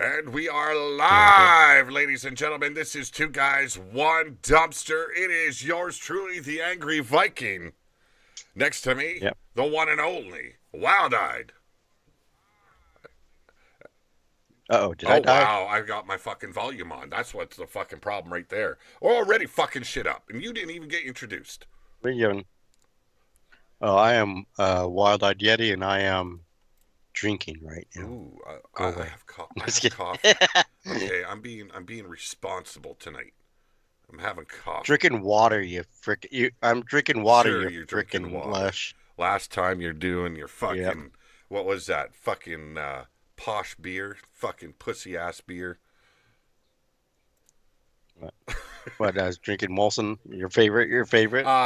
And we are live, ladies and gentlemen. This is Two Guys, One Dumpster. It is yours truly, the Angry Viking. Next to me, the one and only, Wild-Eyed. Uh-oh, did I die? Wow, I got my fucking volume on. That's what's the fucking problem right there. We're already fucking shit up, and you didn't even get introduced. What are you doing? Oh, I am Wild-Eyed Yeti, and I am drinking right now. Ooh, I have coffee. Okay, I'm being responsible tonight. I'm having coffee. Drinking water, I'm drinking water, Sure, you you're frickin' drinking water. lush. Last time you're doing your fucking, what was that? Fucking posh beer. Fucking pussy-ass beer. What, I was drinking Molson, your favorite?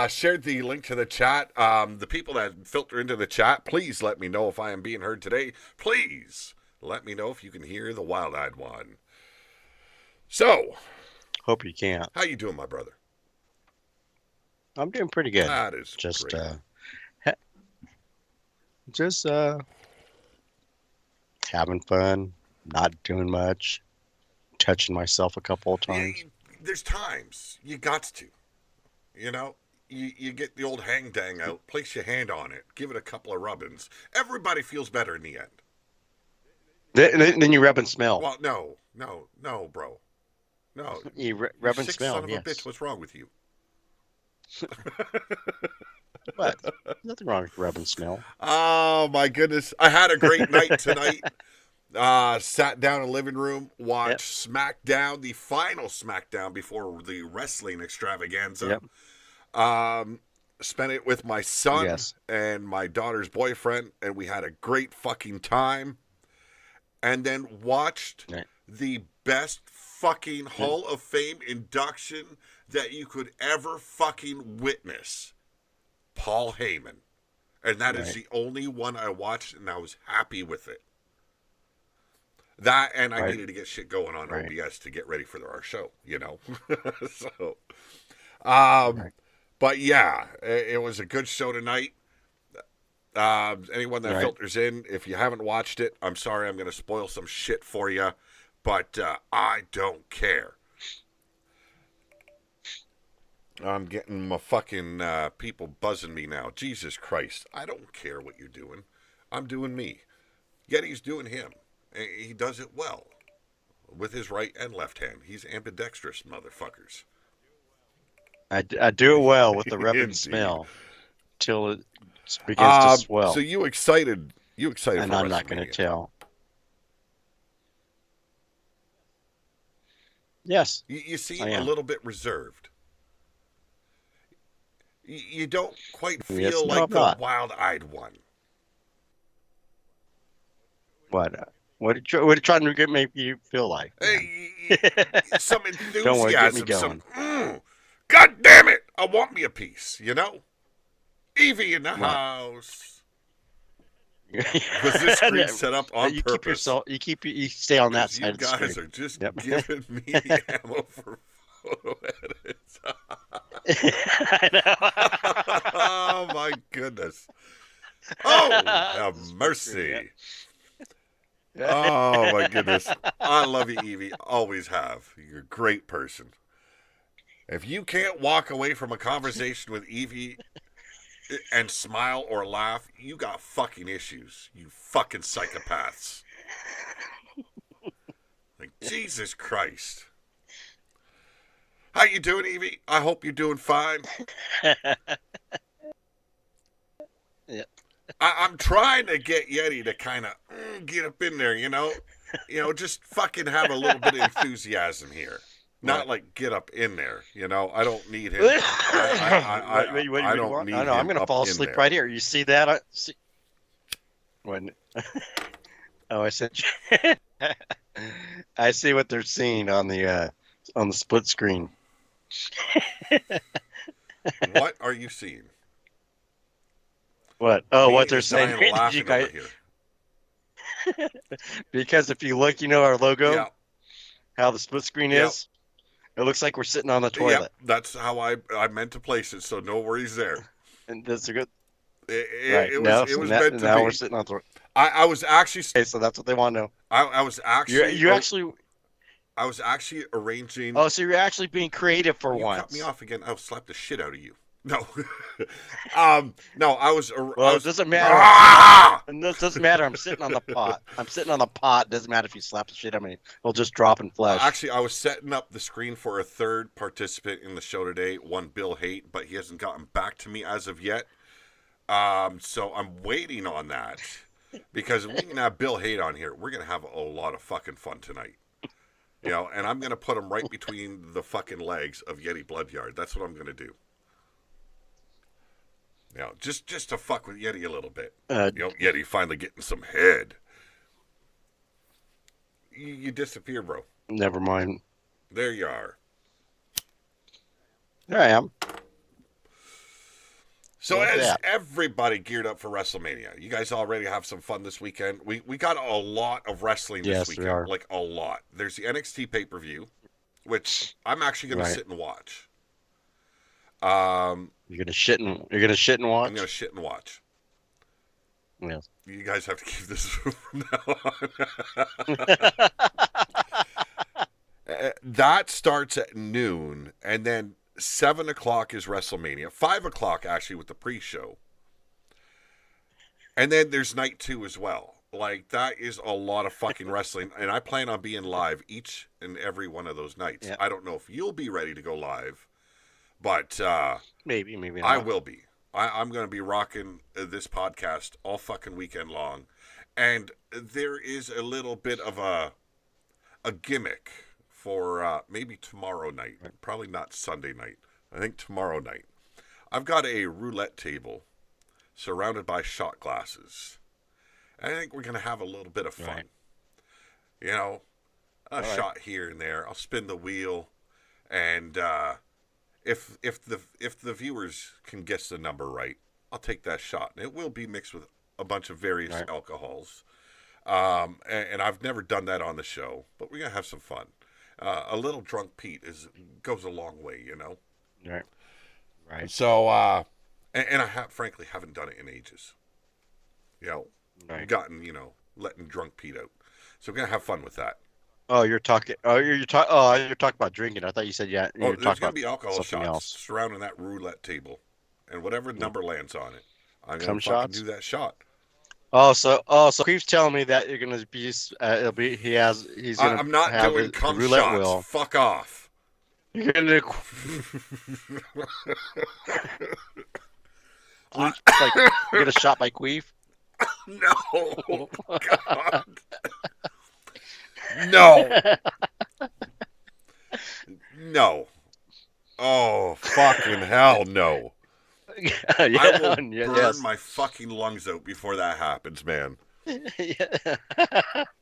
Shared the link to the chat. The people that filter into the chat, please let me know if I am being heard today. Please let me know if you can hear the Wild-Eyed one. So, Hope you can. how you doing, my brother? I'm doing pretty good. That is great. Just having fun, not doing much, touching myself a couple of times. There's times you got to, you know, you get the old hang dang out, place your hand on it, give it a couple of rubbings. Everybody feels better in the end. Then you rub and smell. Well, no, bro. No. You rub and sick smell, son of yes. a bitch, what's wrong with you? What? Nothing wrong with rub and smell. Oh, my goodness. I had a great night tonight. Sat down in the living room, watched Smackdown, the final Smackdown before the wrestling extravaganza. Spent it with my son and my daughter's boyfriend, and we had a great fucking time. And then watched the best fucking Hall of Fame induction that you could ever fucking witness. Paul Heyman. And that is the only one I watched, and I was happy with it. That, and I needed to get shit going on OBS to get ready for our show, you know. So, but yeah, it was a good show tonight. Anyone that filters in, if you haven't watched it, I'm sorry, I'm going to spoil some shit for you, but I don't care. I'm getting my fucking people buzzing me now. Jesus Christ, I don't care what you're doing. I'm doing me. Yeti's doing him. He does it well with his right and left hand. He's ambidextrous, motherfuckers. I do it well with the rub and smell till it begins to swell. So you excited? And for I'm not going to tell. Yes. You seem a little bit reserved. You don't quite feel like the Wild-Eyed one. What? What are you trying to make you feel like? Some enthusiasm. Don't worry, get me going. God damn it! I want me a piece, you know? Evie in the house. Was this screen set up on purpose? You stay on that side of the screen. You guys are just giving me ammo for photo edits. I know. Oh my goodness. Oh, have mercy. Oh my goodness. I love you, Evie. Always have. You're a great person. If you can't walk away from a conversation with Evie and smile or laugh, you got fucking issues. You fucking psychopaths. Like, Jesus Christ. How you doing, Evie? I hope you're doing fine. I'm trying to get Yeti to kind of get up in there, you know, just fucking have a little bit of enthusiasm here. Not like get up in there, you know. I don't need him. I don't need him. I'm going to fall asleep right here. You see that? I said, I see what they're seeing on the split screen. What are you seeing? What? Oh, what they're saying. You guys... Because if you look, you know our logo, how the split screen is. It looks like we're sitting on the toilet. Yep, that's how I meant to place it, so no worries there. And that's a good. It was meant to be. Now we're sitting on the toilet. I was actually. Okay, so that's what they want to know. I was actually. You actually. I was actually arranging. Oh, so you're actually being creative for You once. cut me off again. I'll slap the shit out of you. No, no. I was. Well, it doesn't matter. Ah! It doesn't matter. I'm sitting on the pot. I'm sitting on the pot. It doesn't matter if you slap the shit out of me. It'll just drop in flesh. Actually, I was setting up the screen for a third participant in the show today. One Bill Haight, but he hasn't gotten back to me as of yet. So I'm waiting on that because we can have Bill Haight on here. We're gonna have a lot of fucking fun tonight. You know, and I'm gonna put him right between the fucking legs of Yeti Bloodyard. That's what I'm gonna do. You know, just to fuck with Yeti a little bit. You know, Yeti finally getting some head. You disappear, bro. Never mind. There you are. There I am. So as everybody geared up for WrestleMania, you guys already have some fun this weekend. We got a lot of wrestling this weekend. We are. Like a lot. There's the NXT pay-per-view, which I'm actually going to sit and watch. You're gonna shit and watch. I'm gonna shit and watch. Yes. You guys have to keep this from now on. That starts at noon, and then 7 o'clock is WrestleMania. 5 o'clock actually with the pre-show, and then there's night 2 as well. Like that is a lot of fucking wrestling, and I plan on being live each and every one of those nights. Yep. I don't know if you'll be ready to go live. But maybe not. I will be. I'm going to be rocking this podcast all fucking weekend long, and there is a little bit of a gimmick for maybe tomorrow night. Probably not Sunday night. I think tomorrow night. I've got a roulette table surrounded by shot glasses. I think we're going to have a little bit of fun. Right. You know, a shot here and there. I'll spin the wheel, and If the viewers can guess the number right, I'll take that shot. And it will be mixed with a bunch of various alcohols. And I've never done that on the show, but we're going to have some fun. A little drunk Pete goes a long way, you know? Right. So, and I frankly haven't done it in ages. You know, gotten, you know, letting drunk Pete out. So we're going to have fun with that. Oh, you're talking about drinking. I thought you said there's going to be alcohol shots surrounding that roulette table, and whatever number lands on it, I'm going to fucking do that shot. So Queef's telling me that you're going to be. He's going to. I'm not doing cum shots. Wheel. Fuck off. You're going to. You're going to shot by Queef. No, God. No. No. Oh, fucking hell no. I will burn my fucking lungs out before that happens, man.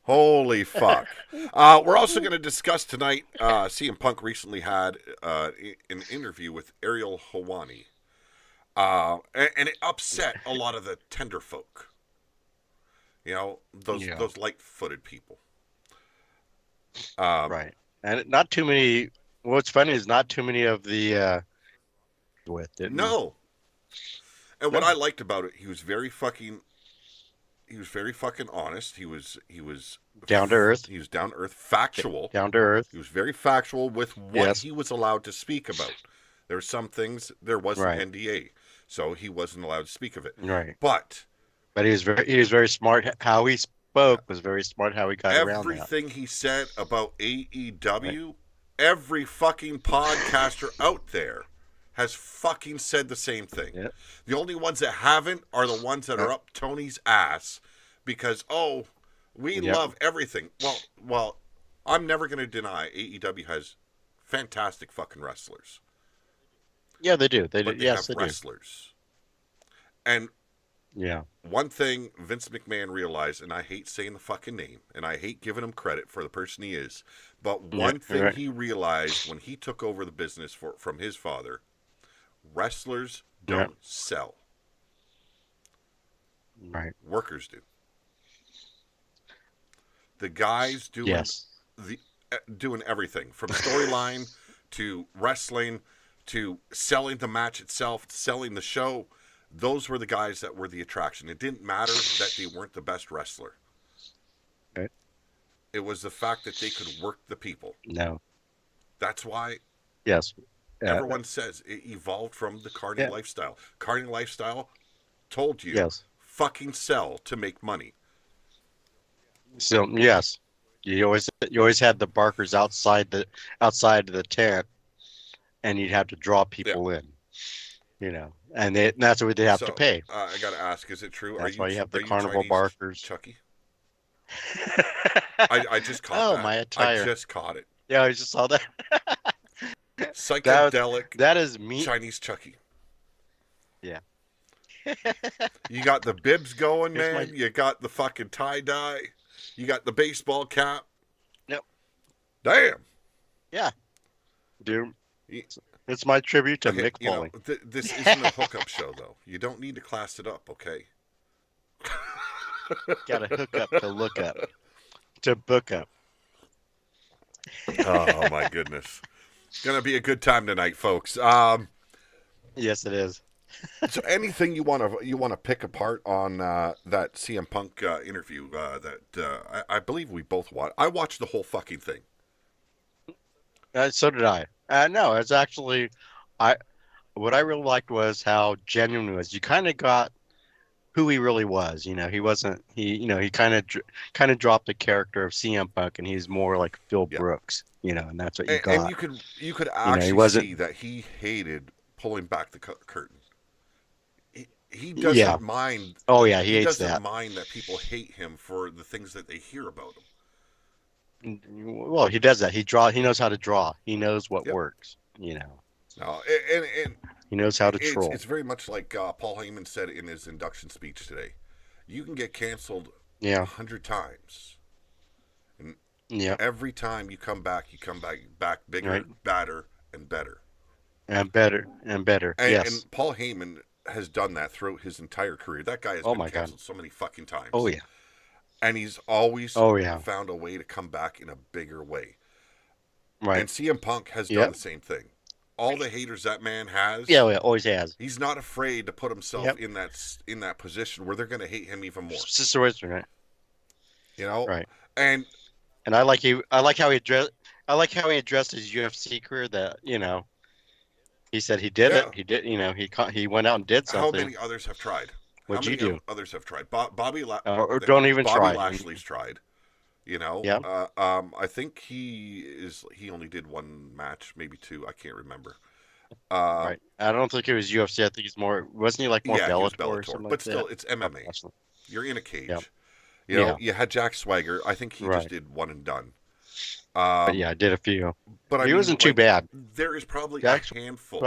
Holy fuck. We're also going to discuss tonight, CM Punk recently had an interview with Ariel Helwani. And it upset a lot of the tender folk. You know, those light-footed people. Right, and not too many. What's funny is not too many of the No. And what I liked about it, he was very fucking honest. He was down to earth. He was down to earth, factual. Down to earth. He was very factual with what he was allowed to speak about. There were some things there was an NDA, so he wasn't allowed to speak of it. Right, but he was very smart. How he spoke was very smart. How he got around that. Everything he said about AEW, every fucking podcaster out there has fucking said the same thing. Yep. The only ones that haven't are the ones that are up Tony's ass because, we love everything. Well, I'm never going to deny AEW has fantastic fucking wrestlers. Yeah, they do. They have wrestlers. And yeah. One thing Vince McMahon realized, and I hate saying the fucking name, and I hate giving him credit for the person he is, but one thing he realized when he took over the business from his father, wrestlers don't sell. Right. Workers do. The guys doing doing everything from storyline to wrestling to selling the match itself, selling the show. Those were the guys that were the attraction. It didn't matter that they weren't the best wrestler. Right. It was the fact that they could work the people. No. That's why Yes. everyone says it evolved from the carny lifestyle. Carny lifestyle told you, yes, fucking sell to make money. So yes, you always had the barkers outside of the tent, and you'd have to draw people in. You know, and that's what they have to pay. I gotta ask: is it true? That's why you have the carnival Chinese barkers, Chucky? I just caught that. My attire! I just caught it. Yeah, I just saw that. Psychedelic. That is me. Chinese Chucky. Yeah. You got the bibs going, man. You got the fucking tie dye. You got the baseball cap. Yep. Damn. Yeah. Dude. It's my tribute to Mick Foley. This isn't a hookup show, though. You don't need to class it up, okay? Got to hook up to look up. To book up. Oh, my goodness. It's going to be a good time tonight, folks. Yes, it is. So anything you want to pick apart on that CM Punk interview that I believe we both watched. I watched the whole fucking thing. So did I. No, it's actually, what I really liked was how genuine it was. You kind of got who he really was. You know, he wasn't. He kind of dropped the character of CM Punk, and he's more like Phil Brooks. You know, and that's what you got. And you could actually see that he hated pulling back the curtain. He doesn't mind. Oh yeah, he hates that. He doesn't mind that people hate him for the things that they hear about him. Well, he does that. He knows how to draw. He knows what works. You know. No, and he knows how to troll. It's very much like Paul Heyman said in his induction speech today. You can get canceled 100 times. And every time you come back bigger, badder, and better. And better and better. Yes. And Paul Heyman has done that throughout his entire career. That guy has been canceled so many fucking times. Oh yeah. And he's always found a way to come back in a bigger way. Right. And CM Punk has done the same thing. All the haters that man has. Yeah, always has. He's not afraid to put himself in that position where they're going to hate him even more. Situation, right? You know, right? And I like how he addressed his UFC career. That he said he did it. He did. He went out and did something. How many others have tried? What'd you do? Others have tried. Bobby don't even try. Bobby Lashley's tried. I think he only did one match, maybe two. I can't remember. Right. I don't think it was UFC. I think he's more. Wasn't he like more Bellator or something? But still, it's MMA. You're in a cage. Yep. You had Jack Swagger. I think he just did one and done. I did a few. But he wasn't too bad. There is probably a handful.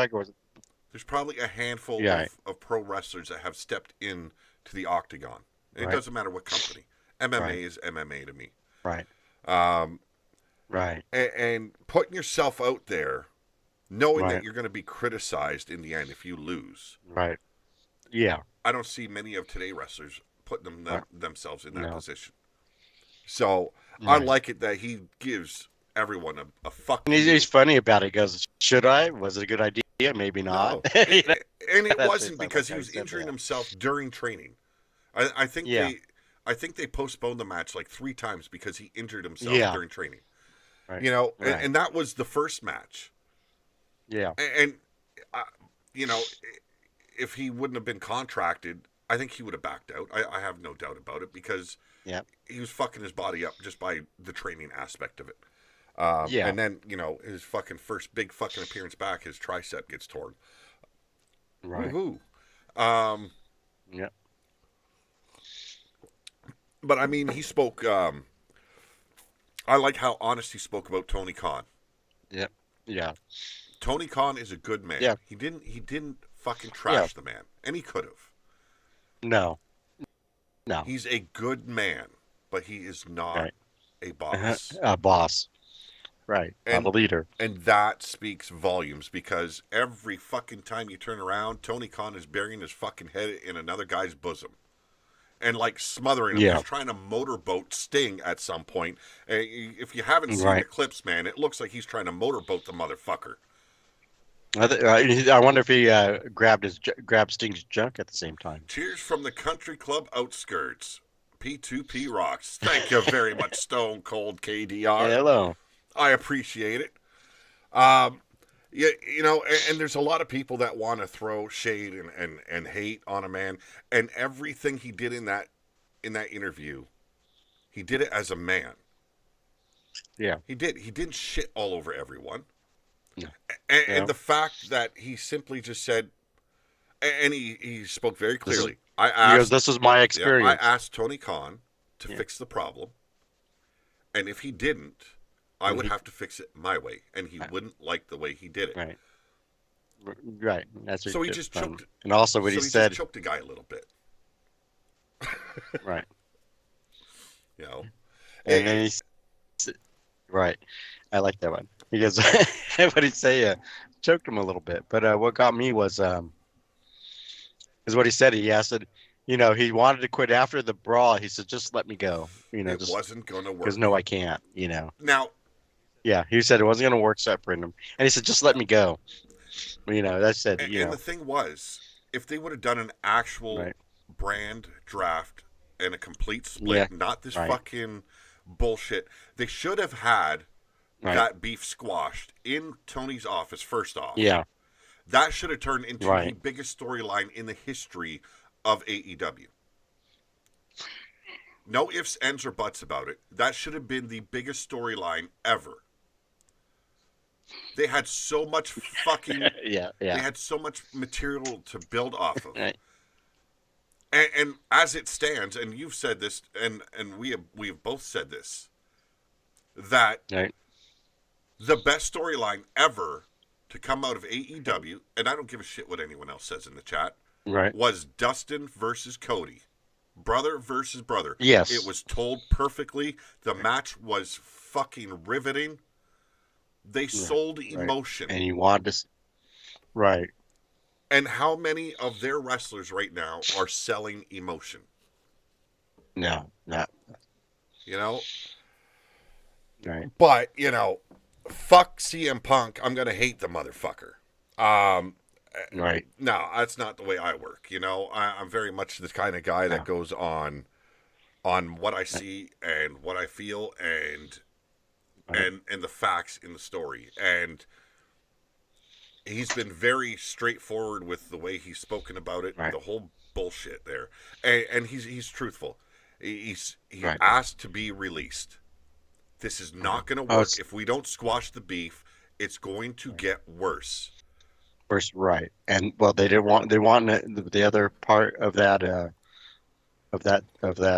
There's probably a handful of pro wrestlers that have stepped in to the octagon. It doesn't matter what company. MMA is MMA to me. Right. Right. And putting yourself out there, knowing that you're going to be criticized in the end if you lose. Right. Yeah. I don't see many of today wrestlers putting themselves in that position. So I like it that he gives everyone a fucking... And he's funny about it. He goes, should I? Was it a good idea? Maybe not. No. And it wasn't because he was injuring himself during training. I think they postponed the match like 3 times because he injured himself during training. Right. And that was the first match. Yeah. And if he wouldn't have been contracted, I think he would have backed out. I have no doubt about it because he was fucking his body up just by the training aspect of it. And then, his fucking first big fucking appearance back, his tricep gets torn. Right. Woohoo. Yeah. But I mean, he spoke. I like how honest he spoke about Tony Khan. Yeah. Yeah. Tony Khan is a good man. Yeah. He didn't fucking trash the man, and he could have. No. He's a good man, but he is not a boss. A boss. Right. And, not a leader. And that speaks volumes because every fucking time you turn around, Tony Khan is burying his fucking head in another guy's bosom. And like smothering him. He's trying to motorboat Sting at some point. If you haven't seen the clips, man, it looks like he's trying to motorboat the motherfucker. I wonder if he grabbed Sting's junk at the same time. Cheers from the country club outskirts. P2P rocks. Thank you very much, Stone Cold KDR. Hello. I appreciate it. Um, yeah, and there's a lot of people that want to throw shade and hate on a man, and everything he did in that interview, he did it as a man. Yeah. He did. He didn't shit all over everyone. No. And the fact that he simply just said, and he spoke very clearly. This is my experience. I asked Tony Khan to fix the problem, and if he didn't, I would have to fix it my way, and he wouldn't like the way he did it. Right. That's so he just choked. And also what he said, just choked the guy a little bit. Right. And then right. I like that one because what he say choked him a little bit. But what got me was is what he said. He asked, he wanted to quit after the brawl. He said, "Just let me go." It wasn't going to work. Because no, I can't. Now. Yeah, he said it wasn't going to work separating him, and he said, "Just let me go." That said. And the thing was, if they would have done an actual brand draft and a complete split, not this fucking bullshit, they should have had that beef squashed in Tony's office first off. Yeah. That should have turned into the biggest storyline in the history of AEW. No ifs, ands, or buts about it. That should have been the biggest storyline ever. They had so much fucking... They had so much material to build off of. And as it stands, and you've said this, and we have both said this, that the best storyline ever to come out of AEW, and I don't give a shit what anyone else says in the chat, was Dustin versus Cody. Brother versus brother. Yes. It was told perfectly. The match was fucking riveting. They sold emotion. And you wanted to... Right. And how many of their wrestlers right now are selling emotion? No, not. Right. But, fuck CM Punk. I'm going to hate the motherfucker. Right. No, that's not the way I work. I'm very much the kind of guy that goes on what I see and what I feel and the facts in the story. And he's been very straightforward with the way he's spoken about it, the whole bullshit there. And he's truthful. He's asked to be released. This is not going to work. If we don't squash the beef, it's going to get worse. Worse, right. And well, they want the other part of that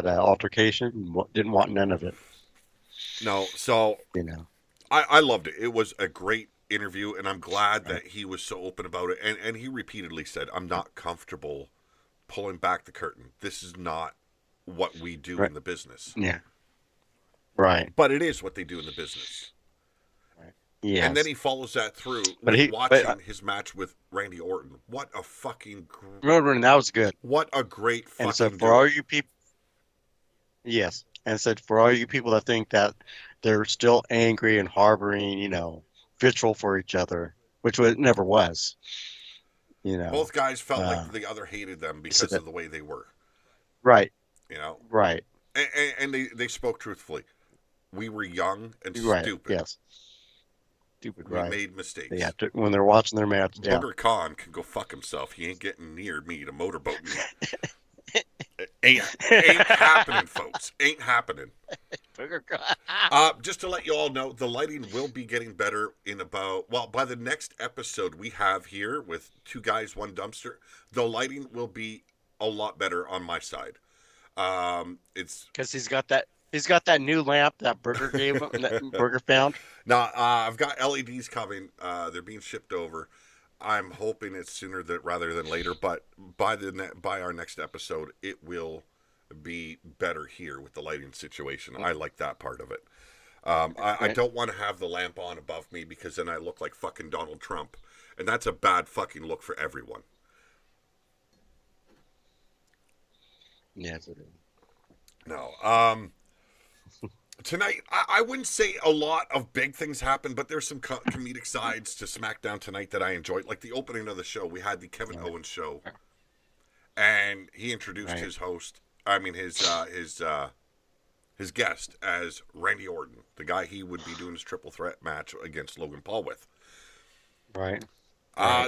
altercation didn't want none of it. No, so I loved it. It was a great interview, and I'm glad that he was so open about it. And he repeatedly said, "I'm not comfortable pulling back the curtain. This is not what we do in the business." Yeah. Right. But it is what they do in the business. Right. Yeah. And then he follows that through with watching his match with Randy Orton. What a fucking that was good. What a great fucking And so for all you people, yes. And said for all you people that think that they're still angry and harboring, vitriol for each other, which it never was. Both guys felt like the other hated them because of the way they were. Right. Right. And they spoke truthfully. We were young and stupid. Yes. Stupid, we made mistakes. Yeah, when they're watching their match. Booger Khan can go fuck himself. He ain't getting near me to motorboat me. ain't happening, folks. Ain't happening. Booger Khan. Just to let you all know, the lighting will be getting better by the next episode we have here with Two Guys, One Dumpster, the lighting will be a lot better on my side. It's because he's got that new lamp that Burger gave him, that Burger found. Now, I've got LEDs coming. They're being shipped over. I'm hoping it's sooner rather than later, but by our next episode, it will be better here with the lighting situation. I like that part of it. I don't want to have the lamp on above me because then I look like fucking Donald Trump, and that's a bad fucking look for everyone. Yes, it is. No. Tonight, I wouldn't say a lot of big things happened, but there's some comedic sides to SmackDown tonight that I enjoyed. Like the opening of the show, we had the Kevin Owens show, and he introduced his host. I mean his guest as Randy Orton, the guy he would be doing his triple threat match against Logan Paul with. Right.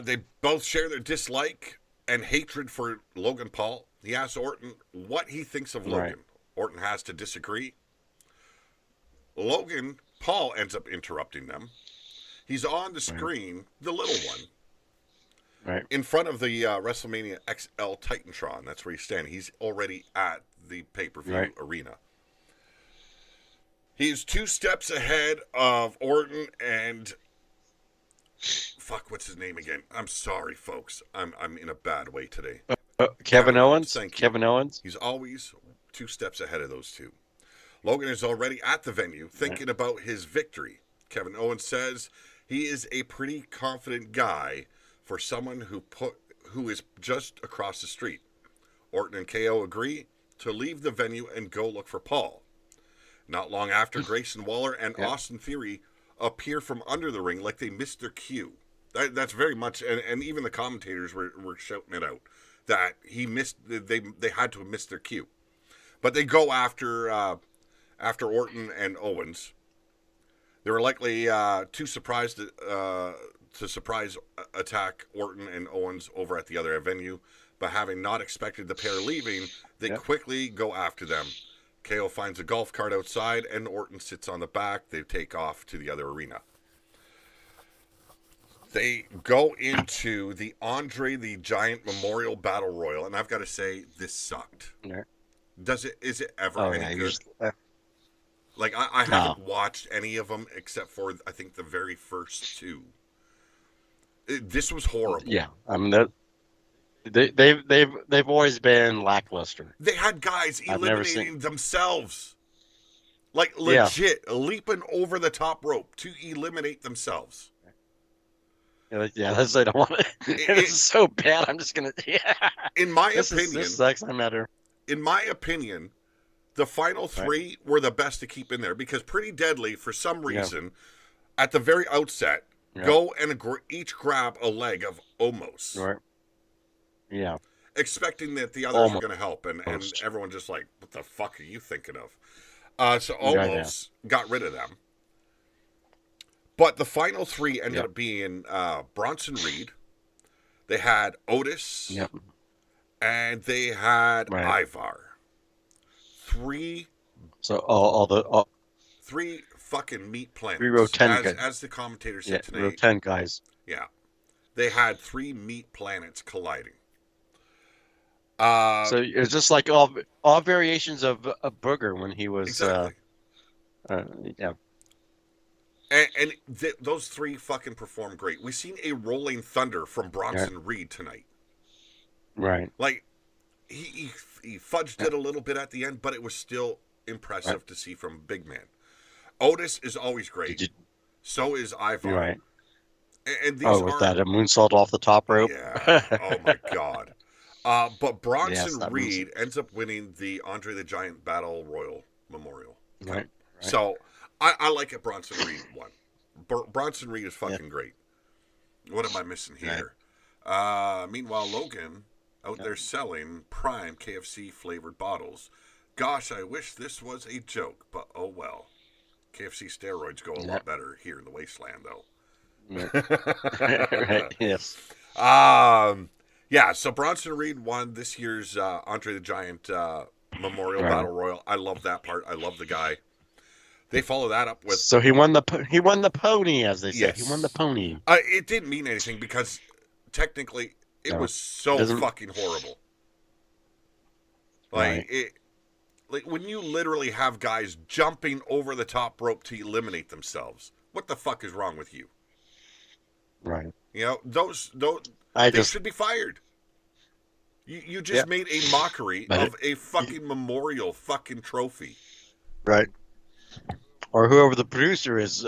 They both share their dislike and hatred for Logan Paul. He asks Orton what he thinks of Logan. Orton has to disagree. Logan Paul ends up interrupting them. He's on the screen, the little one, in front of the WrestleMania XL Titantron. That's where he's standing. He's already at the pay-per-view arena. He's 2 steps ahead of Orton and what's his name again? I'm sorry, folks. I'm in a bad way today. Kevin Owens. Thank you. Kevin Owens. He's always 2 steps ahead of those two. Logan is already at the venue thinking about his victory. Kevin Owens says he is a pretty confident guy for someone who is just across the street. Orton and KO agree to leave the venue and go look for Paul. Not long after, Grayson Waller and Austin Theory appear from under the ring like they missed their cue. That's very much, and even the commentators were shouting it out, that they had to have missed their cue. But they go after Orton and Owens. They were likely too surprised to surprise attack Orton and Owens over at the other venue, but having not expected the pair leaving, they quickly go after them. KO finds a golf cart outside, and Orton sits on the back. They take off to the other arena. They go into the Andre the Giant Memorial Battle Royal, and I've got to say, this sucked. Yeah. Is it ever any good? Like, I haven't watched any of them except for, I think, the very first 2. This was horrible. Yeah, I mean, they've always been lackluster. They had guys eliminating themselves. Like, legit, leaping over the top rope to eliminate themselves. Yeah, that's I don't want to. This is so bad. I'm just gonna. Yeah. In my opinion, this sucks. I'm at her. In my opinion, the final 3 were the best to keep in there because Pretty Deadly, for some reason, at the very outset, go and each grab a leg of Omos. Right. Yeah. Expecting that the others were going to help, and everyone just like, what the fuck are you thinking of? So Omos got rid of them. But the final 3 ended up being Bronson Reed. They had Otis. And they had Ivar. 3. So all 3 fucking meat planets. 3 Rotund guys. As the commentator said tonight. Rotund guys. Yeah. They had 3 meat planets colliding. So it's just like all variations of a Booger when he was exactly. And those 3 fucking performed great. We seen a Rolling Thunder from Bronson Reed tonight. Right. Like he fudged it a little bit at the end, but it was still impressive to see from Big Man. Otis is always great. So is Ivar. Right. And these with that a moonsault off the top rope. Yeah. Oh my God. But Bronson Reed ends up winning the Andre the Giant Battle Royal Memorial. Right. So I like it. Bronson Reed won. Bronson Reed is fucking great. What am I missing here? Meanwhile, Logan out there selling prime KFC flavored bottles. Gosh, I wish this was a joke, but oh well. KFC steroids go a lot better here in the wasteland, though. Right. Yes. Yeah, so Bronson Reed won this year's Andre the Giant Memorial Battle Royal. I love that part. I love the guy. They follow that up with. So he won the pony, as they say. Yes. He won the pony. It didn't mean anything because technically it was so fucking horrible. Like like when you literally have guys jumping over the top rope to eliminate themselves. What the fuck is wrong with you? Right. You know, those should be fired. You just made a mockery of a fucking memorial fucking trophy. Right. Or whoever the producer is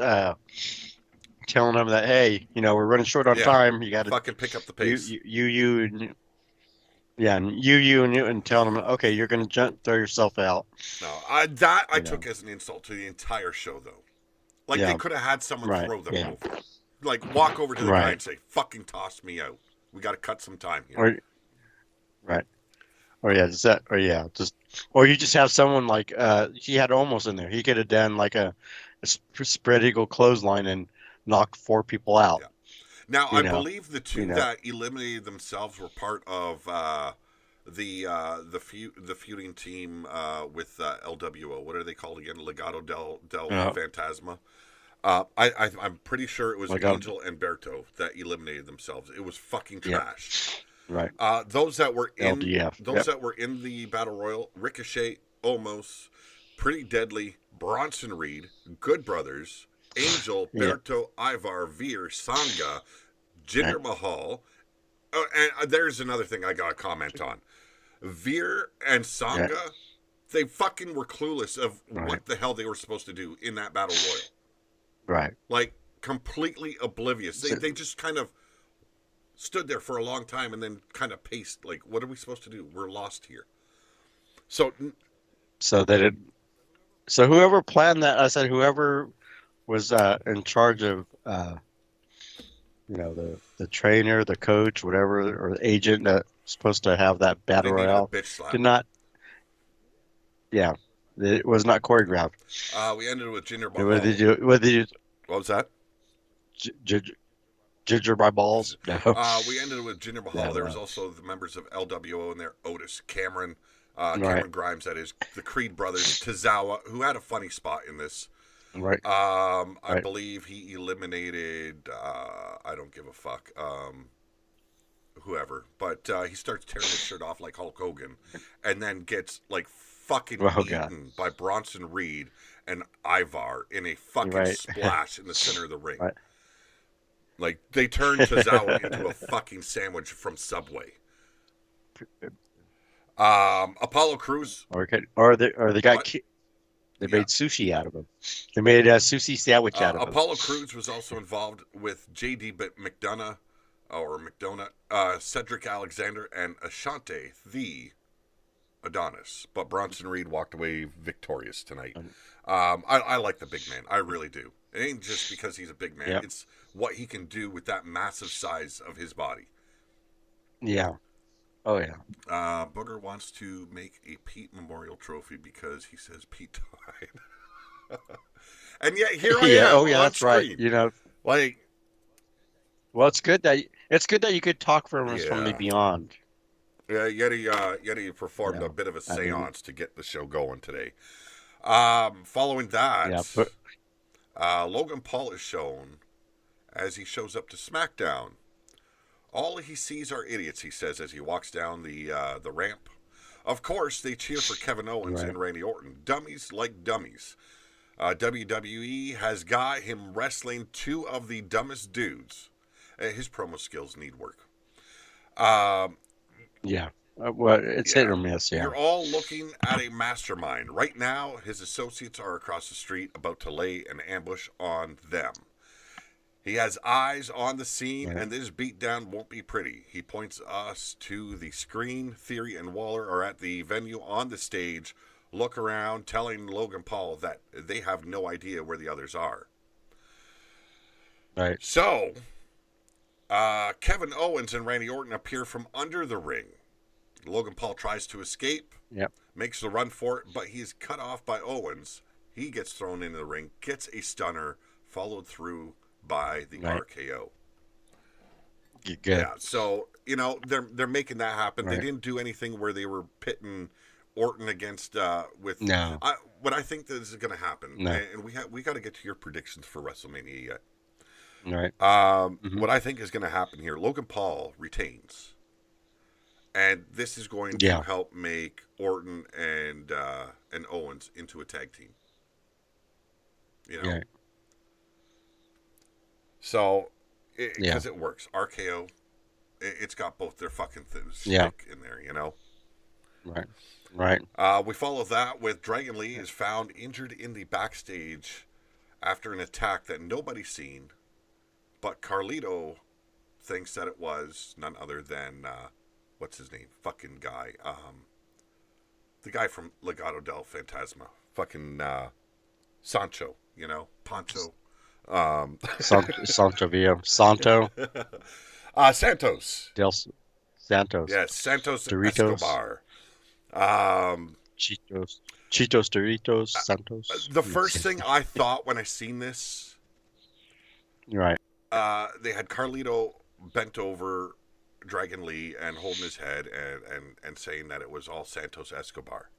telling them that, hey, we're running short on time. You got to fucking pick up the pace. Yeah, and and tell them, okay, you're gonna throw yourself out. No, I You took know. as an insult to the entire show, though. Like they Yeah. could have had someone Right. throw them Yeah. over. Like walk over to the guy Right. and say, "Fucking toss me out. We got to cut some time here." Or right. Or yeah, just that. Or yeah, just or you just have someone like he had almost in there. He could have done like a spread eagle clothesline and knocked four people out. Yeah. Now You I know. believe the You two know. that eliminated themselves were part of the feuding team with LWO. What are they called again? Legado del Uh, Fantasma. I'm pretty sure it was like Angel and Berto that eliminated themselves. It was fucking yeah. trash. Right. Those that were in LDF. those Yep. that were in the battle royal: Ricochet, Omos, Pretty Deadly, Bronson Reed, Good Brothers, Angel, Yeah. Berto, Ivar, Veer, Sangha, Right. Jinder Mahal. And there's another thing I got to comment on. Veer and Yeah. Sangha, they fucking were clueless of Right. what the hell they were supposed to do in that battle royal. Right. Like completely oblivious. So, They just kind of stood there for a long time and then kind of paced like, what are we supposed to do? We're lost here. So so that it. So whoever planned that, I said whoever was in charge of the trainer, the coach, whatever, or the agent that's supposed to have that they battle needed a royale bitch slap. did not. Yeah, it was not choreographed. We ended with Jinder What did they Mahal. do? What did they do? What was that? Ginger my balls? No, We ended with Jinder Mahal. There no. was also the members of LWO in there: Otis, Cameron, Right, Cameron Grimes, that is, the Creed brothers, Tozawa, who had a funny spot in this. right, I right. believe he eliminated. I don't give a fuck. Whoever, but he starts tearing his shirt off like Hulk Hogan, and then gets like fucking Oh God, eaten by Bronson Reed and Ivar in a fucking right, splash in the center of the ring. right. Like they turned Tozawa into a fucking sandwich from Subway. Apollo Crews. Or they got What? they Yeah. made sushi out of him. They made a sushi sandwich out of him. Apollo Crews was also involved with J.D. McDonough, or McDonough, Cedric Alexander, and Ashante, the Adonis. But Bronson Reed walked away victorious tonight. I like the big man. I really do. It ain't just because he's a big man. Yep. It's what he can do with that massive size of his body. Yeah. Oh yeah. Booger wants to make a Pete Memorial Trophy because he says Pete died. And yet here I Yeah. am Oh yeah. on That's right. screen. Like, Well, it's good that you could talk from us from the yeah. beyond. Yeah, Yeti performed a Yeah. bit of a I mean, seance to get the show going today. Following that, yeah. But Logan Paul is shown as he shows up to SmackDown. All he sees are idiots, he says, as he walks down the ramp. Of course, they cheer for Kevin Owens right. and Randy Orton. Dummies like dummies. WWE has got him wrestling two of the dumbest dudes. His promo skills need work. Um, Yeah. Well, it's hit yeah. or miss. Yeah. You're all looking at a mastermind. Right now, his associates are across the street about to lay an ambush on them. He has eyes on the scene, Right. and this beatdown won't be pretty. He points us to the screen. Theory and Waller are at the venue on the stage, look around, telling Logan Paul that they have no idea where the others are. Right. So, Kevin Owens and Randy Orton appear from under the ring. Logan Paul tries to escape, Yep. makes the run for it, but he's cut off by Owens. He gets thrown into the ring, gets a stunner, followed through by the Right. RKO. Good. Yeah, so they're making that happen. They Right. didn't do anything where they were pitting Orton against with. No. What I think that is going to happen, No. and we got to get to your predictions for WrestleMania yet. Right. Mm-hmm. What I think is going to happen here, Logan Paul retains, and this is going to Yeah. help make Orton and Owens into a tag team. Yeah. So, Yeah. because it works, RKO, it's got both their fucking Yeah. stick in there, Right. Right. We follow that with Dragon Lee is found injured in the backstage after an attack that nobody's seen, but Carlito thinks that it was none other than what's his name? Fucking guy. The guy from Legado del Fantasma. Fucking Sancho. You know, Pancho. Santo Villa, Santo Santos. del Santos, Yes, Santos Doritos, Escobar. Um, Cheetos, Cheetos, Doritos, Santos. the first thing I thought when I seen this, Right, they had Carlito bent over Dragon Lee and holding his head and saying that it was all Santos Escobar.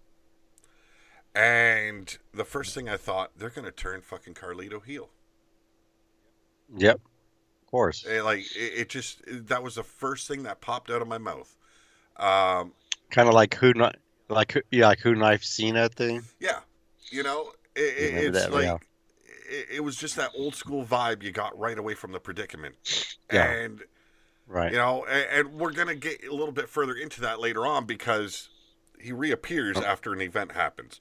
And the first thing I thought, they're going to turn fucking Carlito heel. yep, of course. It just, that was the first thing that popped out of my mouth. Um, Kind of like like who knife Cena thing. yeah, you know, You remember it's that? like, Yeah, it was just that old school vibe you got right away from the predicament. yeah, And, right, you know, and we're going to get a little bit further into that later on because he reappears after an event happens.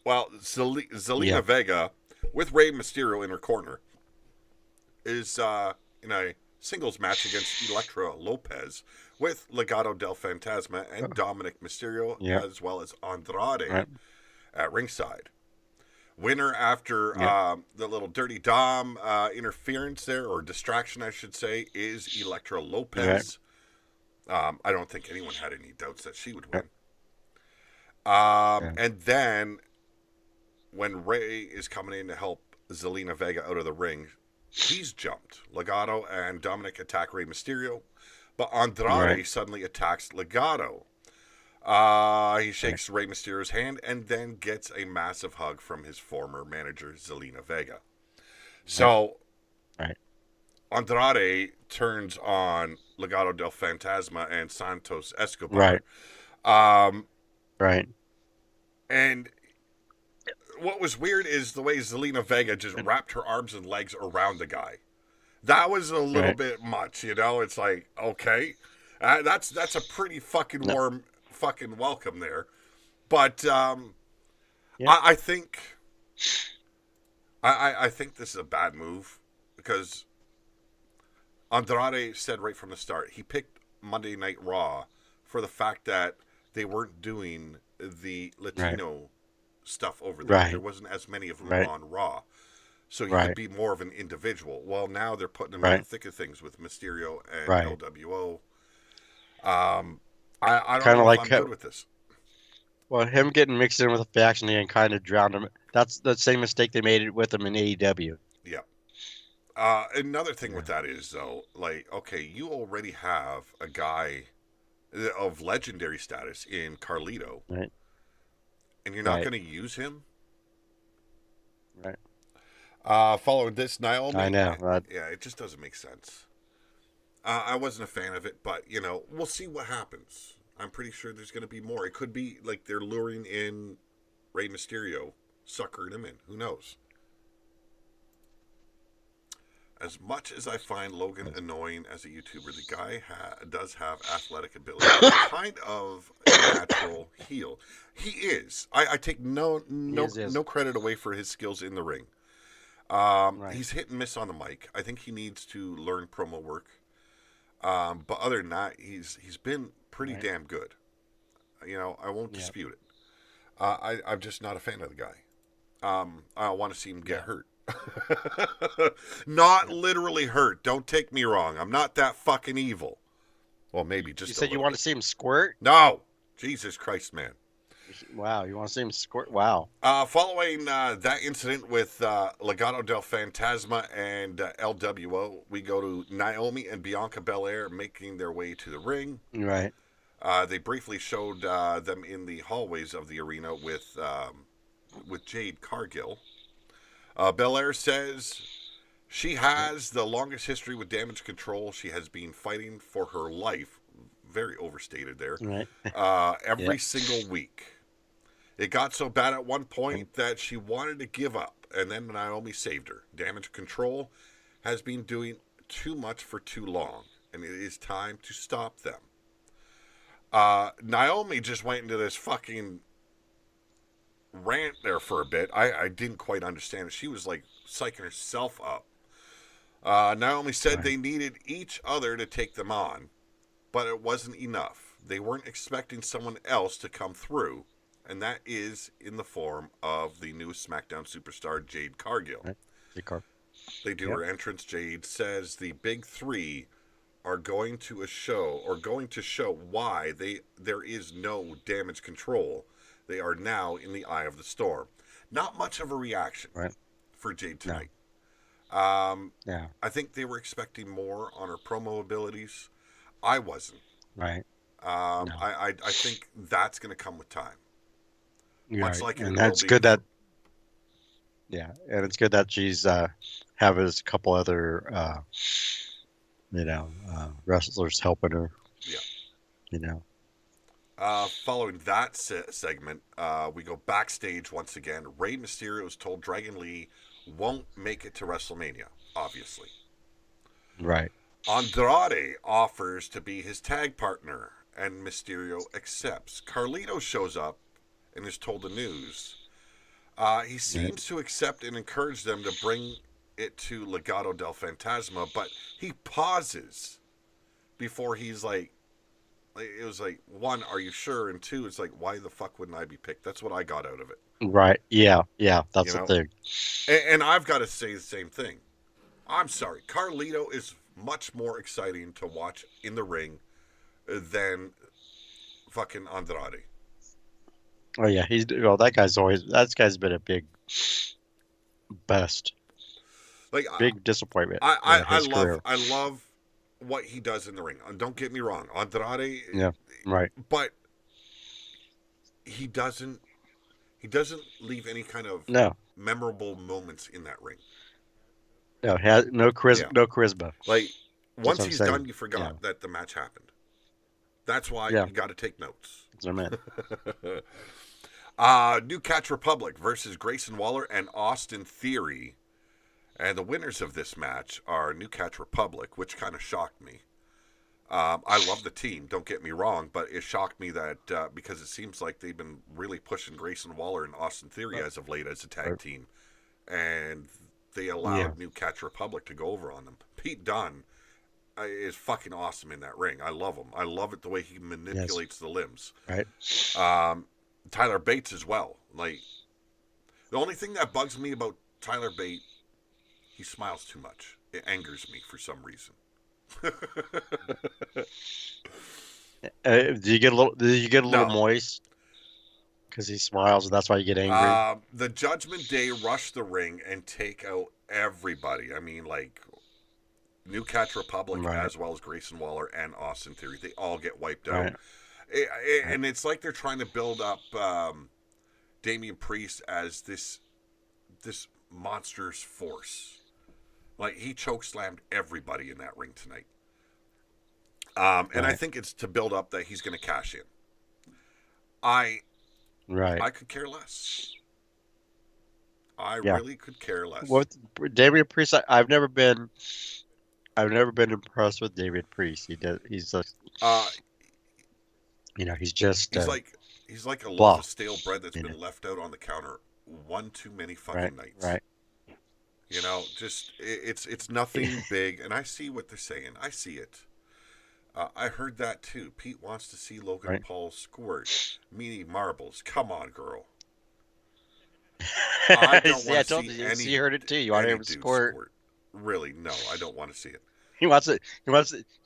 Well, Zelina yeah, Vega, with Rey Mysterio in her corner, is in a singles match against Elektra Lopez with Legado del Fantasma and Dominic Mysterio, yeah, as well as Andrade right, at ringside. Winner after yeah, the little Dirty Dom interference there, or distraction, I should say, is Elektra right, Lopez. I don't think anyone had any doubts that she would yeah, win. yeah, And then when Ray is coming in to help Zelina Vega out of the ring, he's jumped. Legado and Dominic attack Rey Mysterio, but right, Andrade suddenly attacks Legado. He right, shakes Rey Mysterio's hand and then gets a massive hug from his former manager, Zelina Vega. right, So right, Andrade turns on Legado del Fantasma and Santos Escobar. right, Um, right, and what was weird is the way Zelina Vega just wrapped her arms and legs around the guy. That was a little right. bit much, you know. It's like, okay, that's a pretty fucking No, warm fucking welcome there. But yeah, I think I think this is a bad move because Andrade said right from the start he picked Monday Night Raw for the fact that they weren't doing the right, Latino stuff over there. There right, wasn't as many of them right, on Raw. So he could right, be more of an individual. Well, now they're putting him in the right, thick of things with Mysterio and right. LWO. I don't Kind know of if like I'm good with this. well, him getting mixed in with the faction and kind of drowned him. That's the same mistake they made with him in AEW. Yeah. Another thing Yeah, with that is, though, like, okay, you already have a guy of legendary status in Carlito, right, and you're not right, going to use him? right. Following this, I Naomi, know. yeah, it just doesn't make sense. I wasn't a fan of it, but, you know, we'll see what happens. I'm pretty sure there's going to be more. It could be like they're luring in Rey Mysterio, suckering him in. Who knows? As much as I find Logan annoying as a YouTuber, the guy does have athletic ability, kind of a natural heel. He is. I take no He no is no credit away for his skills in the ring. right, He's hit and miss on the mic. I think he needs to learn promo work. But other than that, he's been pretty right. damn good. You know, I won't Yeah, dispute it. I'm just not a fan of the guy. I want to see him get yeah, hurt. Not yeah. literally hurt. Don't take me wrong. I'm not that fucking evil. Well, maybe You just a said you little want to bit. see him squirt? No, Jesus Christ, man. Wow, you want to see him squirt? Wow. Following that incident with Legado del Fantasma and LWO, we go to Naomi and Bianca Belair making their way to the ring. Right, They briefly showed them in the hallways of the arena with Jade Cargill. Belair says she right, has the longest history with damage control. She has been fighting for her life. Very overstated there. right. Yeah, Every single week. It got so bad at one right, point that she wanted to give up, and then Naomi saved her. Damage control has been doing too much for too long, and it is time to stop them. Naomi just went into this fucking rant there for a bit. I didn't quite understand it. She was like psyching herself up. Naomi said right, they needed each other to take them on. but it wasn't enough. They weren't expecting someone else to come through, and that is in the form of the newest SmackDown superstar, Jade Cargill. Right. They do Yep. her entrance. Jade says the big three are going to show why there is no damage control. They are now in the eye of the storm. Not much of a reaction Right. for Jade No. tonight. Yeah. I think they were expecting more on her promo abilities. I wasn't. Right. No. I think that's going to come with time. Much Right. like it And will that's be. good that. Yeah, and it's good that she's having a couple other wrestlers helping her. Yeah. You know. Following that segment, we go backstage once again. Rey Mysterio is told Dragon Lee won't make it to WrestleMania, obviously. Right. Andrade offers to be his tag partner, and Mysterio accepts. Carlito shows up and is told the news. He seems to accept and encourage them to bring it to Legado del Fantasma, but he pauses before he's like, it was like, one, are you sure? And two, it's like, why the fuck wouldn't I be picked? That's what I got out of it. Right. Yeah. Yeah. That's You the know? thing. And I've got to say the same thing. I'm sorry. Carlito is much more exciting to watch in the ring than fucking Andrade. Oh yeah, that guy's been a big bust, Like big disappointment in I his career. love what he does in the ring. Don't get me wrong, Andrade. Yeah. Right. But he doesn't leave any kind of No. memorable moments in that ring. No. Has no charisma. Yeah. No charisma. Like once what I'm he's saying. done, you forgot that the match happened. That's why Yeah. you got to take notes. That's what I meant. New Catch Republic versus Grayson Waller and Austin Theory. And the winners of this match are New Catch Republic, which kind of shocked me. I love the team, don't get me wrong, but it shocked me that because it seems like they've been really pushing Grayson Waller and Austin Theory as of late as a tag team. And they allowed New Catch Republic to go over on them. Pete Dunne is fucking awesome in that ring. I love him. I love it the way he manipulates the limbs. Right. Tyler Bates as well. Like, the only thing that bugs me about Tyler Bates, he smiles too much. It angers me for some reason. Do you get a little moist because he smiles and that's why you get angry? The Judgment Day rush the ring and take out everybody. I mean, like New Catch Republic as well as Grayson Waller and Austin Theory. They all get wiped out. And it's like they're trying to build up Damian Priest as this monstrous force. Like, he chokeslammed everybody in that ring tonight. And I think it's to build up that he's going to cash in. I could care less. I really could care less. With Damian Priest, I've never been impressed with Damian Priest. He's just he's just he's like a loaf of stale bread that's been left out on the counter one too many fucking nights. Right. You know, just it's nothing big, and I see what they're saying. I see it. I heard that too. Pete wants to see Logan Paul squirt, meaning marbles. Come on, girl. I don't want to see any. You heard it too. You want him to squirt? Really? No, I don't want to see it. He wants it. He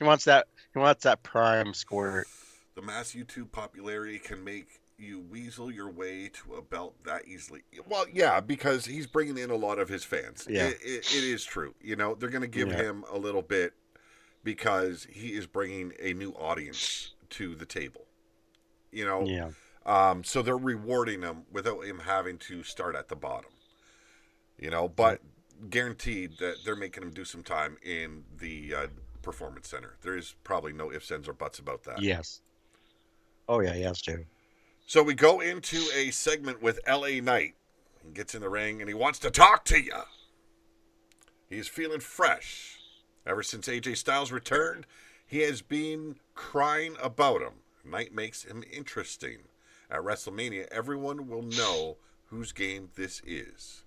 wants that prime squirt. The mass YouTube popularity can make you weasel your way to a belt that easily. Well, yeah, because he's bringing in a lot of his fans. Yeah. It is true. You know, they're going to give him a little bit because he is bringing a new audience to the table. You know? Yeah. So they're rewarding him without him having to start at the bottom. You know, but guaranteed that they're making him do some time in the Performance Center. There is probably no ifs, ands, or buts about that. Yes. Oh, yeah, he has to. So we go into a segment with LA Knight. He gets in the ring and he wants to talk to you. He's feeling fresh. Ever since AJ Styles returned, he has been crying about him. Knight makes him interesting. At WrestleMania, everyone will know whose game this is.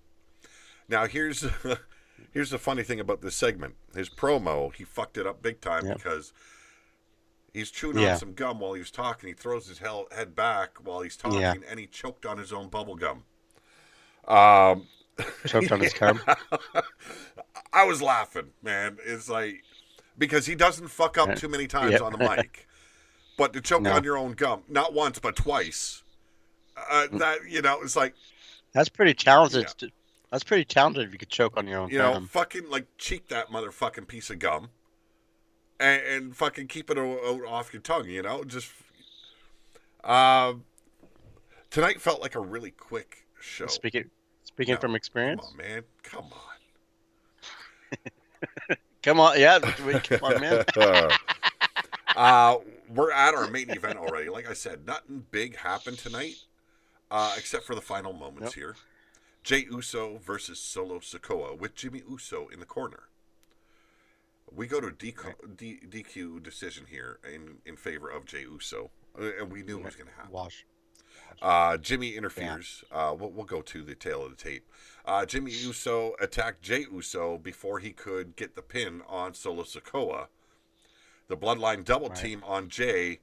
Now, here's the funny thing about this segment. His promo, he fucked it up big time because He's chewing on Yeah. some gum while he was talking. He throws his head back while he's Yeah. talking, and he choked on his own bubble gum. Um, Choked on his cum. I was laughing, man. It's like because he doesn't fuck up too many times Yeah. on the mic, but to choke No. on your own gum, not once but twice. That it's like That's pretty talented. yeah, That's pretty talented if you could choke on your own cum. fucking like cheek that motherfucking piece of gum, and fucking keep it off your tongue. Just tonight felt like a really quick show. Speaking No, from experience. come on, man, come on. Come on, yeah, come on, man. We're at our main event already. Like I said, nothing big happened tonight, except for the final moments here. Jey Uso versus Solo Sikoa with Jimmy Uso in the corner. We go to DQ decision here in favor of Jey Uso, and we knew it was going to happen. Wash. Jimmy interferes. We'll go to the tail of the tape. Jimmy Uso attacked Jey Uso before he could get the pin on Solo Sikoa. The Bloodline double team on Jey,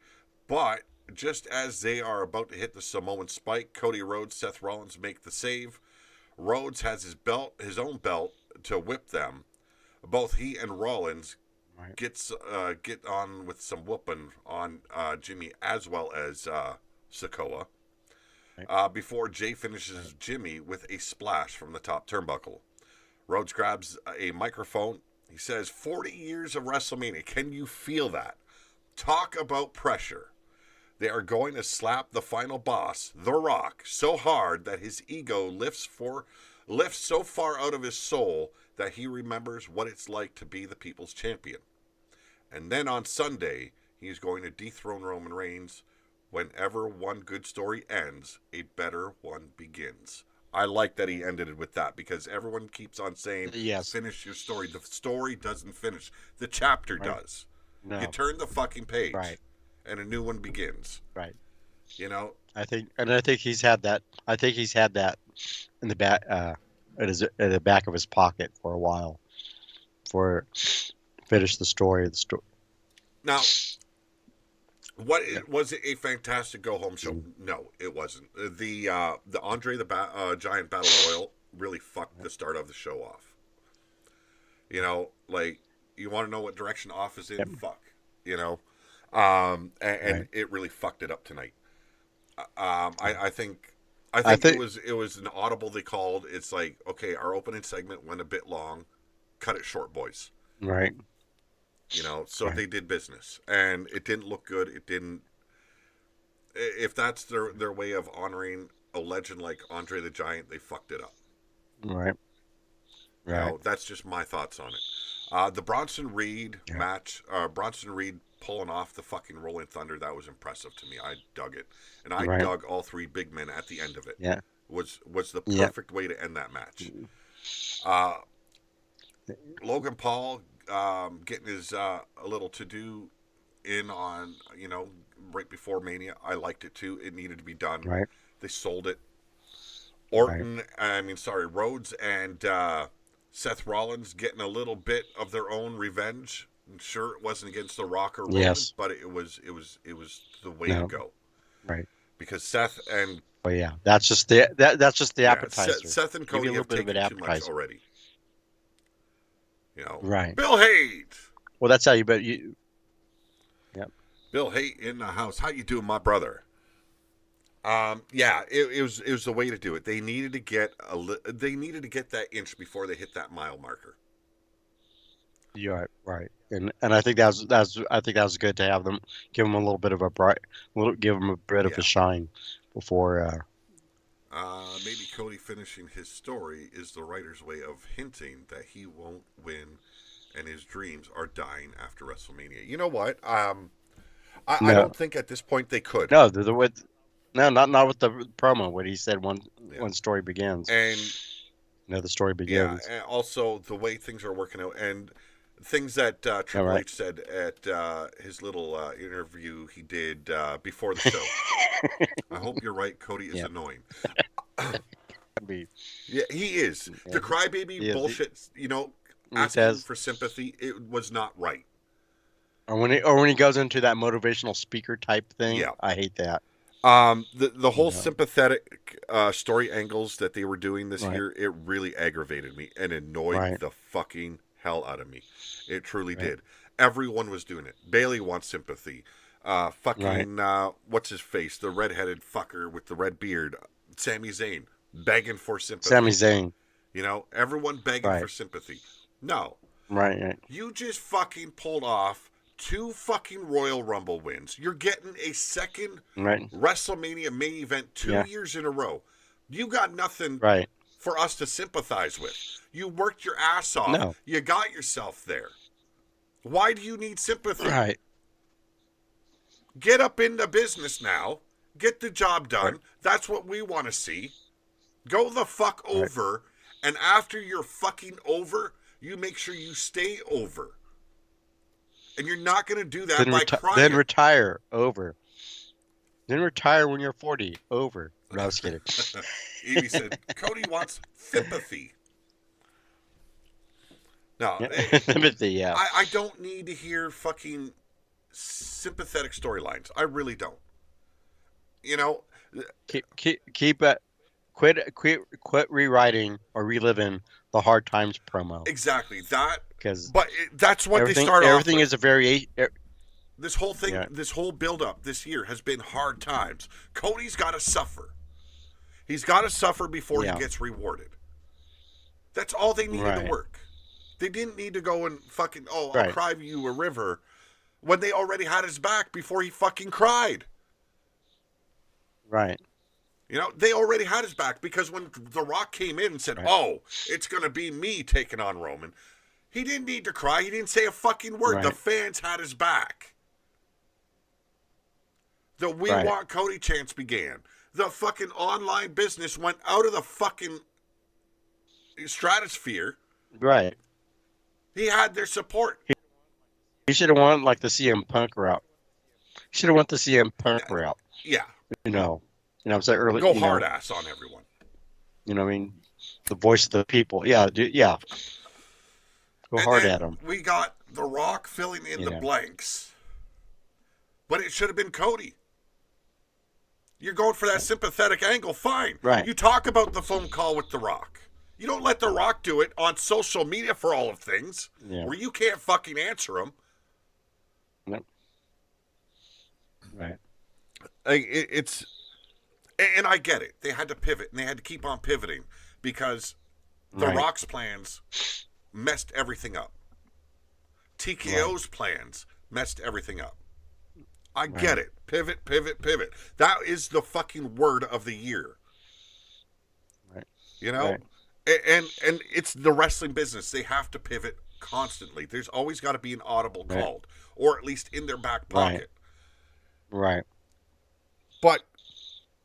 but just as they are about to hit the Samoan spike, Cody Rhodes, Seth Rollins make the save. Rhodes has his own belt to whip them. Both he and Rollins get on with some whooping on Jimmy as well as Sikoa. Before Jey finishes Jimmy with a splash from the top turnbuckle. Rhodes grabs a microphone. He says, 40 years of WrestleMania. Can you feel that? Talk about pressure. They are going to slap the final boss, The Rock, so hard that his ego lifts so far out of his soul that he remembers what it's like to be the people's champion. And then on Sunday, he is going to dethrone Roman Reigns. Whenever one good story ends, a better one begins. I like that he ended it with that because everyone keeps on saying, finish your story. The story doesn't finish. The chapter does. No. You turn the fucking page, and a new one begins. Right. I think he's had that. I think he's had that in the back, at the back of his pocket for a while, for finish the story of the story. Now, was it a fantastic go home show? No, it wasn't. The Andre the Giant Battle Royal really fucked the start of the show off. Like you want to know what direction off is in? Fuck. And it really fucked it up tonight. I think it was an audible they called. It's like, okay, our opening segment went a bit long. Cut it short, boys. Right. They did business, and it didn't look good. It didn't. If that's their way of honoring a legend like Andre the Giant, they fucked it up. Right. That's just my thoughts on it. The Bronson Reed match, Bronson Reed pulling off the fucking Rolling Thunder, that was impressive to me. I dug it, and I dug all three big men at the end of it. Yeah, was the perfect way to end that match. Logan Paul. Getting his a little to-do in on, right before Mania. I liked it too. It needed to be done. Right. They sold it. Rhodes and Seth Rollins getting a little bit of their own revenge. I'm sure it wasn't against The Rock or Roman, but it was the way to go. Right. Because Seth and that's just the appetizer. Seth and Cody have taken too much already. Right. Bill Haight. Well, that's how you. Yep. Bill Haight in the house. How you doing, my brother? It was the way to do it. They needed to get that inch before they hit that mile marker. You're right. And I think that was good to have them give them a little bit of a shine before. Maybe Cody finishing his story is the writer's way of hinting that he won't win and his dreams are dying after WrestleMania. You know what? I don't think at this point they could. No, not with the promo when he said one story begins. And the story begins. Yeah, and also the way things are working out and things that Triple H said at his little interview he did before the show. I hope you're right. Cody is annoying. Yeah, he is. The crybaby bullshit, asking for sympathy, it was not right. Or when he goes into that motivational speaker type thing, Yeah. I hate that. The whole sympathetic story angles that they were doing this Right. year, it really aggravated me and annoyed Right. the fucking hell out of me. It truly Right. did. Everyone was doing it. Bailey wants sympathy. Fucking what's his face? The redheaded fucker with the red beard, Sami Zayn, begging for sympathy. Sami Zayn. You know, everyone begging Right. for sympathy. No, Right. Right. you just fucking pulled off 2 fucking Royal Rumble wins. You're getting a second Right. WrestleMania main event 2 years in a row. You got nothing Right. for us to sympathize with. You worked your ass off. No. You got yourself there. Why do you need sympathy? Right. Get up in the business now. Get the job done. Right. That's what we want to see. Go the fuck over. And after you're fucking over, you make sure you stay over. And you're not going to do that by crying. Then retire. Over. Then retire when you're 40. Over. No, I was kidding. Evie said, Cody wants sympathy. No. Sympathy, yeah. I don't need to hear fucking sympathetic storylines. I really don't. You know? Keep it. Quit rewriting or reliving the hard times promo. Exactly. Because that's what they start off everything with. Is a variation. This whole thing, this whole build-up this year has been hard times. Cody's got to suffer. He's got to suffer before he gets rewarded. That's all they needed to work. They didn't need to go and fucking, I'll cry you a river when they already had his back before he fucking cried. Right. You know, they already had his back because when The Rock came in and said, it's going to be me taking on Roman, he didn't need to cry. He didn't say a fucking word. Right. The fans had his back. The We Want Cody chants began. The fucking online business went out of the fucking stratosphere. Right. He had their support. He should have won like the CM Punk route. He should have went the CM Punk route. Yeah. You know what I'm saying earlier. Go hard ass on everyone. You know what I mean? The voice of the people. Yeah. Yeah. Go hard at him. We got The Rock filling in the blanks. But it should have been Cody. You're going for that sympathetic angle, fine. Right. You talk about the phone call with The Rock. You don't let The Rock do it on social media for all of things, where you can't fucking answer him. Yep. Right. And I get it. They had to pivot, and they had to keep on pivoting because The Rock's plans messed everything up. TKO's plans messed everything up. I get it. Pivot, pivot, pivot. That is the fucking word of the year. Right. You know? And it's the wrestling business. They have to pivot constantly. There's always got to be an audible called, or at least in their back pocket. Right. But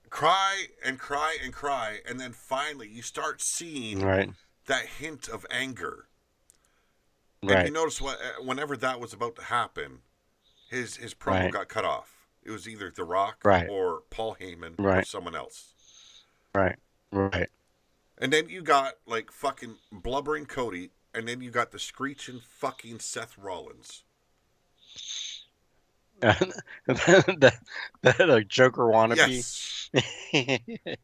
cry and cry and cry, and then finally you start seeing that hint of anger. And you notice whenever that was about to happen, his promo got cut off. It was either The Rock or Paul Heyman or someone else. Right. And then you got like fucking blubbering Cody, and then you got the screeching fucking Seth Rollins. that Joker wannabe. Yes.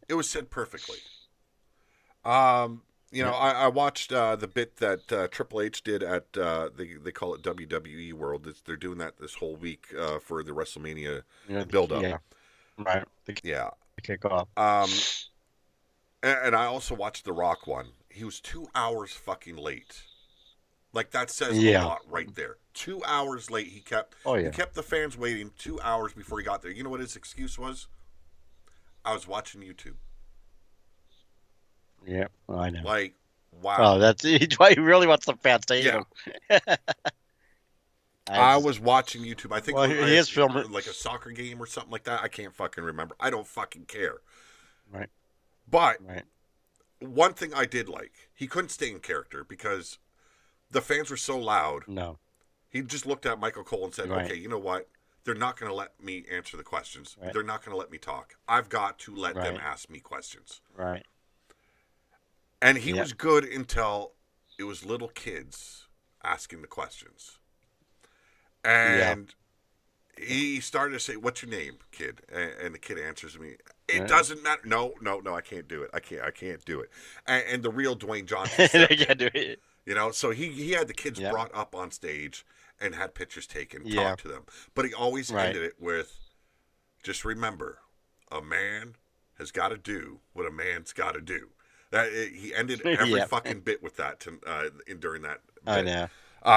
It was said perfectly. I watched the bit that Triple H did at they call it WWE World. They're doing that this whole week for the WrestleMania build-up. Yeah. Right. The kickoff. And I also watched the Rock one. He was 2 hours fucking late. Like that says a lot right there. 2 hours late. He kept the fans waiting 2 hours before he got there. You know what his excuse was? I was watching YouTube. Yeah, I know. Like, wow. Oh, that's why he really wants the fans to hate him. I was watching YouTube. I think he is filming like a soccer game or something like that. I can't fucking remember. I don't fucking care. Right. But one thing I did like, he couldn't stay in character because the fans were so loud. No. He just looked at Michael Cole and said, okay, you know what? They're not going to let me answer the questions. They're not going to let me talk. I've got to let them ask me questions. Right. And he was good until it was little kids asking the questions. Yeah. And he started to say, "What's your name, kid?" And the kid answers me, "It Right. doesn't matter. No, no, no. I can't do it. I can't do it." And the real Dwayne Johnson They stepped can't in. do it. So he had the kids Yeah. brought up on stage and had pictures taken, Yeah. talked to them, but he always Right. ended it with, "Just remember, a man has got to do what a man's got to do." He ended every Yeah. fucking bit with that during that I bit. know.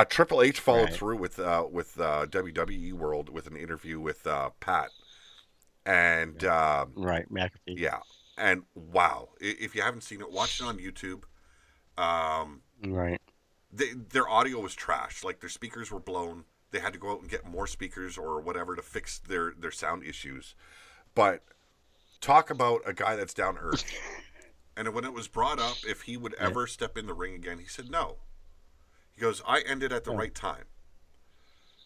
Triple H followed Right. through with WWE World with an interview with Pat, and Right. McAfee. yeah, and wow, if you haven't seen it, watch it on YouTube. Um, Right. their audio was trash. Like their speakers were blown. They had to go out and get more speakers or whatever to fix their sound issues. But talk about a guy that's down to earth. And when it was brought up if he would Yeah. ever step in the ring again, he said no. He goes, "I ended at the Oh. right time.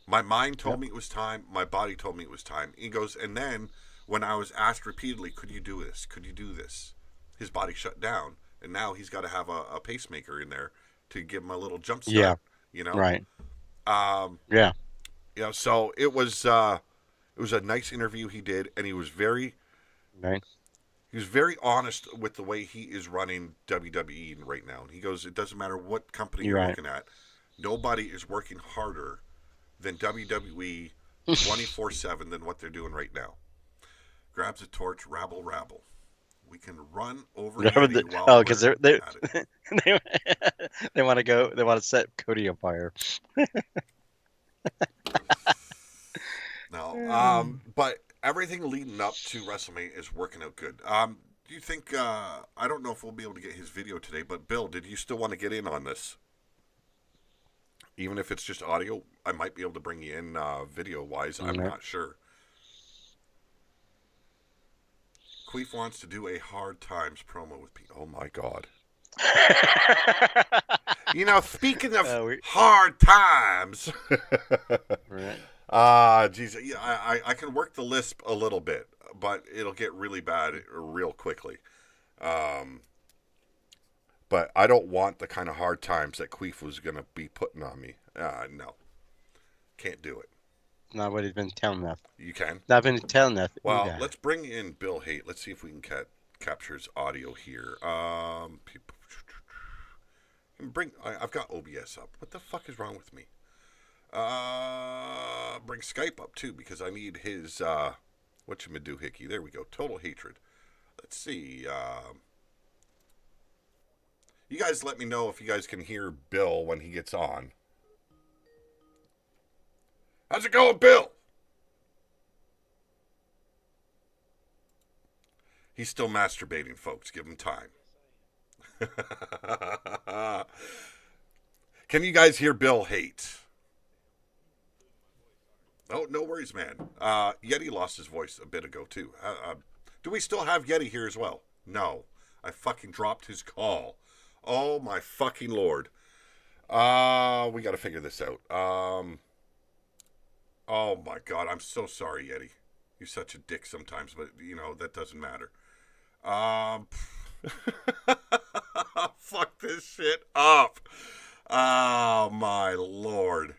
My mind told Yep. me it was time. My body told me it was time." He goes, "And then when I was asked repeatedly, could you do this? Could you do this?" His body shut down. And now he's got to have a pacemaker in there to give him a little jump Yeah. start, you know? Right. Um, Yeah. so it was a nice interview he did, and Right. he was very honest with the way he is running WWE right now. And he goes, "It doesn't matter what company You're you're right. looking at, nobody is working harder than WWE 24/7 than what they're doing right now." Grabs a torch, rabble, rabble. We can run over Yeti while Oh, because we're they at it. they they want to go. They want to set Cody on fire. No, but everything leading up to WrestleMania is working out good. Do you think? I don't know if we'll be able to get his video today, but Bill, did you still want to get in on this? Even if it's just audio, I might be able to bring you in video wise. I'm Right. not sure. Queef wants to do a Hard Times promo with people. Oh my god. Speaking of hard times. Right. Geez, yeah, I can work the lisp a little bit, but it'll get really bad real quickly. But I don't want the kind of hard times that Queef was going to be putting on me. No. Can't do it. Not what he's been telling us. You can? Not been telling us. Well, either. let's bring in Bill Haight. Let's see if we can capture his audio here. I've got OBS up. What the fuck is wrong with me? Bring Skype up too because I need his whatchamajoohickey. There we go. Total hatred. Let's see. You guys let me know if you guys can hear Bill when he gets on. How's it going, Bill? He's still masturbating, folks. Give him time. Can you guys hear Bill Haight? Oh, no worries, man. Yeti lost his voice a bit ago, too. Do we still have Yeti here as well? No. I fucking dropped his call. Oh, my fucking Lord. We got to figure this out. Oh, my God. I'm so sorry, Yeti. You're such a dick sometimes, but, that doesn't matter. Fuck this shit up. Oh, my Lord.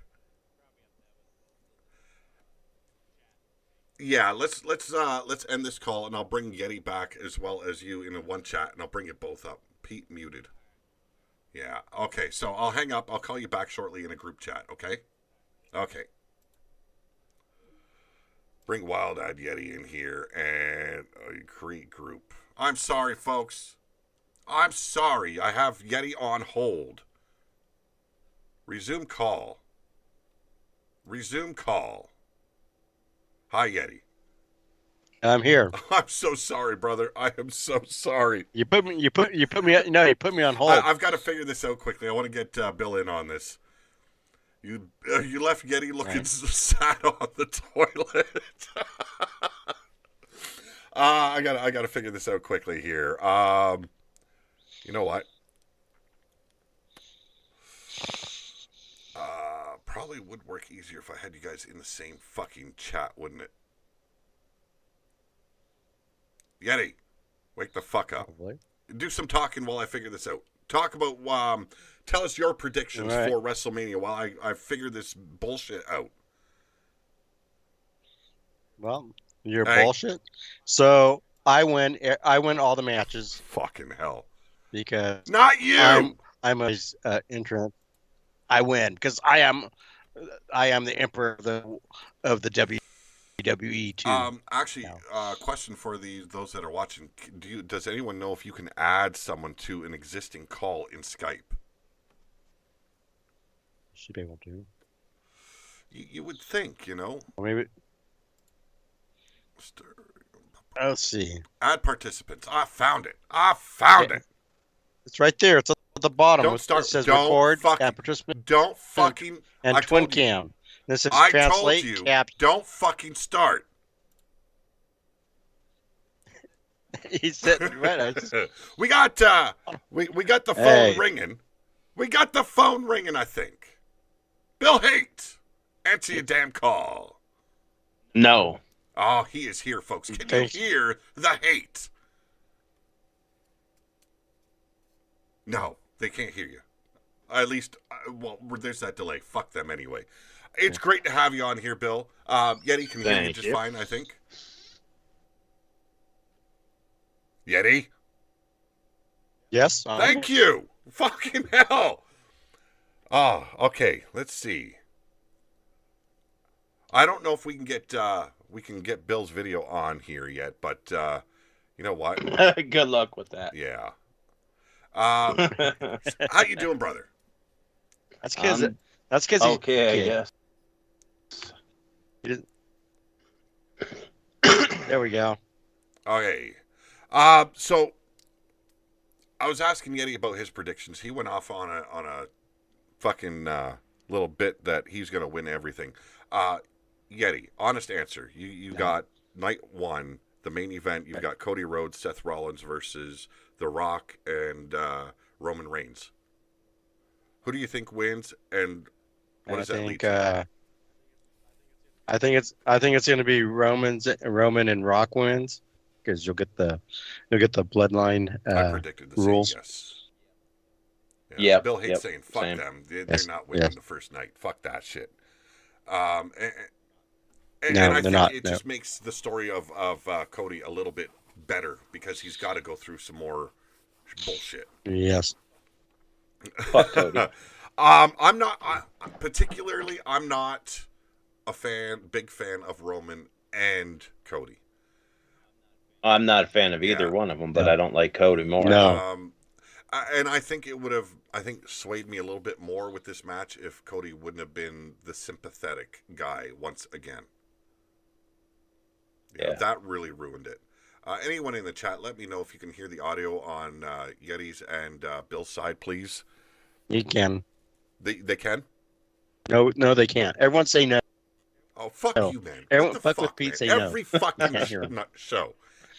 Yeah, let's end this call, and I'll bring Yeti back as well as you in a one chat, and I'll bring it both up. Pete muted. Yeah, okay, so I'll hang up. I'll call you back shortly in a group chat, okay? Okay. Bring Wild Eyed Yeti in here and create group. I'm sorry, folks. I'm sorry. I have Yeti on hold. Resume call. Resume call. Hi, Yeti. I'm here. I'm so sorry, brother. I am so sorry. You put me on hold. I've got to figure this out quickly. I want to get Bill in on this. You left Yeti looking sad on the toilet. I gotta figure this out quickly here. You know what? Probably would work easier if I had you guys in the same fucking chat, wouldn't it? Yeti, wake the fuck up. Probably. Do some talking while I figure this out. Talk about, tell us your predictions for WrestleMania while I figure this bullshit out. Well, you're Hey. bullshit. So I win. I win all the matches Fucking hell. because Not you. I'm a entrant. I win because I am the emperor of the WWE too. Actually, Now. question for those that are watching: does anyone know if you can add someone to an existing call in Skype? Should be able to. You would think, Or maybe. Let's see. Add participants. I found it. I found it. It's right there. It's at the bottom. Don't start. It says Don't record, fucking. add participant, Don't fucking. and I twin told you. cam. This is I translate, told you. cap. Don't fucking start. He's sitting right. We got we got the phone ringing. We got the phone ringing, I think. Bill Haight, answer your damn call. No. Oh, he is here, folks. Can you hear the hate? No, they can't hear you. At least, well, there's that delay. Fuck them anyway. It's great to have you on here, Bill. Yeti can hear you just fine, I think. Yeti? Yes. Thank you. Fucking hell. Oh, okay. Let's see. I don't know if we can get Bill's video on here yet, but you know what? Good luck with that. Yeah. How you doing, brother? That's because okay, I guess. There we go. Okay. So I was asking Yeti about his predictions. He went off on a fucking little bit that he's gonna win everything. Yeti, honest answer. You got night one, the main event. You've got Cody Rhodes, Seth Rollins versus The Rock and Roman Reigns. Who do you think wins, and what does that lead to? I think it's going to be Roman and Rock wins because you'll get the bloodline I predicted the rules. Same, yes. Yeah. Bill hates saying fuck them. They're not winning the first night. Fuck that shit. And I think it just makes the story of Cody a little bit better because he's got to go through some more bullshit. Yes. Fuck Cody. I'm not a big fan of Roman and Cody. I'm not a fan of either one of them, but I don't like Cody more. No. And I think it would have, swayed me a little bit more with this match if Cody wouldn't have been the sympathetic guy once again. Yeah. That really ruined it. Anyone in the chat, let me know if you can hear the audio on Yeti's and Bill's side, please. You can. They can? No, they can't. Everyone say no. Oh, fuck you, man. Everyone fuck with Pete, say no. Every fucking show.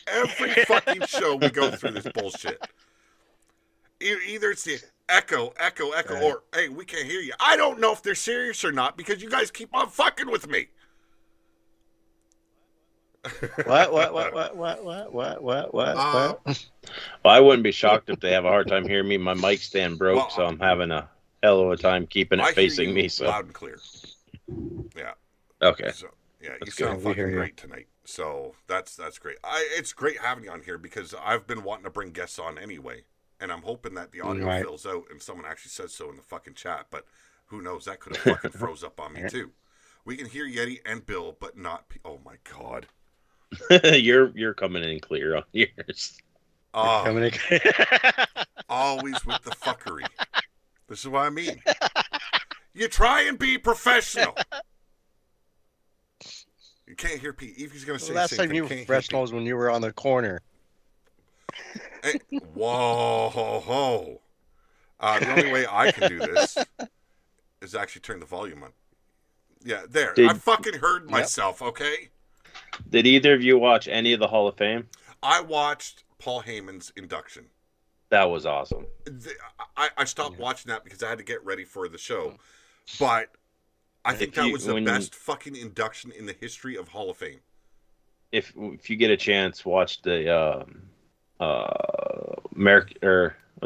Every fucking show we go through this bullshit. Either it's the echo, or, hey, we can't hear you. I don't know if they're serious or not because you guys keep on fucking with me. What? Well, I wouldn't be shocked if they have a hard time hearing me. My mic stand broke, so I'm having a hell of a time keeping it facing me. So loud and clear. Yeah. Okay. So you sound fucking great tonight. So that's great. It's great having you on here because I've been wanting to bring guests on anyway, and I'm hoping that the audio fills out and someone actually says so in the fucking chat. But who knows? That could have fucking froze up on me too. We can hear Yeti and Bill, but not. Oh my god. You're coming in clear on yours. Always with the fuckery. This is what I mean. You try and be professional. You can't hear Pete. Evie's going to say last time you were professional was when you were on the corner. Hey, whoa. The only way I can do this is actually turn the volume on. Yeah, there. I fucking heard myself, okay? Did either of you watch any of the Hall of Fame? I watched Paul Heyman's induction. That was awesome. I stopped watching that because I had to get ready for the show. But I think that was the best fucking induction in the history of Hall of Fame. If you get a chance, watch the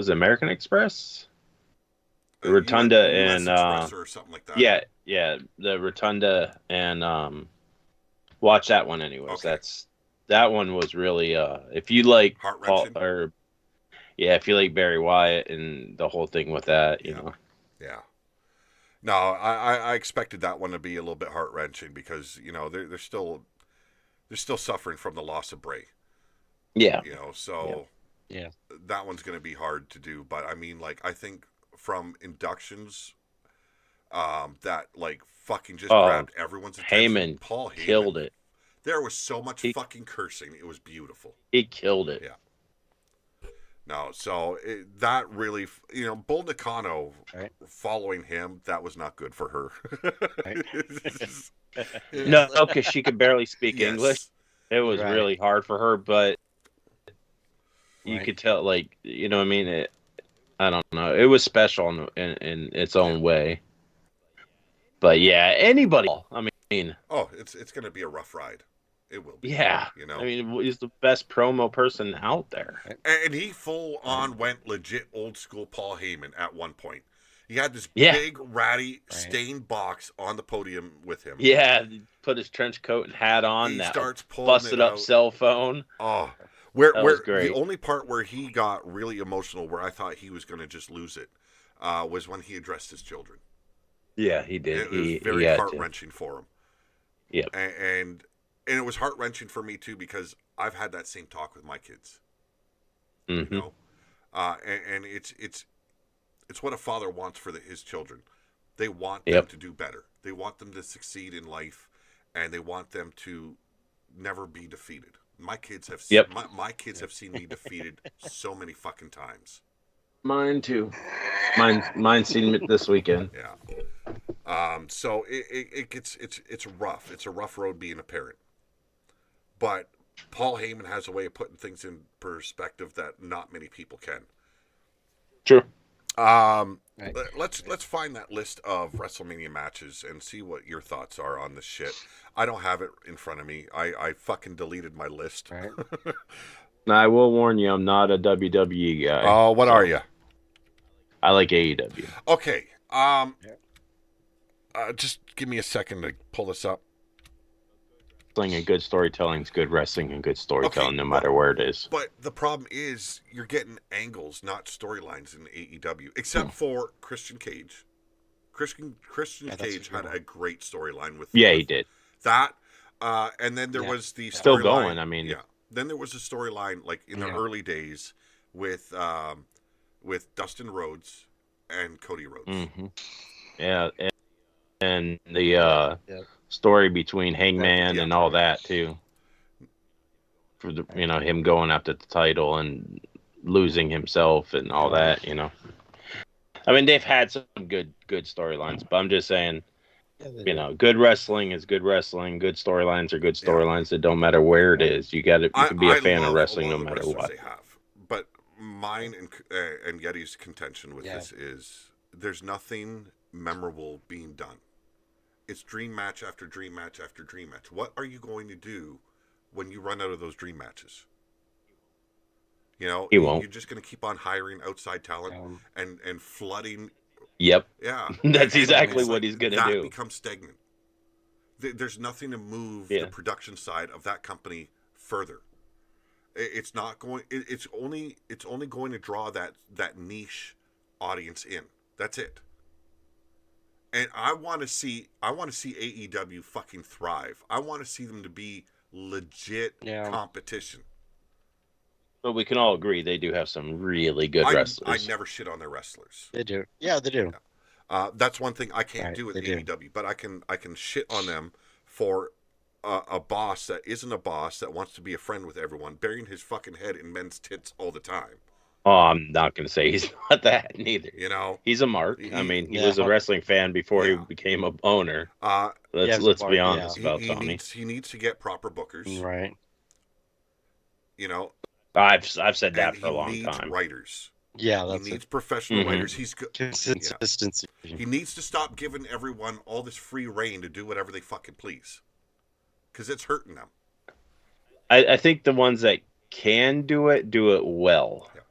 American Express? The Rotunda and or something like that. Yeah, the Rotunda and Watch that one anyways. Okay. That one was really if you like Paul, Heart-wrenching? or if you like Barry Wyatt and the whole thing with that, you know. Yeah. No, I expected that one to be a little bit heart-wrenching because, you know, they're still suffering from the loss of Bray. Yeah. You know, so Yeah. that one's going to be hard to do, but I mean, like, I think from inductions that like fucking just grabbed everyone's attention. Heyman Paul Heyman killed it. There was so much fucking cursing. It was beautiful. He killed it. Yeah. No, so that really, you know, Bull Nakano following him, that was not good for her. No, because she could barely speak English. It was really hard for her, but you could tell, like, you know what I mean? I don't know. It was special in its own way. But yeah, anybody. I mean, it's going to be a rough ride. It will be. Yeah, you know. I mean, he's the best promo person out there, and he full on went legit old school Paul Heyman at one point. He had this big ratty stained box on the podium with him. Yeah, put his trench coat and hat on. He that starts pulling busted up cell phone. Oh, where great. The only part where he got really emotional, where I thought he was going to just lose it, was when he addressed his children. Yeah, he did. It was very heart-wrenching for him. Yeah, and it was heart-wrenching for me too, because I've had that same talk with my kids. Mm-hmm. You know, and it's what a father wants for his children. They want them to do better. They want them to succeed in life, and they want them to never be defeated. My kids have seen, my kids have seen me defeated so many fucking times. Mine too. Mine's seen it this weekend. Yeah. So it's rough. It's a rough road being a parent. But Paul Heyman has a way of putting things in perspective that not many people can. True. Let's find that list of WrestleMania matches and see what your thoughts are on this shit. I don't have it in front of me. I fucking deleted my list. Right. Now, I will warn you, I'm not a WWE guy. Oh, what are you? I like AEW. Okay. Just give me a second to pull this up. And good storytelling is good wrestling and good storytelling, no matter where it is. But the problem is, you're getting angles, not storylines in AEW, except for Christian Cage. Christian Cage had a great storyline with. Yeah, he did. That, and then there was the still going. I mean, Then there was a storyline like in the early days with Dustin Rhodes and Cody Rhodes. Mm-hmm. Yeah, and the story between Hangman and all that too. For the, him going after the title and losing himself and all that, I mean, they've had some good storylines, but I'm just saying, good wrestling is good wrestling. Good storylines are good storylines. It don't matter where it is. You can be a fan of wrestling no matter what. They have. But mine and Yeti's contention with this is there's nothing memorable being done. It's dream match after dream match after dream match. What are you going to do when you run out of those dream matches? He won't. You're just going to keep on hiring outside talent and flooding. Yep. Yeah. That's exactly what he's going to do. That becomes stagnant. There's nothing to move the production side of that company further. It's not going. It's only going to draw that niche audience in. That's it. And I want to see AEW fucking thrive. I want to see them to be legit competition. But we can all agree they do have some really good wrestlers. I never shit on their wrestlers. They do. Yeah, they do. Yeah. That's one thing I can't do with AEW, but I can shit on them for a boss that isn't a boss that wants to be a friend with everyone, burying his fucking head in men's tits all the time. Oh, I'm not going to say he's not that neither. He's a mark. I mean, he was a wrestling fan before he became a owner. Let's be honest about Tony. He needs to get proper bookers. Right. I've said that for a long time. He needs writers. Yeah, he needs professional writers. He's good. Consistency. He needs to stop giving everyone all this free reign to do whatever they fucking please, because it's hurting them. I think the ones that can do it well. Yeah.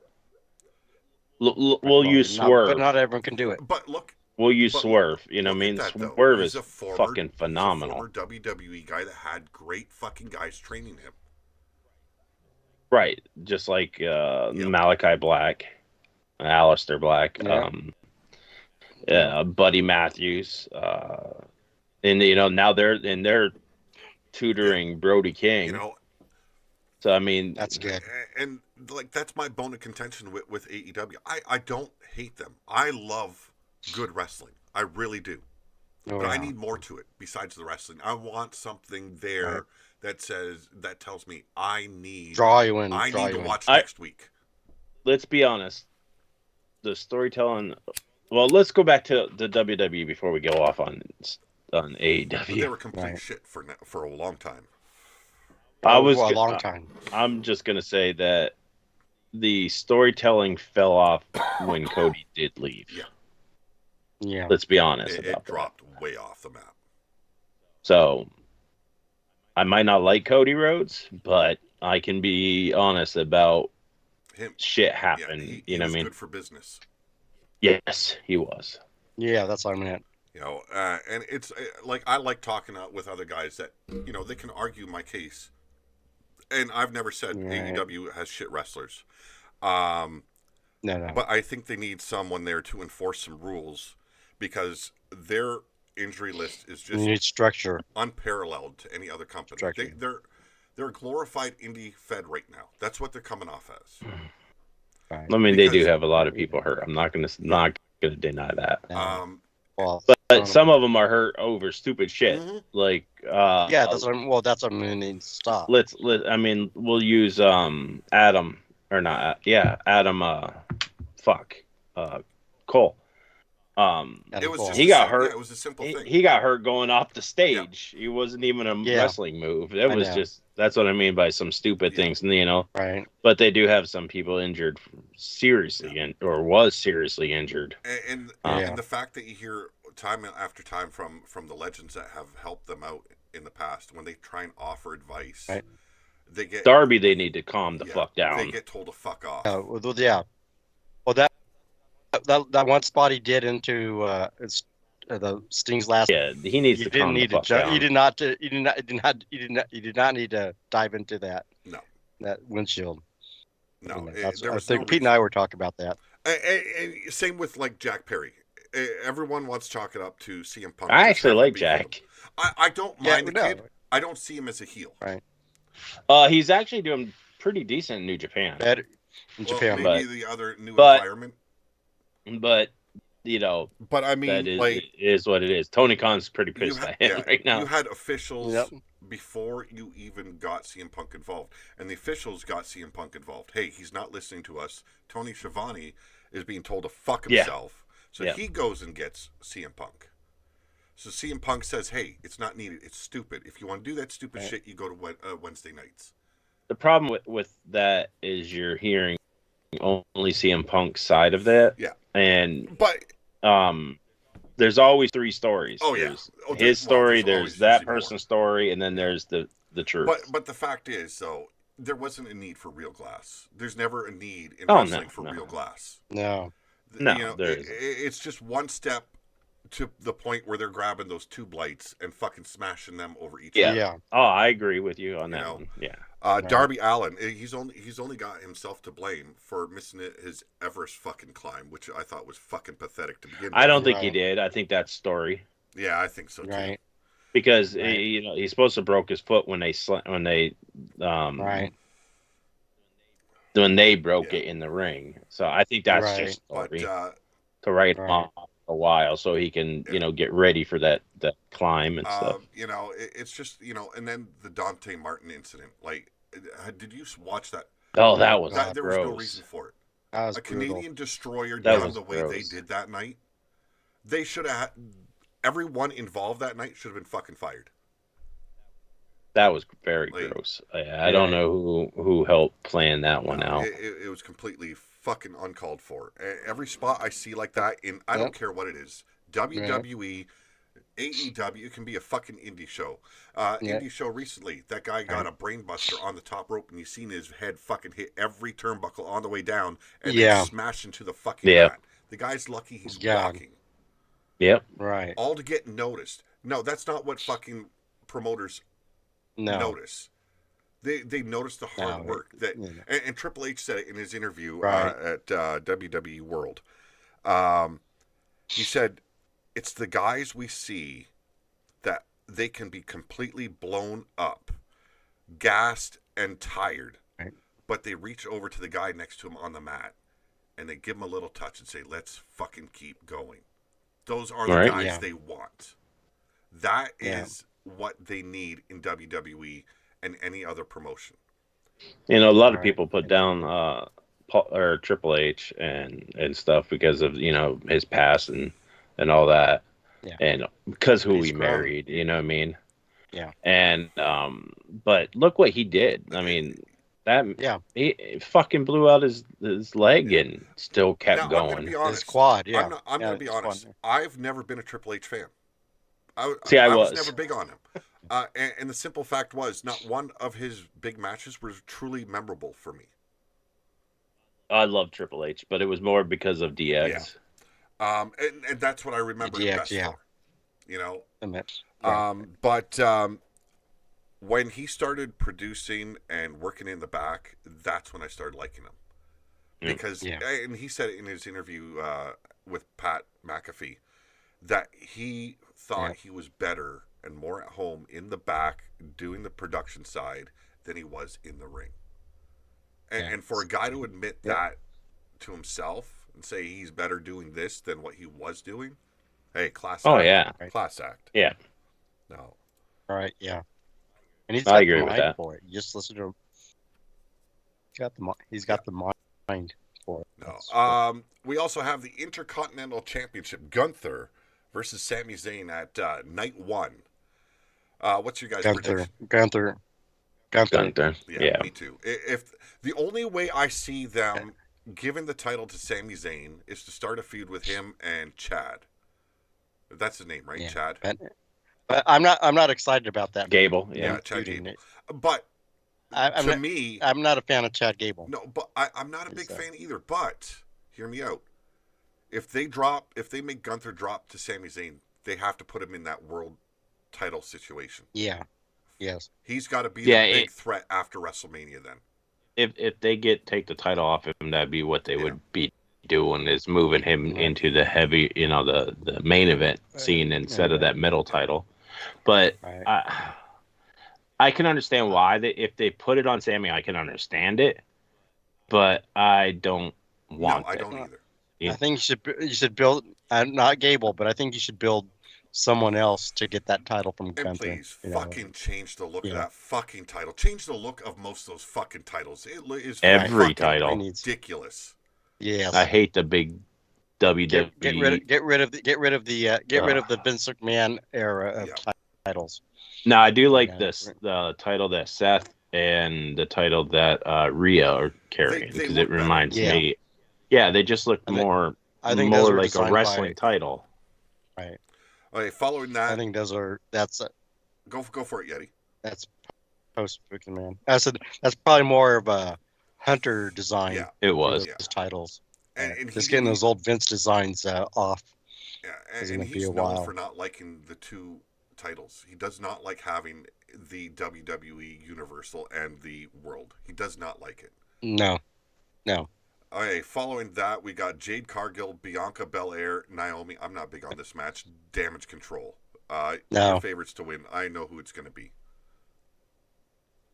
We'll use Swerve, but not everyone can do it. But look we'll use But Swerve. You know what I look at mean? that, though. Swerve He's is a fucking phenomenal. former WWE guy that had great fucking guys training him. Right. Just like Malachi Black, Aleister Black, Buddy Matthews. And, you know, now they're tutoring Brody King. You know, So I mean, that's good. And like that's my bone of contention with AEW. I don't hate them. I love good wrestling. I really do. But I need more to it besides the wrestling. I want something there that tells me I need to watch next week. Let's be honest. The storytelling. Well, let's go back to the WWE before we go off on AEW. But they were complete shit for a long time. A long time. I'm just gonna say that the storytelling fell off when Cody did leave. Yeah. Let's be honest. It dropped way off the map. So I might not like Cody Rhodes, but I can be honest about shit happened. He was good for business. Yes, he was. Yeah, that's what I meant. You know, and it's like I like talking with other guys that you know they can argue my case. And I've never said AEW has shit wrestlers. No. But I think they need someone there to enforce some rules because their injury list is just structure, unparalleled to any other company. They're a glorified indie fed right now. That's what they're coming off as. Right. I mean, they do have a lot of people hurt. I'm not gonna deny that. But some of them are hurt over stupid shit. Mm-hmm. Like that's what I mean. Stop. I mean, we'll use Adam or not. Adam. Cole. He got hurt. It was a simple thing. He got hurt going off the stage. It wasn't even a wrestling move. That's what I mean by some stupid things, you know. Right. But they do have some people injured seriously, or was seriously injured. And the fact that you hear time after time from the legends that have helped them out in the past, when they try and offer advice, they get Darby. They need to calm the fuck down. They get told to fuck off. Well, that one spot he did into the Sting's last. Yeah, he needs to calm the fuck down. He did not need to dive into that. No. That windshield. No. I think Pete and I were talking about that. And same with like Jack Perry. Everyone wants to chalk it up to CM Punk. I actually like Jack. I don't mind the kid. I don't see him as a heel. Right. He's actually doing pretty decent in New Japan. Better in Japan, maybe the other new environment. But you know, I mean, it is what it is. Tony Khan's pretty pissed at him right now. You had officials before you even got CM Punk involved, and the officials got CM Punk involved. Hey, he's not listening to us. Tony Schiavone is being told to fuck himself, so he goes and gets CM Punk. So CM Punk says, "Hey, it's not needed. It's stupid. If you want to do that stupid shit, you go to Wednesday nights." The problem with that is you're hearing only CM Punk's side of that. Yeah. But there's always three stories. Oh, there's his story, there's that person's story, and then there's the truth. But the fact is, though, there wasn't a need for real glass. There's never a need in wrestling for real glass. No. It's just one step to the point where they're grabbing those tube lights and fucking smashing them over each other. Yeah. Oh, I agree with you on that one. Yeah. Darby Allin, he's only got himself to blame for missing his Everest fucking climb, which I thought was fucking pathetic to begin with. I don't think he did. I think that's story. Yeah, I think so too. Right. Because he's supposed to broke his foot when they broke it in the ring. So I think that's just story to write off a while so he can get ready for that climb and stuff. It's just and then the Dante Martin incident. Like, did you watch that? Oh, that was there was no reason for it. That was Canadian destroyer down the way they did that night. They should have. Everyone involved that night should have been fucking fired. That was very gross. I don't know who helped plan that one out. It was completely fucking uncalled for. Every spot I see like that I don't care what it is. WWE, AEW, it can be a fucking indie show. Indie show recently, that guy got a brainbuster on the top rope, and you seen his head fucking hit every turnbuckle on the way down, and then smash into the fucking mat. The guy's lucky he's walking. Yep. Right. All to get noticed. No, that's not what fucking promoters notice. They notice the hard work that, and Triple H said it in his interview at WWE World. He said, "It's the guys we see that they can be completely blown up, gassed, and tired, but they reach over to the guy next to him on the mat, and they give him a little touch and say, 'Let's fucking keep going.' Those are the guys they want. That is what they need in WWE and any other promotion." You know, a lot of people put down Triple H and stuff because of, you know, his past and all that, and because who he married. You know what I mean? Yeah. And but look what he did. I mean, he fucking blew out his leg and still kept going. I'm gonna be honest. His quad. I'm gonna be honest. I've never been a Triple H fan. I was never big on him. And the simple fact was, not one of his big matches was truly memorable for me. I love Triple H, but it was more because of DX. Yeah. And that's what I remember him best for. You know? But when he started producing and working in the back, that's when I started liking him. Because, and he said in his interview with Pat McAfee, that he thought he was better and more at home in the back doing the production side than he was in the ring. And for a guy to admit that to himself and say he's better doing this than what he was doing, hey, class act. Oh, yeah. Class act. Yeah. No. All right, yeah. And I agree with that. For it. You just listen to him. He's got the mind for it. No. We also have the Intercontinental Championship, Gunther versus Sami Zayn at night 1. What's your guys' prediction? Gunther. Yeah, me too. If the only way I see them giving the title to Sami Zayn is to start a feud with him and Chad. That's his name, right? Yeah. Chad. But I'm not excited about that. Gable. Yeah, Chad Gable. But to me, I'm not a fan of Chad Gable. No, but I'm not a big fan either. But hear me out. If they make Gunther drop to Sami Zayn, they have to put him in that world title situation. Yeah. Yes. He's got to be the big threat after WrestleMania then. If they take the title off him, that'd be what they would be doing, is moving him into the heavy, you know, the main event scene instead of that middle title. But I can understand why if they put it on Sammy, I can understand it, but I don't want it. I don't either. Yeah. I think you should build not Gable, but I think you should build someone else to get that title from Gunther. And please, fucking change the look of that fucking title. Change the look of most of those fucking titles. It is every title ridiculous. Yes, I hate the big WWE. Get rid of the Vince McMahon era of titles. No, I do like the title that Seth and the title that Rhea are carrying, because it reminds me. Yeah, they just look more like a wrestling title. Right. Okay, following that, I think go for it, Yeti. That's post McMahon. That's probably more of a Hunter design. Yeah, it was those titles. And just getting those old Vince designs off. Yeah, and he's known for not liking the two titles. He does not like having the WWE Universal and the World. He does not like it. No. Okay, following that, we got Jade Cargill, Bianca Belair, Naomi. I'm not big on this match. Damage Control. Your favorites to win. I know who it's going to be.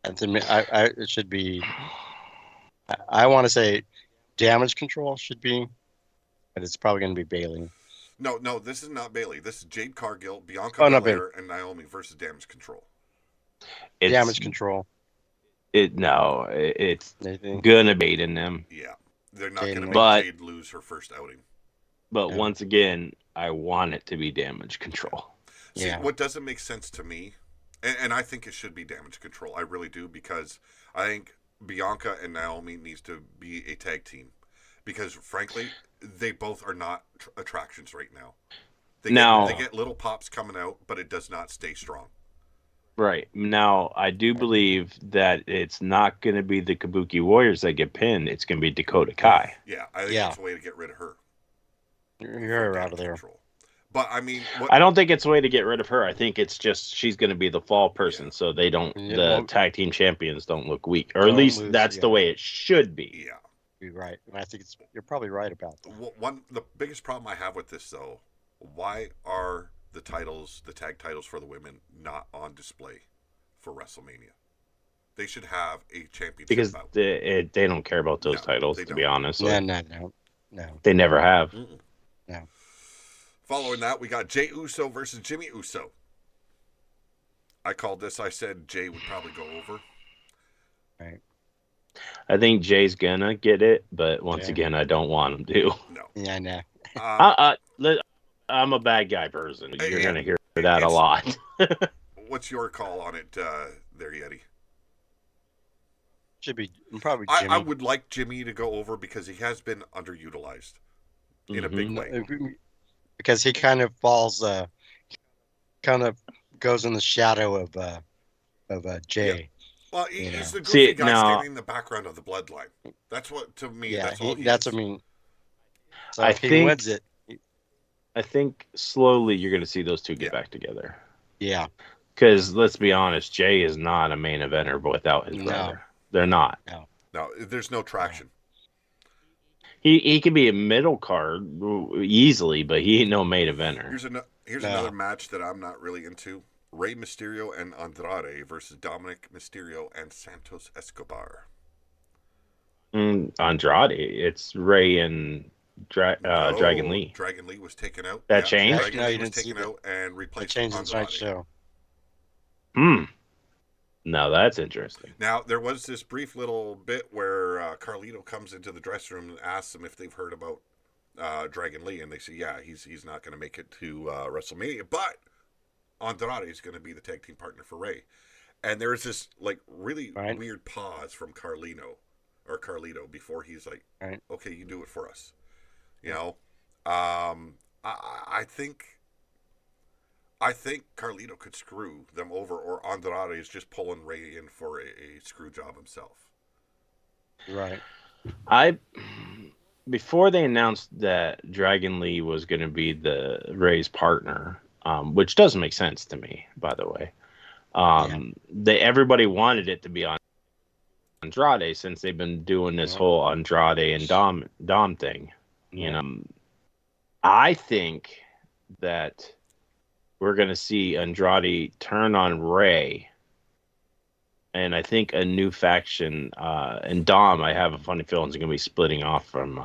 It should be. I want to say Damage Control should be, but it's probably going to be Bayley. No, this is not Bayley. This is Jade Cargill, Bianca Belair, and Naomi versus Damage Control. Damage Control. It's gonna bait in them. Yeah, they're not gonna make Jade lose her first outing. But once again, I want it to be Damage Control. See, what doesn't make sense to me, and I think it should be Damage Control. I really do, because I think Bianca and Naomi needs to be a tag team, because frankly, they both are not attractions right now. They get little pops coming out, but it does not stay strong. Right. Now, I do believe that it's not going to be the Kabuki Warriors that get pinned. It's going to be Dakota Kai. Yeah, I think that's a way to get rid of her. You're out of there. But I mean, I don't think it's a way to get rid of her. I think it's just she's going to be the fall person, so they don't. The tag team champions don't look weak, or at least that's the way it should be. Yeah, you're right. And I think you're probably right about that. The biggest problem I have with this, though, why are the tag titles for the women, not on display for WrestleMania? They should have a championship because bout. they don't care about those titles, to be honest. No. They never have. Mm-mm. No. Following that, we got Jey Uso versus Jimmy Uso. I called this. I said Jey would probably go over. Right. I think Jay's gonna get it, but once again, I don't want him to. No. Yeah, I know. I'm a bad guy person. You're gonna hear that a lot. What's your call on it, there, Yeti? Should be probably Jimmy. I would like Jimmy to go over because he has been underutilized in a big way. Because he kind of falls, kind of goes in the shadow of Jay. Yeah. Well, he's the goofy guy standing in the background of the bloodline. That's what, to me, that's all he is. I mean. So I he think wins it. I think slowly you're going to see those two get back together. Yeah. Because let's be honest, Jay is not a main eventer without his brother. They're not. No, there's no traction. He could be a middle card easily, but he ain't no main eventer. Here's another match that I'm not really into. Rey Mysterio and Andrade versus Dominic Mysterio and Santos Escobar. Andrade. It's Rey and Dragon Lee. Dragon Lee was taken out. That changed? Dragon Lee was taken out and replaced with Andrade. Show. No, that's interesting. Now, there was this brief little bit where Carlito comes into the dressing room and asks them if they've heard about Dragon Lee, and they say, yeah, he's not going to make it to WrestleMania, but Andrade is going to be the tag team partner for Rey. And there's this like really weird pause from Carlito before he's like, okay, you do it for us. You know, I think Carlito could screw them over, or Andrade is just pulling Rey in for a screw job himself. Right. Before they announced that Dragon Lee was going to be the Rey's partner, which doesn't make sense to me, by the way. Everybody wanted it to be on Andrade since they've been doing this whole Andrade and Dom thing. You know, I think that we're going to see Andrade turn on Rey, and I think a new faction and Dom, I have a funny feeling, is going to be splitting off from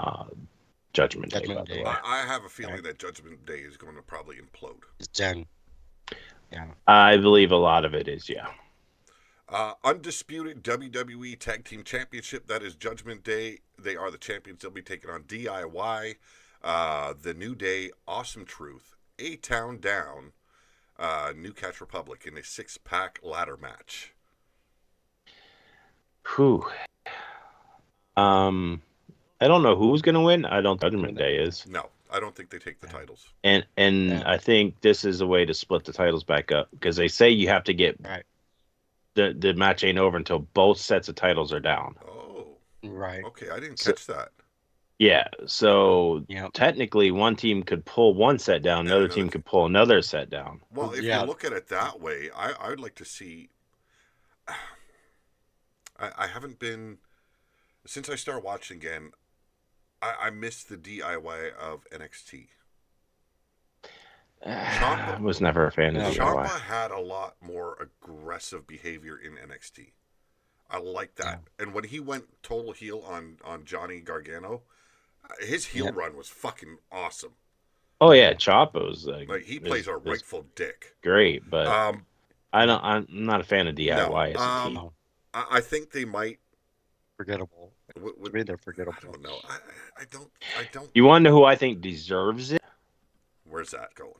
Judgment Day. By the way. I have a feeling that Judgment Day is going to probably implode. It's done. Yeah. I believe a lot of it is, Undisputed WWE Tag Team Championship, that is Judgment Day. They are the champions. They'll be taking on DIY, The New Day, Awesome Truth, A-Town Down, New Catch Republic in a 6-pack ladder match. Whew. I don't know who's going to win. I don't think Judgment Day is. No, I don't think they take the titles. And I think this is a way to split the titles back up, because they say you have to get the match ain't over until both sets of titles are down. Oh, right. Okay, I didn't catch that. Yeah, so technically one team could pull one set down, another team could pull another set down. Well, if you look at it that way, I would like to see. I haven't been since I started watching again. I missed the DIY of NXT. I was never a fan of DIY. Ciampa had a lot more aggressive behavior in NXT. I like that. And when he went total heel on Johnny Gargano, his heel run was fucking awesome. Oh yeah, Ciampa's like he plays a rightful dick. Great, but I'm not a fan of DIY as a team. I think they might. Forgettable. To me, they're forgettable. I don't know. I don't. You want to know who I think deserves it? Where's that going?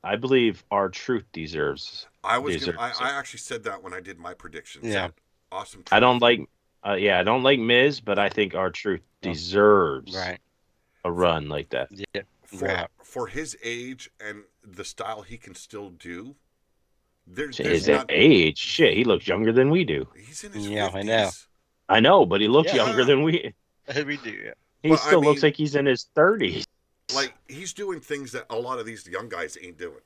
I believe R-Truth deserves. I actually said that when I did my predictions. Yeah. Awesome. Truth. I don't like Miz, but I think R-Truth deserves a run like that. Yeah. For his age and the style he can still do. There's his age, shit, he looks younger than we do. He's in his 50s. I know, but he looks younger than we. We do. He still looks like he's in his 30s. Like, he's doing things that a lot of these young guys ain't doing.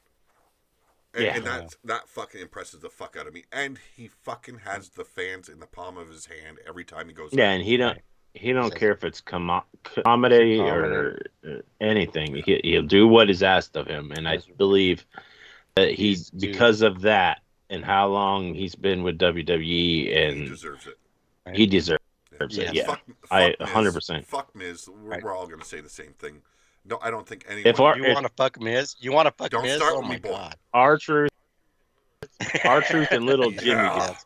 And that fucking impresses the fuck out of me. And he fucking has the fans in the palm of his hand every time he goes out. Yeah, and he don't care if it's comedy or anything. He'll do what is asked of him, and I believe that because of that and how long he's been with WWE, and he deserves it. He deserves it. Yeah, fuck I 100%. Fuck Miz. We're all gonna say the same thing. No, I don't think anyone. If you want to fuck Miz, you want to fuck don't Miz. Start oh with my me, boy. God. R-Truth, and little Jimmy. All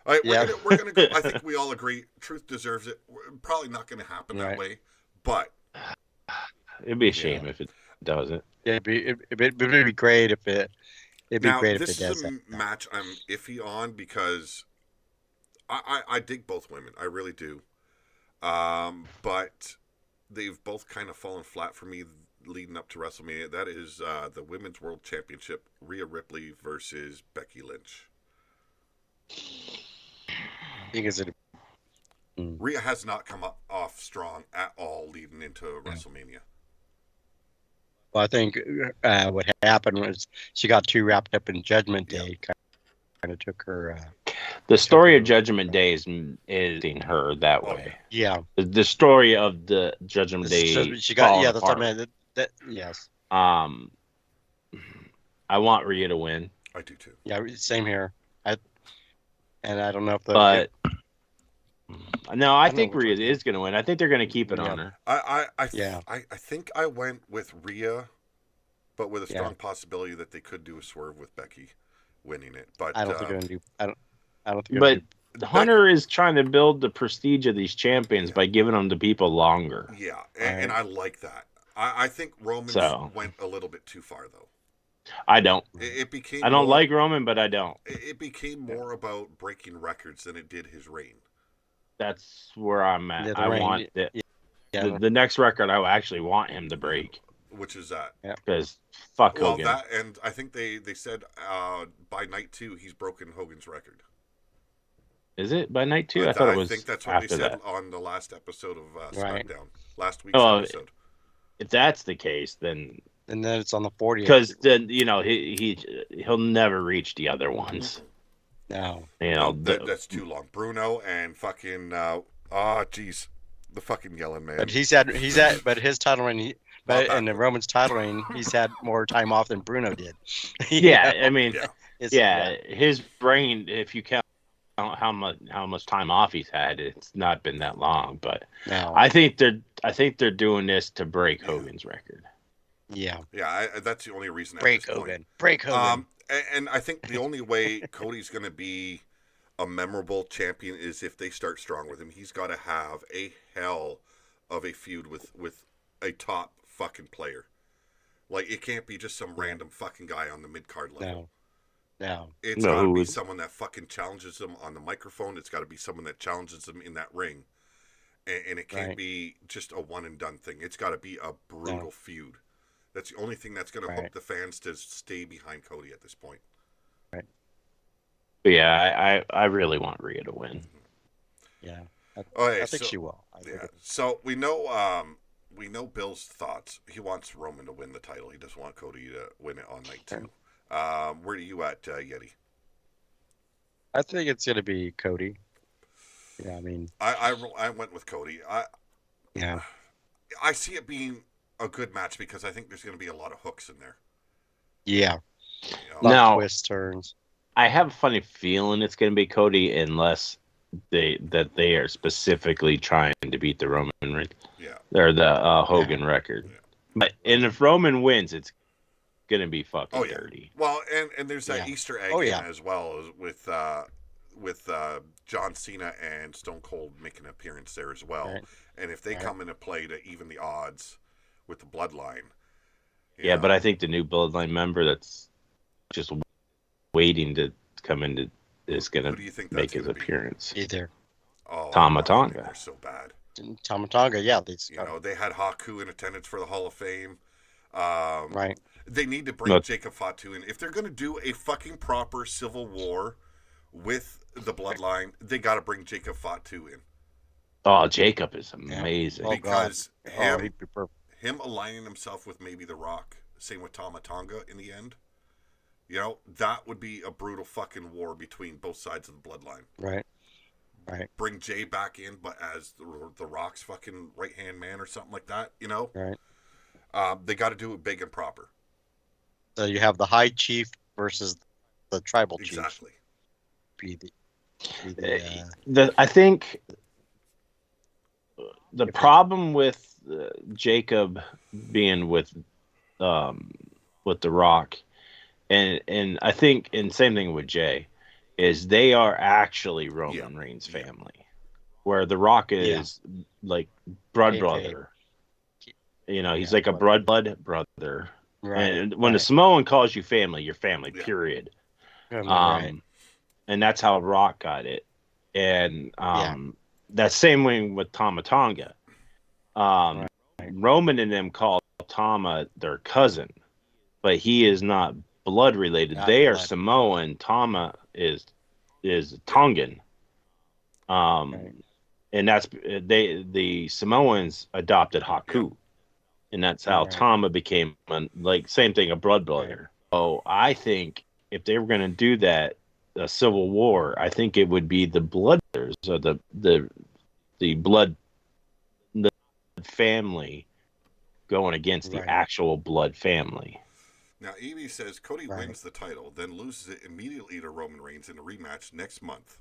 right, we're gonna go. I think we all agree. Truth deserves it. We're probably not gonna happen that way, but it'd be a shame if it doesn't. Yeah, it'd be great if it. It'd be great if it does. This is a match I'm iffy on because I dig both women. I really do. But they've both kind of fallen flat for me leading up to WrestleMania. That is the Women's World Championship, Rhea Ripley versus Becky Lynch. Rhea has not come off strong at all leading into WrestleMania. Well, I think what happened was she got too wrapped up in Judgment Day. Kind of took her. The story of Judgment Day is in her that way. Yeah. The story of the Judgment Day. She got that's what I meant. Yes. I want Rhea to win. I do too. Yeah, same here. And I don't know if I think Rhea is going to win. I think they're going to keep it on her. I think I went with Rhea, but with a strong possibility that they could do a swerve with Becky winning it. But I don't think they're going to do. I don't think. But Hunter is trying to build the prestige of these champions by giving them to people longer. Yeah, and I like that. I think Roman went a little bit too far, though. I don't. It became. I don't like Roman, but I don't. It became more about breaking records than it did his reign. That's where I'm at. Yeah, I want the next record. I actually want him to break. Which is that? Because fuck Hogan. Well, that, and I think they said by night 2 he's broken Hogan's record. Is it by night 2? I thought it was. I think that's what they said on the last episode of Smackdown. Last week's episode. If that's the case, then it's on the 40th. Because then he'll never reach the other ones. No, that's too long. Bruno and fucking the fucking yelling man. But his title reign. But in the Roman's title reign, he's had more time off than Bruno did. I mean, his brain. If you count how much time off he's had, it's not been that long. But I think they're doing this to break Hogan's record. Yeah, that's the only reason. Break Hogan. And I think the only way Cody's going to be a memorable champion is if they start strong with him. He's got to have a hell of a feud with a top fucking player. Like, it can't be just some random fucking guy on the mid-card level. No. It's got to be someone that fucking challenges him on the microphone. It's got to be someone that challenges him in that ring. And it can't be just a one-and-done thing. It's got to be a brutal feud. That's the only thing that's going to hook the fans to stay behind Cody at this point. Right. But yeah, I really want Rhea to win. Yeah. I think she will. So we know Bill's thoughts. He wants Roman to win the title. He doesn't want Cody to win it on night 2. Where are you at, Yeti? I think it's going to be Cody. Yeah, I mean, I went with Cody. I see it being a good match because I think there's going to be a lot of hooks in there. Yeah. Now, twists, turns. I have a funny feeling it's going to be Cody unless they are specifically trying to beat the Roman record. Or the Hogan record. But if Roman wins, it's going to be fucking dirty. Well, and there's that Easter egg in as well with John Cena and Stone Cold making an appearance there as well. Right. And if they come into play to even the odds with the bloodline. But I think the new bloodline member that's just waiting to come into is going to make his appearance. Either. Tama Tonga. They're so bad. Tama Tonga, they had Haku in attendance for the Hall of Fame. Right. They need to bring Jacob Fatu in. If they're going to do a fucking proper civil war with the bloodline, they got to bring Jacob Fatu in. Oh, Jacob is amazing. Because him him aligning himself with maybe The Rock, same with Tama Tonga in the end. You know, that would be a brutal fucking war between both sides of the bloodline. Right. Right. Bring Jay back in, but as the Rock's fucking right hand man or something like that. You know, Right. They got to do it big and proper. So you have the high chief versus the tribal chief. Exactly. I think the problem with Jacob being with The Rock, and I think, and same thing with Jay, is they are actually Roman Reigns' family, where The Rock is like blood brother. You know, he's like a blood brother. Right. And when a Samoan calls you family, you're family, period. And that's how Rock got it. And that same way with Tama Tonga. Roman and them call Tama their cousin, but he is not blood related. They are Samoan. Tama is Tongan. And that's the Samoans adopted Haku. And that's how Tama became, like, same thing, a blood brother. So I think if they were going to do that, a civil war, I think it would be the blood brothers, or the blood family going against the actual blood family. Now, Evie says Cody wins the title, then loses it immediately to Roman Reigns in a rematch next month.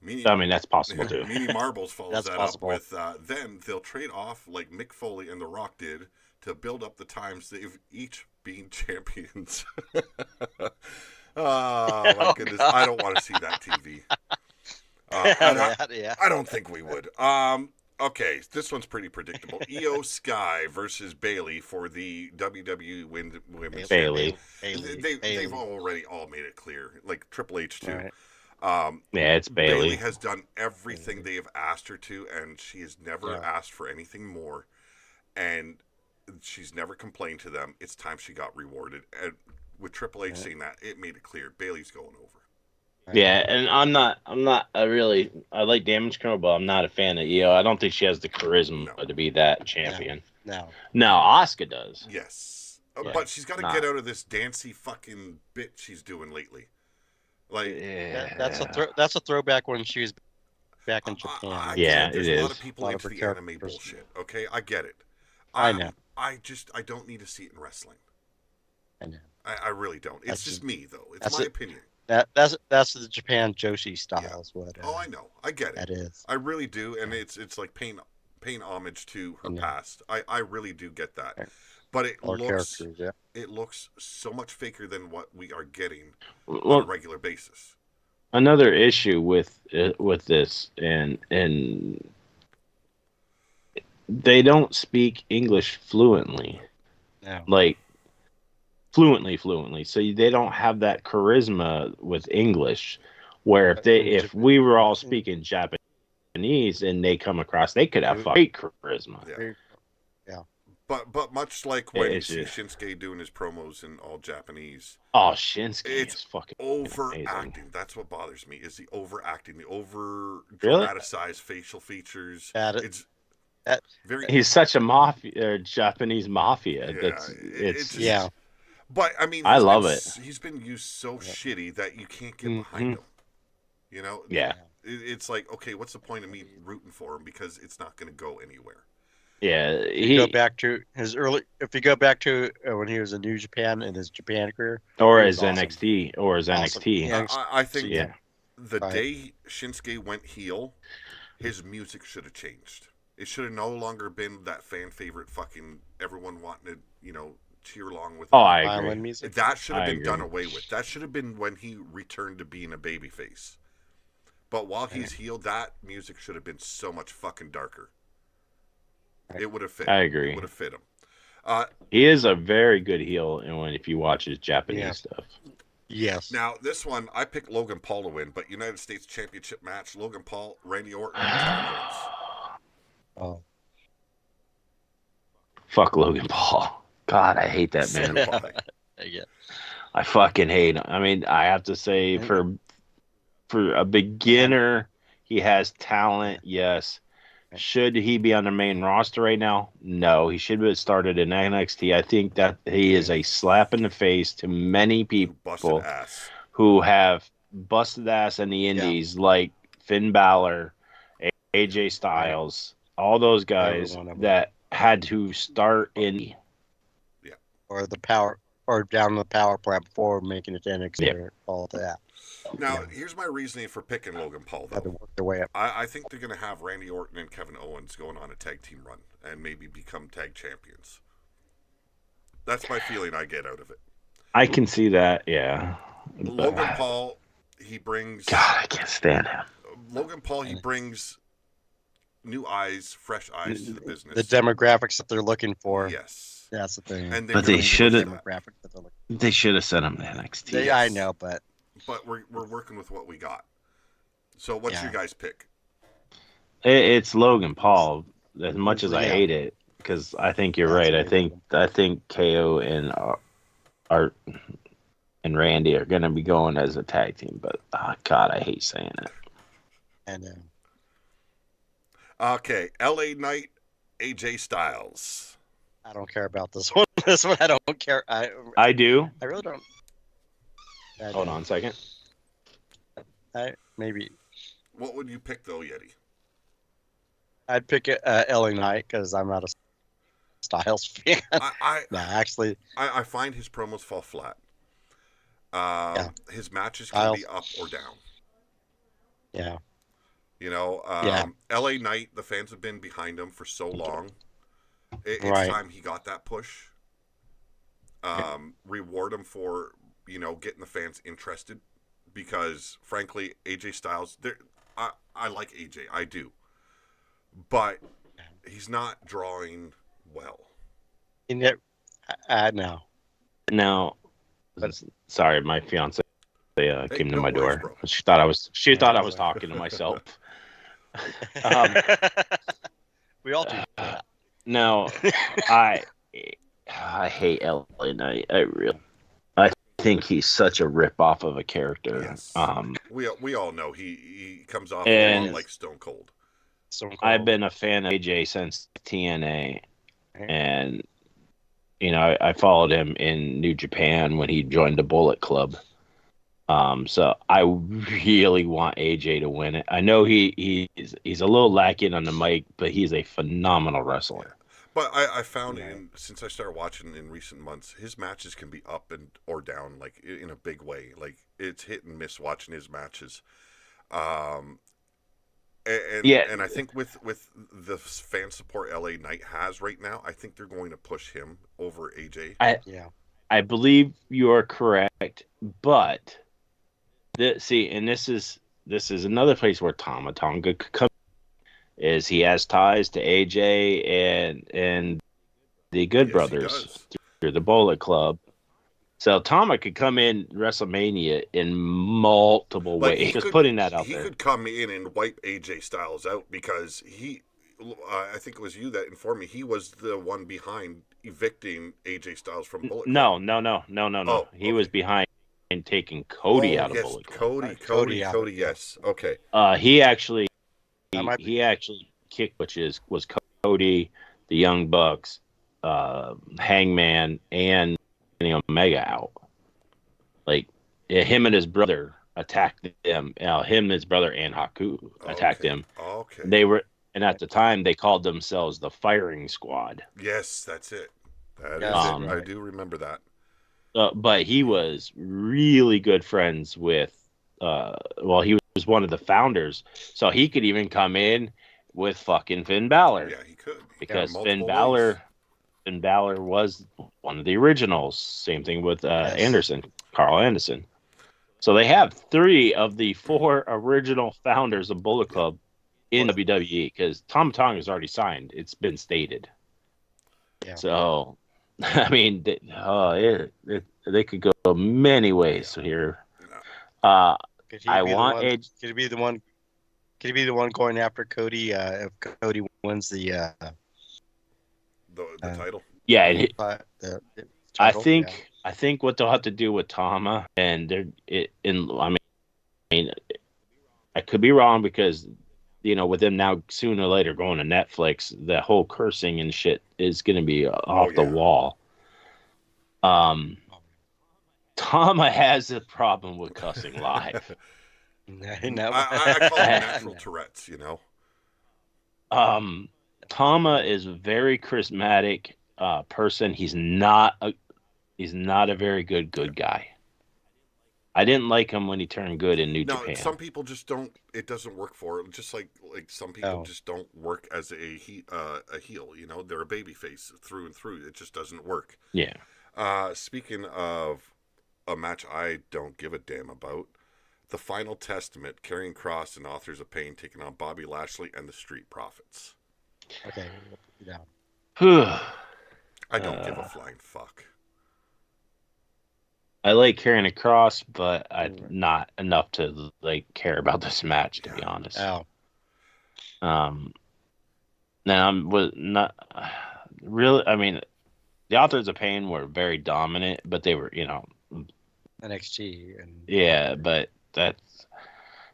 I mean, that's possible too. Meanie Marbles follows that up with, then they'll trade off like Mick Foley and The Rock did to build up the times they've each been champions. Oh, my goodness. God. I don't want to see that TV. I don't think we would. Okay, this one's pretty predictable. Io Sky versus Bayley for the WWE Women's Bayley. They've already all made it clear, like Triple H too. Right. It's Bayley. Bayley has done everything they have asked her to, and she has never asked for anything more. And she's never complained to them. It's time she got rewarded. And with Triple H saying that, it made it clear Bayley's going over. Yeah, and I like Damage Control, but I'm not a fan of Io. I don't think she has the charisma to be that champion. No, Asuka does. Yes. But she's got to get out of this dancey fucking bit she's doing lately. Like that's a throwback when she was back in Japan. There's a lot of people into the anime bullshit. Okay, I get it. I know. I don't need to see it in wrestling. I know. I really don't. It's just me though. It's my opinion. That's the Japan Joshi style. Is what. I know. I get it. That is. I really do, and it's like paying homage to her past. I really do get that. Right. But it looks so much faker than what we are getting on a regular basis. Another issue with this, and they don't speak English fluently. No. Like fluently. So they don't have that charisma with English. Where if we were all speaking Japanese and they come across, they could have great charisma. Yeah. But much like when you see Shinsuke doing his promos in all Japanese. Oh, Shinsuke is fucking overacting. amazing. That's what bothers me, is the overacting, the over-dramatized facial features. He's such a Japanese mafia. Yeah, But, I mean, I love it. He's been used so shitty that you can't get behind him. You know? Yeah. It's like, okay, what's the point of me rooting for him, because it's not going to go anywhere. Yeah, if you go back to when he was in New Japan in his Japan career, or his NXT, NXT. Yeah, I think the day Shinsuke went heel, his music should have changed. It should have no longer been that fan favorite fucking everyone wanting to, cheer along with. Oh, I agree. Music. That should have been done away with. That should have been when he returned to being a babyface. But while he's healed, that music should have been so much fucking darker. It would have fit. I agree. It would have fit him. He is a very good heel, and if you watch his Japanese stuff. Yes. Now this one, I picked Logan Paul to win, but United States Championship match: Logan Paul, Randy Orton, Kevin Owens. Oh. Fuck Logan Paul. God, I hate that man. I fucking hate him. I mean, I have to say, for a beginner, he has talent, yes. Should he be on the main roster right now? No, he should have started in NXT. I think that he is a slap in the face to many Busted people ass. who have busted ass in the indies, like Finn Balor, AJ Styles, all those guys that had to start in or the power or down the power plant before making it to NXT or all that. Now, here's my reasoning for picking Logan Paul, though. Had to work their way up. I think they're going to have Randy Orton and Kevin Owens going on a tag team run and maybe become tag champions. That's my feeling I get out of it. I can see that, yeah. Logan Paul, he brings... God, I can't stand him. Logan Paul, he brings new eyes, fresh eyes to the business. The demographics that they're looking for. Yes. That's the thing. And but they should have... They should have sent him to NXT. Yes. I know, but we're working with what we got. So what's your guys' pick? It's Logan Paul. As much as I hate it, because I think you're right. I think KO and Art and Randy are going to be going as a tag team. But God, I hate saying it. I know. Okay, LA Knight, AJ Styles. I don't care about this one. This one I don't care. I do. I really don't. Hold on a second. Maybe. What would you pick though, Yeti? I'd pick LA Knight because I'm not a Styles fan. I find his promos fall flat. His matches can be up or down. Yeah. You know, LA Knight, the fans have been behind him for so long. It's time he got that push. Reward him for, getting the fans interested. Because, frankly, AJ Styles, I like AJ. I do. But he's not drawing well. No. Now, sorry, my fiance came to my door. Bro. She thought I was talking to myself. We all do that. No, I hate LA Knight. I think he's such a rip off of a character. Yes. We all know he comes off like Stone Cold. I've been a fan of AJ since TNA, and I followed him in New Japan when he joined the Bullet Club. So I really want AJ to win it. I know he's a little lacking on the mic, but he's a phenomenal wrestler. But I found since I started watching in recent months, his matches can be up or down, like in a big way. Like it's hit and miss watching his matches. And I think with the fan support LA Knight has right now, I think they're going to push him over AJ. I believe you are correct, but this is another place where Tama Tonga could come. Is he has ties to AJ and the Good Brothers through the Bullet Club. So Tama could come in WrestleMania in multiple ways. Just putting that out there. He could come in and wipe AJ Styles out because I think it was you that informed me, he was the one behind evicting AJ Styles from Bullet Club. No. He was behind taking Cody out of Bullet Club. Cody, yes. Okay. He actually kicked, was Cody, the Young Bucks, Hangman, and Omega out. Like him and his brother attacked them. Him and his brother and Haku attacked him. Okay. They were, and at the time they called themselves the Firing Squad. Yes, that's it. That is it. I do remember that. But he was really good friends with. He was one of the founders, so he could even come in with fucking Finn Balor. Yeah, he could. Because Finn Balor was one of the originals. Same thing with Carl Anderson. So they have 3 of the 4 original founders of Bullet Club in WWE because Tom Tong is already signed. It's been stated. Yeah. So, I mean, they could go many ways here. Could he be the one? Could he be the one going after Cody if Cody wins the title? Yeah, the title, I think what they'll have to do with Tama, and I could be wrong because with them now sooner or later going to Netflix, the whole cursing and shit is going to be off the wall. Tama has a problem with cussing live. I call them natural Tourette's, Tama is a very charismatic person. He's not a very good guy. I didn't like him when he turned good in New Japan. Some people just don't. It doesn't work for it. Just like some people just don't work as a heel. They're a baby face through and through. It just doesn't work. Yeah. Speaking of a match I don't give a damn about, The Final Testament, Karrion Kross and Authors of Pain taking on Bobby Lashley and the Street Profits. Okay. Yeah. I don't give a flying fuck. I like Karrion Kross, but not enough to care about this match, to be honest. Oh. Now was not really. I mean, the Authors of Pain were very dominant, but they were, NXT and but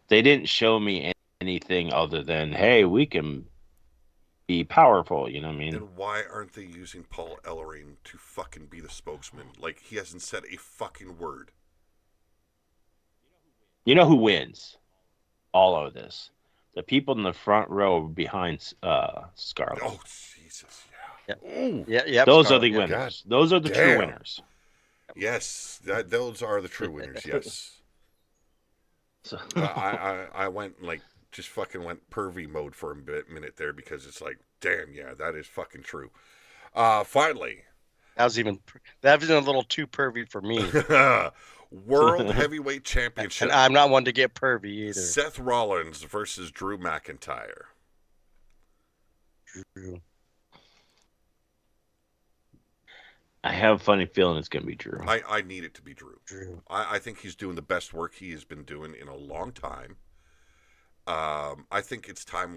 they didn't show me anything other than, hey, we can be powerful. You know what I mean? And why aren't they using Paul Ellering to fucking be the spokesman? He hasn't said a fucking word. You know who wins all of this? The people in the front row behind Scarlett. Oh, Jesus, yeah. Those are the winners. God, those are the true winners. Yes, those are the true winners. Yes. So. I went just fucking went pervy mode for a minute there because it's damn, yeah, that is fucking true. Finally, that was a little too pervy for me. World Heavyweight Championship, and I'm not one to get pervy either. Seth Rollins versus Drew McIntyre. Drew. I have a funny feeling it's going to be Drew. I need it to be Drew. I think he's doing the best work he has been doing in a long time. I think it's time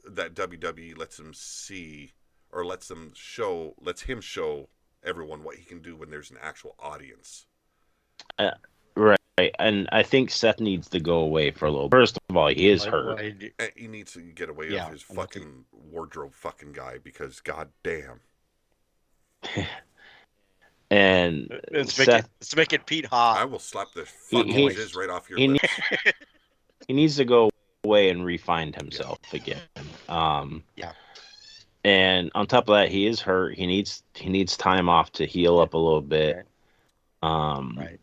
that WWE lets him see, or lets him show everyone what he can do when there's an actual audience. Right, and I think Seth needs to go away for a little. First of all, he is hurt. He needs to get away of his fucking wardrobe fucking guy because goddamn. And let's make it Pete hot. I will slap the fucking jizz right off your lips. He needs to go away and refine himself again. And on top of that, he is hurt. He needs time off to heal up a little bit. Right.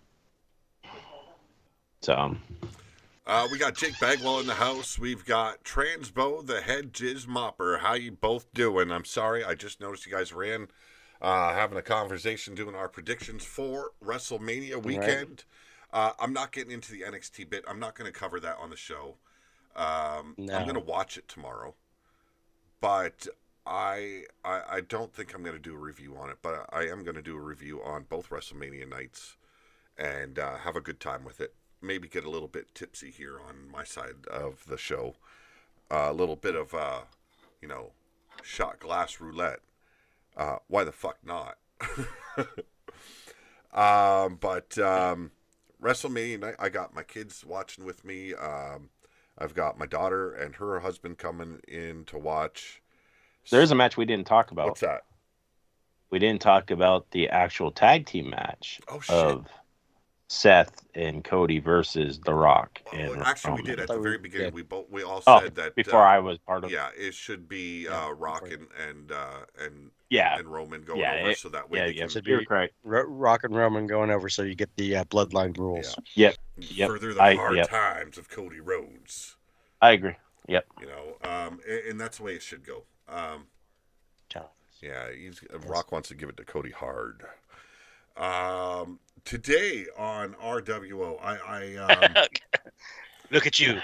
So. We got Jake Bagwell in the house. We've got Transbo, the head jizz mopper. How you both doing? I'm sorry, I just noticed you guys ran. Having a conversation, doing our predictions for WrestleMania weekend. Right. I'm not getting into the NXT bit. I'm not going to cover that on the show. I'm going to watch it tomorrow. But I don't think I'm going to do a review on it. But I am going to do a review on both WrestleMania nights and have a good time with it. Maybe get a little bit tipsy here on my side of the show. A little bit of, shot glass roulette. Why the fuck not? But WrestleMania night, I got my kids watching with me. I've got my daughter and her husband coming in to watch. There's a match we didn't talk about. What's that? We didn't talk about the actual tag team match of Seth and Cody versus The Rock. Actually, we did at the very beginning. We all said that before I was part of. Yeah, it should be Rock and Roman going over, so that way they can. You're correct. Rock and Roman going over, so you get the bloodline rules. Yeah. Yep. Further the hard times of Cody Rhodes. I agree. Yep. And that's the way it should go. Yeah, Rock wants to give it to Cody hard. Today on RWO, I look at you.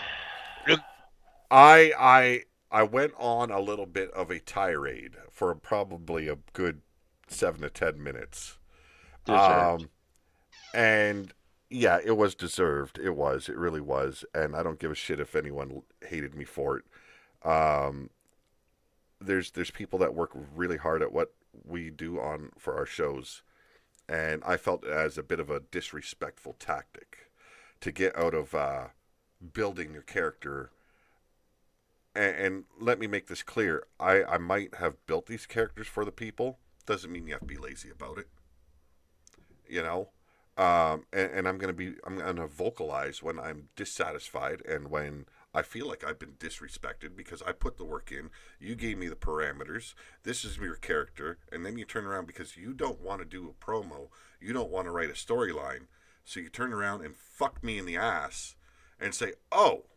I went on a little bit of a tirade for probably a good 7 to 10 minutes. And yeah, it was deserved. It really was. And I don't give a shit if anyone hated me for it. There's people that work really hard at what we do for our shows. And I felt it as a bit of a disrespectful tactic to get out of building your character and let me make this clear. I might have built these characters for the people. Doesn't mean you have to be lazy about it. You know? And I'm gonna vocalize when I'm dissatisfied and when I feel like I've been disrespected because I put the work in. You gave me the parameters. This is your character, and then you turn around because you don't want to do a promo. You don't want to write a storyline, so you turn around and fuck me in the ass and say, "Oh,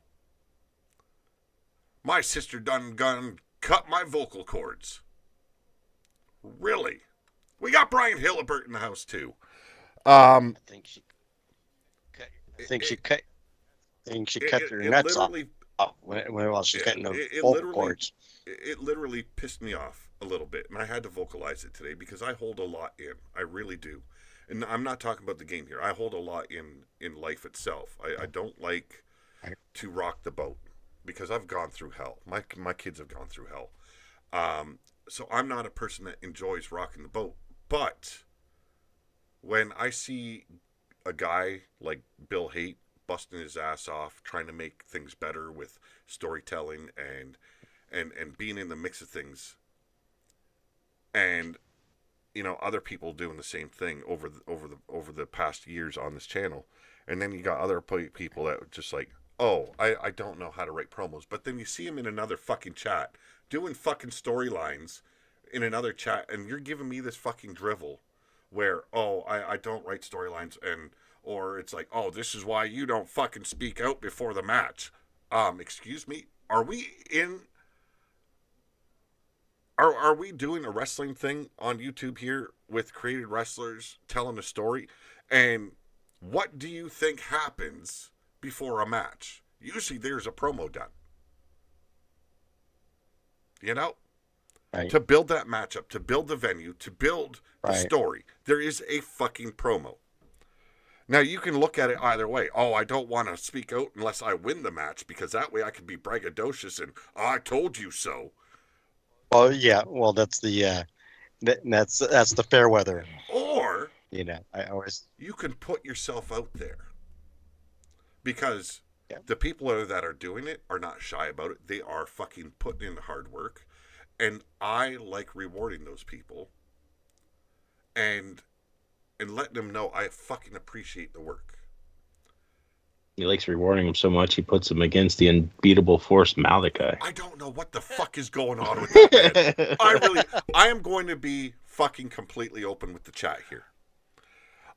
my sister done cut my vocal cords." Really? We got Brian Hillibert in the house too. I think she cut her nuts off while she's cutting the vocal cords. It literally pissed me off a little bit, and I had to vocalize it today because I hold a lot in. I really do. And I'm not talking about the game here. I hold a lot in life itself. I don't like to rock the boat because I've gone through hell. My kids have gone through hell. So I'm not a person that enjoys rocking the boat. But when I see a guy like Bill Haight busting his ass off, trying to make things better with storytelling and being in the mix of things, and other people doing the same thing over the past years on this channel, and then you got other people that just like, oh, I don't know how to write promos, but then you see him in another fucking chat doing fucking storylines in another chat, and you're giving me this fucking drivel where, oh, I don't write storylines, or it's like, oh, this is why you don't fucking speak out before the match. Excuse me, are we doing a wrestling thing on YouTube here with created wrestlers telling a story? And what do you think happens before a match? Usually there's a promo done. Right. To build that matchup, to build the venue, to build the story. There is a fucking promo. Now, you can look at it either way. Oh, I don't want to speak out unless I win the match because that way I can be braggadocious and, oh, I told you so. Well, yeah. Well, that's the that's the fair weather. Or you can put yourself out there because the people that are doing it are not shy about it. They are fucking putting in the hard work. And I like rewarding those people and letting them know I fucking appreciate the work. He likes rewarding them so much he puts them against the unbeatable Force Malachi. I don't know what the fuck is going on with that man. I am going to be fucking completely open with the chat here.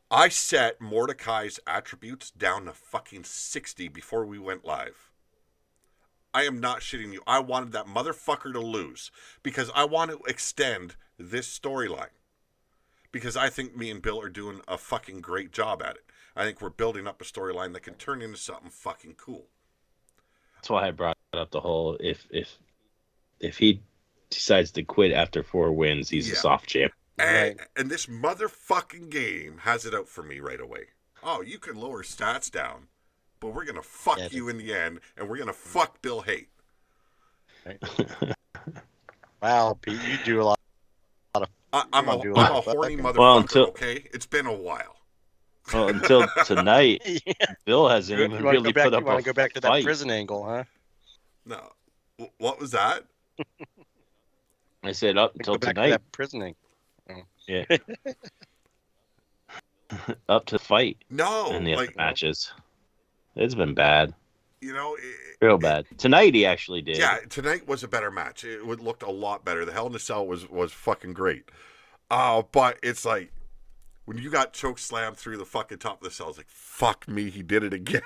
I set Mordecai's attributes down to fucking 60 before we went live. I am not shitting you. I wanted that motherfucker to lose because I want to extend this storyline. Because I think me and Bill are doing a fucking great job at it. I think we're building up a storyline that can turn into something fucking cool. That's why I brought up the whole if he decides to quit after 4 wins, he's a soft champ. And this motherfucking game has it out for me right away. Oh, you can lower stats down, but we're going to fuck you in the end, and we're going to fuck Bill Haight. Wow, Pete, you do a lot of... I'm a horny motherfucker, okay? It's been a while. Well, until tonight, Bill hasn't even really put up a fight. You want to go back to that prison angle, huh? No. What was that? I said up until tonight. That prison angle. Oh. Yeah. Up to the fight. No. And the other matches. It's been bad. Real bad. Tonight he actually did. Yeah, tonight was a better match. It looked a lot better. The Hell in a Cell was fucking great. But it's like when you got choke slammed through the fucking top of the cell, it's like, fuck me, he did it again.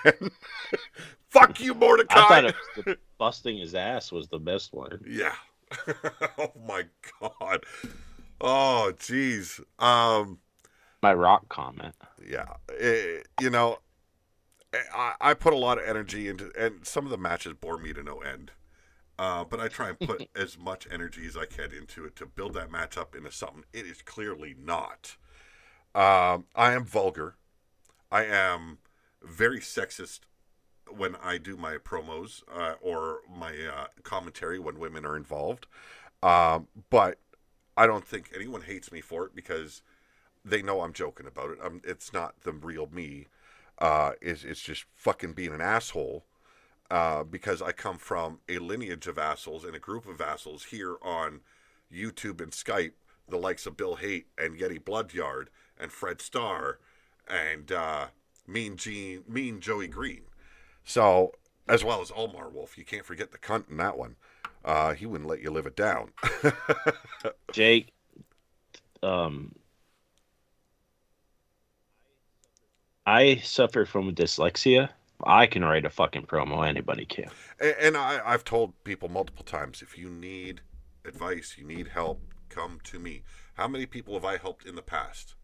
Fuck you, Mordecai. I thought busting his ass was the best one. Yeah. Oh my god. Oh jeez. My rock comment. Yeah. I put a lot of energy into, and some of the matches bore me to no end. But I try and put as much energy as I can into it to build that match up into something it is clearly not. I am vulgar. I am very sexist when I do my promos or my commentary when women are involved. But I don't think anyone hates me for it because they know I'm joking about it. It's not the real me. It's just fucking being an asshole. because I come from a lineage of assholes and a group of assholes here on YouTube and Skype, the likes of Bill Haight and Yeti Bloodyard and Fred Starr and Mean Joey Green. So, as well as Omar Wolf. You can't forget the cunt in that one. He wouldn't let you live it down. Jake, I suffer from dyslexia. I can write a fucking promo. Anybody can. And I've told people multiple times, if you need advice, you need help, come to me. How many people have I helped in the past?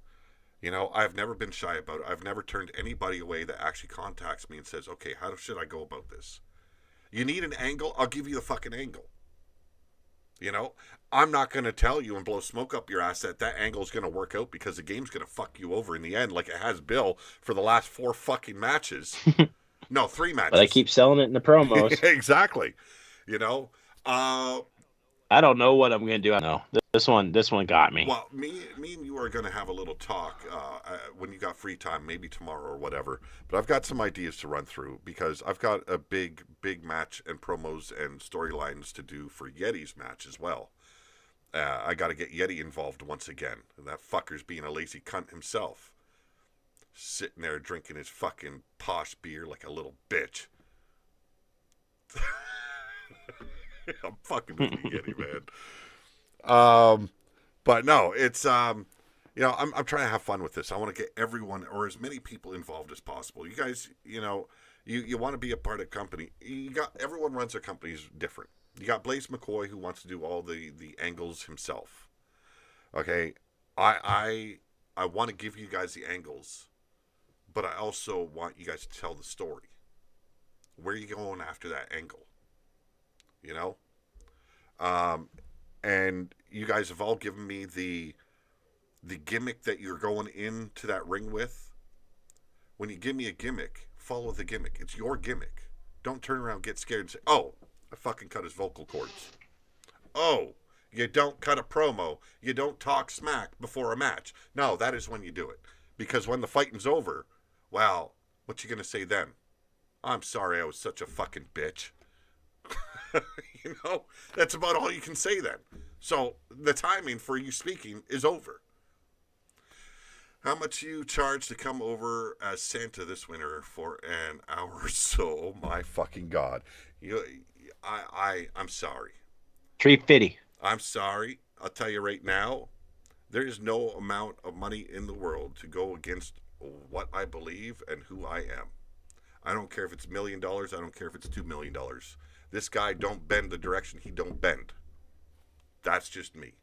You know, I've never been shy about it. I've never turned anybody away that actually contacts me and says, okay, how should I go about this? You need an angle? I'll give you the fucking angle. You know, I'm not going to tell you and blow smoke up your ass that angle is going to work out because the game's going to fuck you over in the end like it has Bill for the last 4 fucking matches. No, 3 matches. But I keep selling it in the promos. Exactly. You know, I don't know what I'm going to do. I know this one got me. Well, me and you are going to have a little talk when you got free time, maybe tomorrow or whatever. But I've got some ideas to run through because I've got a big match and promos and storylines to do for Yeti's match as well. I got to get Yeti involved once again. And that fucker's being a lazy cunt himself. Sitting there drinking his fucking posh beer like a little bitch. I'm fucking with you, Yeti, man. But no, it's you know, I'm trying to have fun with this. I want to get everyone or as many people involved as possible. You guys, you know, you want to be a part of a company. Everyone runs their companies different. You got Blaze McCoy who wants to do all the angles himself. Okay, I want to give you guys the angles, but I also want you guys to tell the story. Where are you going after that angle? You know? And you guys have all given me the gimmick that you're going into that ring with. When you give me a gimmick, follow the gimmick. It's your gimmick. Don't turn around, get scared, and say, oh, I fucking cut his vocal cords. Oh, you don't cut a promo. You don't talk smack before a match. No, that is when you do it. Because when the fighting's over, well, what you going to say then? I'm sorry I was such a fucking bitch. You know, that's about all you can say then. So the timing for you speaking is over. How much you charge to come over as Santa this winter for an hour or so? Oh my fucking God. I'm sorry. $350. I'm sorry. I'll tell you right now, there is no amount of money in the world to go against what I believe and who I am. I don't care if it's $1 million. I don't care if it's $2 million. This guy don't bend the direction he don't bend. That's just me.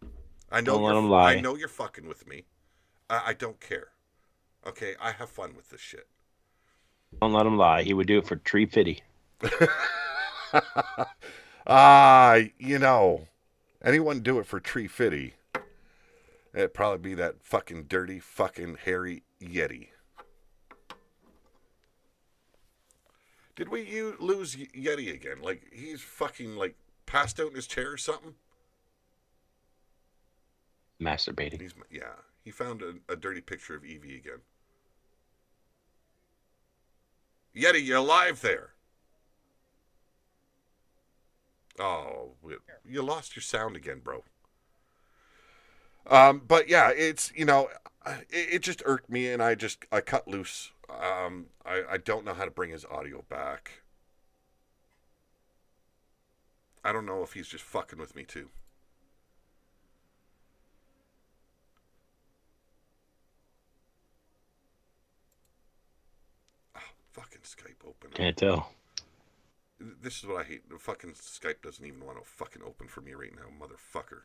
I know I know you're fucking with me. I don't care. Okay, I have fun with this shit. Don't let him lie. He would do it for $350. You know, anyone do it for $350? It'd probably be that fucking dirty, fucking hairy Yeti. Did we lose Yeti again? Like, he's fucking, like, passed out in his chair or something? Masturbating. Yeah. He found a dirty picture of Evie again. Yeti, you alive there? Oh, you lost your sound again, bro. But yeah, it's, you know, it just irked me, and I cut loose. I don't know how to bring his audio back. I don't know if he's just fucking with me too. Oh, fucking Skype open. Can't tell. This is what I hate. The fucking Skype doesn't even want to fucking open for me right now, motherfucker.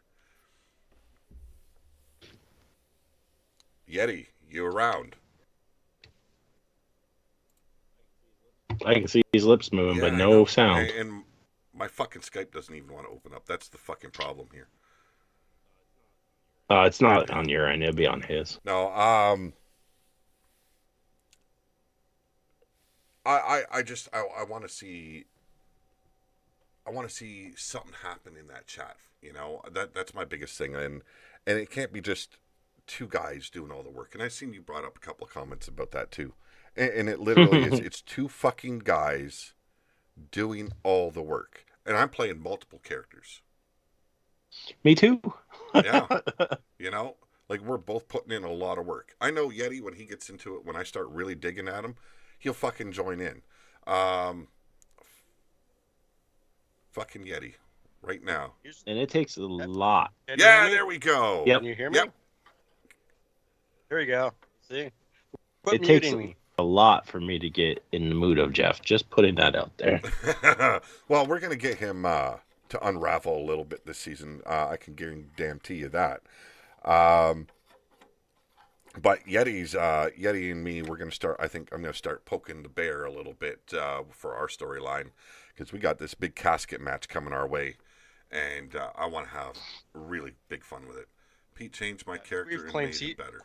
Yeti, you around? I can see his lips moving, but no sound. And my fucking Skype doesn't even want to open up. That's the fucking problem here. It's not on your end. It'll be on his. No, I want to see. I want to see something happen in that chat. You know, that's my biggest thing, and it can't be just 2 guys doing all the work. And I've seen you brought up a couple of comments about that too. And it literally is, it's 2 fucking guys doing all the work. And I'm playing multiple characters. Me too. Yeah. You know, like we're both putting in a lot of work. I know Yeti, when he gets into it, when I start really digging at him, he'll fucking join in. Fucking Yeti right now. And it takes a lot. Yeah, there we go. Yep. Can you hear me? Yep. There you go. See? It takes a lot for me to get in the mood of Jeff. Just putting that out there. Well, we're going to get him to unravel a little bit this season. I can guarantee you that. But Yeti and me, we're going to start, I think I'm going to start poking the bear a little bit for our storyline, because we got this big casket match coming our way, and I want to have really big fun with it. Pete changed my character and made it better.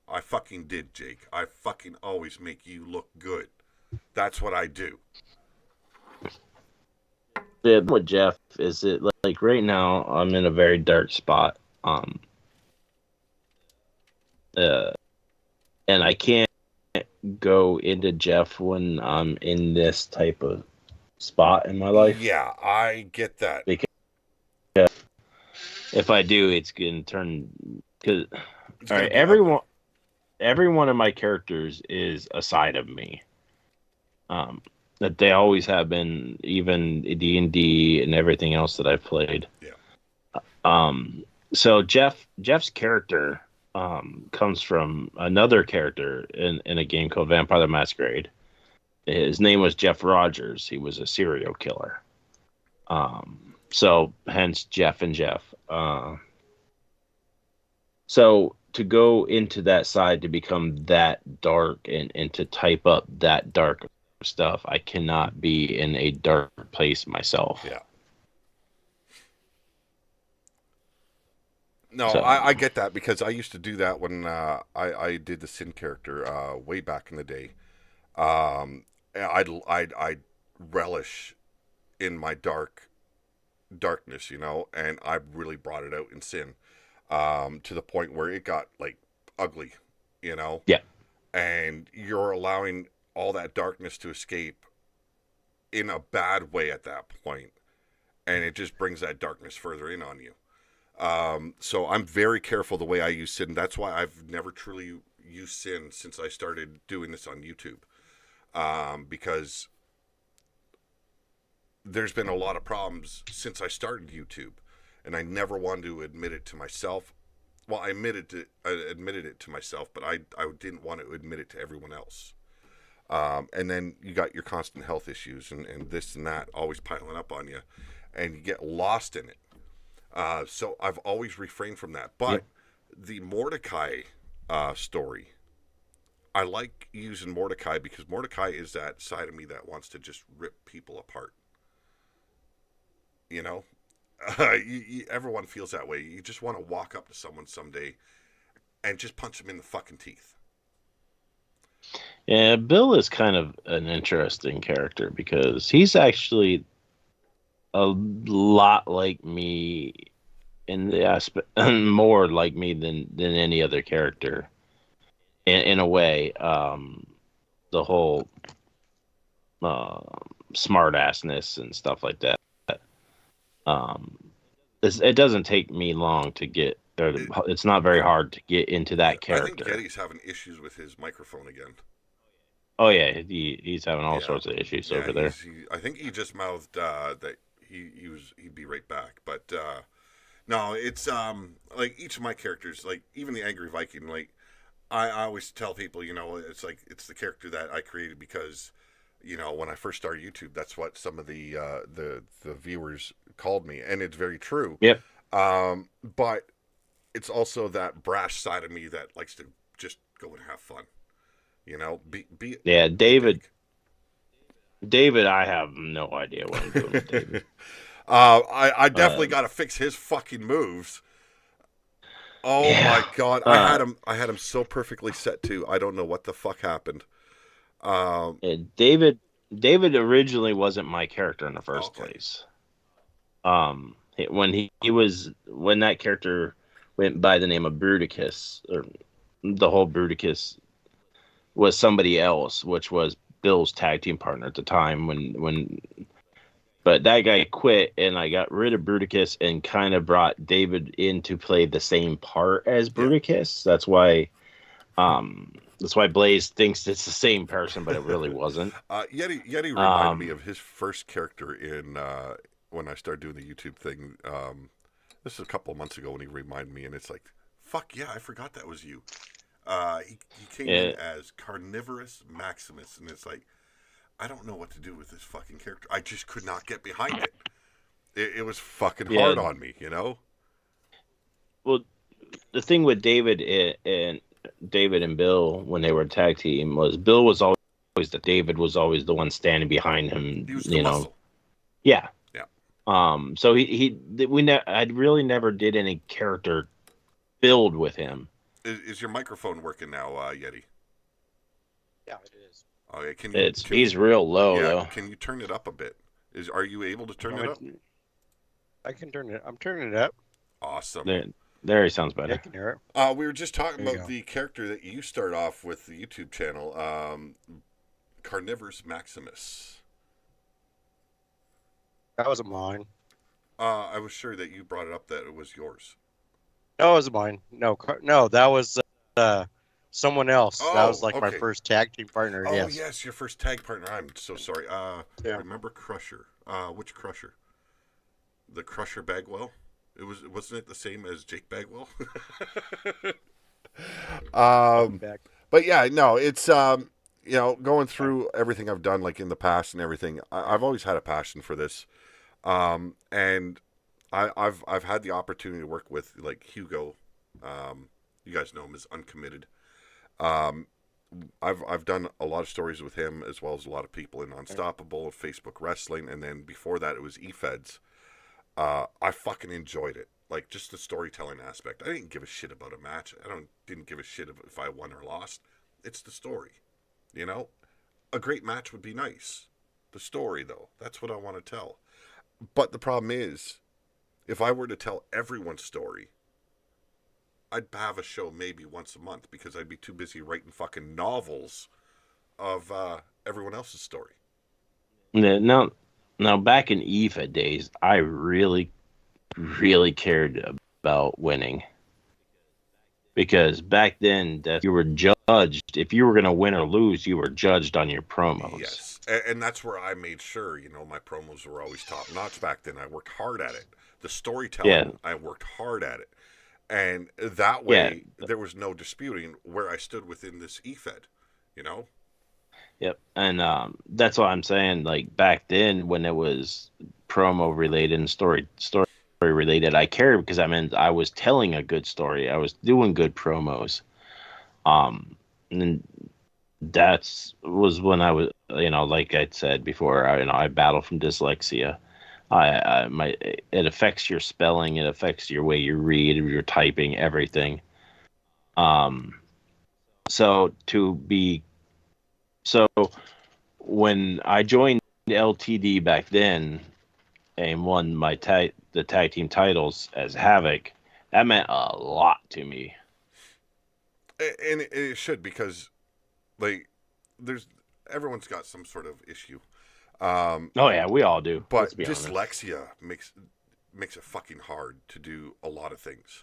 I fucking did, Jake. I fucking always make you look good. That's what I do. Yeah, with Jeff, is it like right now I'm in a very dark spot. And I can't go into Jeff when I'm in this type of spot in my life. Yeah, I get that. Because if I do, it's gonna turn, because all right, every one of my characters is a side of me. That they always have been, even D&D and everything else that I've played. Yeah. So Jeff's character comes from another character in a game called Vampire the Masquerade. His name was Jeff Rogers. He was a serial killer. So hence Jeff and Jeff. So to go into that side, to become that dark and to type up that dark stuff, I cannot be in a dark place myself. Yeah. No, so, I get that, because I used to do that when I did the Sin character way back in the day. I'd relish in my darkness, you know, and I really brought it out in Sin, to the point where it got like ugly, you know. Yeah. And you're allowing all that darkness to escape in a bad way at that point, and it just brings that darkness further in on you. So I'm very careful the way I use Sin. That's why I've never truly used Sin since I started doing this on YouTube. Because there's been a lot of problems since I started YouTube, and I never wanted to admit it to myself. Well, I admitted it to myself, but I didn't want to admit it to everyone else. And then you got your constant health issues and this and that always piling up on you, and you get lost in it. So I've always refrained from that. But the Mordecai story, I like using Mordecai, because Mordecai is that side of me that wants to just rip people apart. You know? Everyone feels that way. You just want to walk up to someone someday and just punch them in the fucking teeth. Yeah, Bill is kind of an interesting character, because he's actually a lot like me in the aspect, more like me than any other character. In a way, the whole smart-assness and stuff like that. It doesn't take me long to get there. It's not very hard to get into that character. I think Getty's having issues with his microphone again. Oh yeah, he's having all sorts of issues over there. I think he just mouthed that he'd be right back, but no, it's like each of my characters, like even the Angry Viking, like I always tell people, you know, it's like it's the character that I created because, you know, when I first started YouTube, that's what some of the viewers called me, and it's very true. Yep. But it's also that brash side of me that likes to just go and have fun. You know, be yeah, David. David, I have no idea what I'm doing with David. I definitely got to fix his fucking moves. Oh my god, I had him so perfectly set too. I don't know what the fuck happened. David originally wasn't my character in the first place. When when that character went by the name of Bruticus, or the whole Bruticus was somebody else, which was Bill's tag team partner at the time but that guy quit, and I got rid of Bruticus and kind of brought David in to play the same part as Bruticus. That's why Blaze thinks it's the same person, but it really wasn't. Yeti reminded me of his first character in when I started doing the YouTube thing. This is a couple of months ago when he reminded me, and it's like, fuck yeah, I forgot that was you. He came in as Carnivorous Maximus, and it's like, I don't know what to do with this fucking character. I just could not get behind it. It was fucking hard on me, you know? Well, the thing with David and Bill when they were a tag team was Bill was always David was always the one standing behind him. He was the muscle. Yeah. So I really never did any character build with him. Is your microphone working now, Yeti? Yeah, it is. Okay, he's real low though. Can you turn it up a bit? Are you able to turn it up? I can turn it. I'm turning it up. Awesome. There he sounds better. I can hear it. We were just talking about the character that you start off with the YouTube channel, Carnivorous Maximus. That wasn't mine. I was sure that you brought it up that it was yours. No, it wasn't mine. No, that was someone else. That was like my first tag team partner. Oh, yes, your first tag partner. I'm so sorry. Remember Crusher? Which Crusher? The Crusher Bagwell? Wasn't it the same as Jake Bagwell? But yeah, no, it's going through everything I've done like in the past and everything. I've always had a passion for this, and I've had the opportunity to work with like Hugo. You guys know him as Uncommitted. I've done a lot of stories with him as well as a lot of people in Unstoppable, Facebook Wrestling, and then before that it was eFeds. I fucking enjoyed it. Like, just the storytelling aspect. I didn't give a shit about a match. Didn't give a shit if I won or lost. It's the story. You know? A great match would be nice. The story, though. That's what I want to tell. But the problem is, if I were to tell everyone's story, I'd have a show maybe once a month because I'd be too busy writing fucking novels of everyone else's story. Now, back in EVA days, I really, really cared about winning. Because back then, you were judged. If you were going to win or lose, you were judged on your promos. Yes. And that's where I made sure, my promos were always top notch back then. I worked hard at it. The storytelling, I worked hard at it. And that way, there was no disputing where I stood within this EFED, Yep, and that's what I'm saying. Like back then, when it was promo related and story related, I cared because I was telling a good story. I was doing good promos. And that was when I was, like I said before, I battle from dyslexia. It affects your spelling. It affects your way you read, your typing, everything. So when I joined LTD back then and won the tag team titles as Havoc, that meant a lot to me. And it should, because like everyone's got some sort of issue. Oh yeah, we all do. But dyslexia makes it fucking hard to do a lot of things.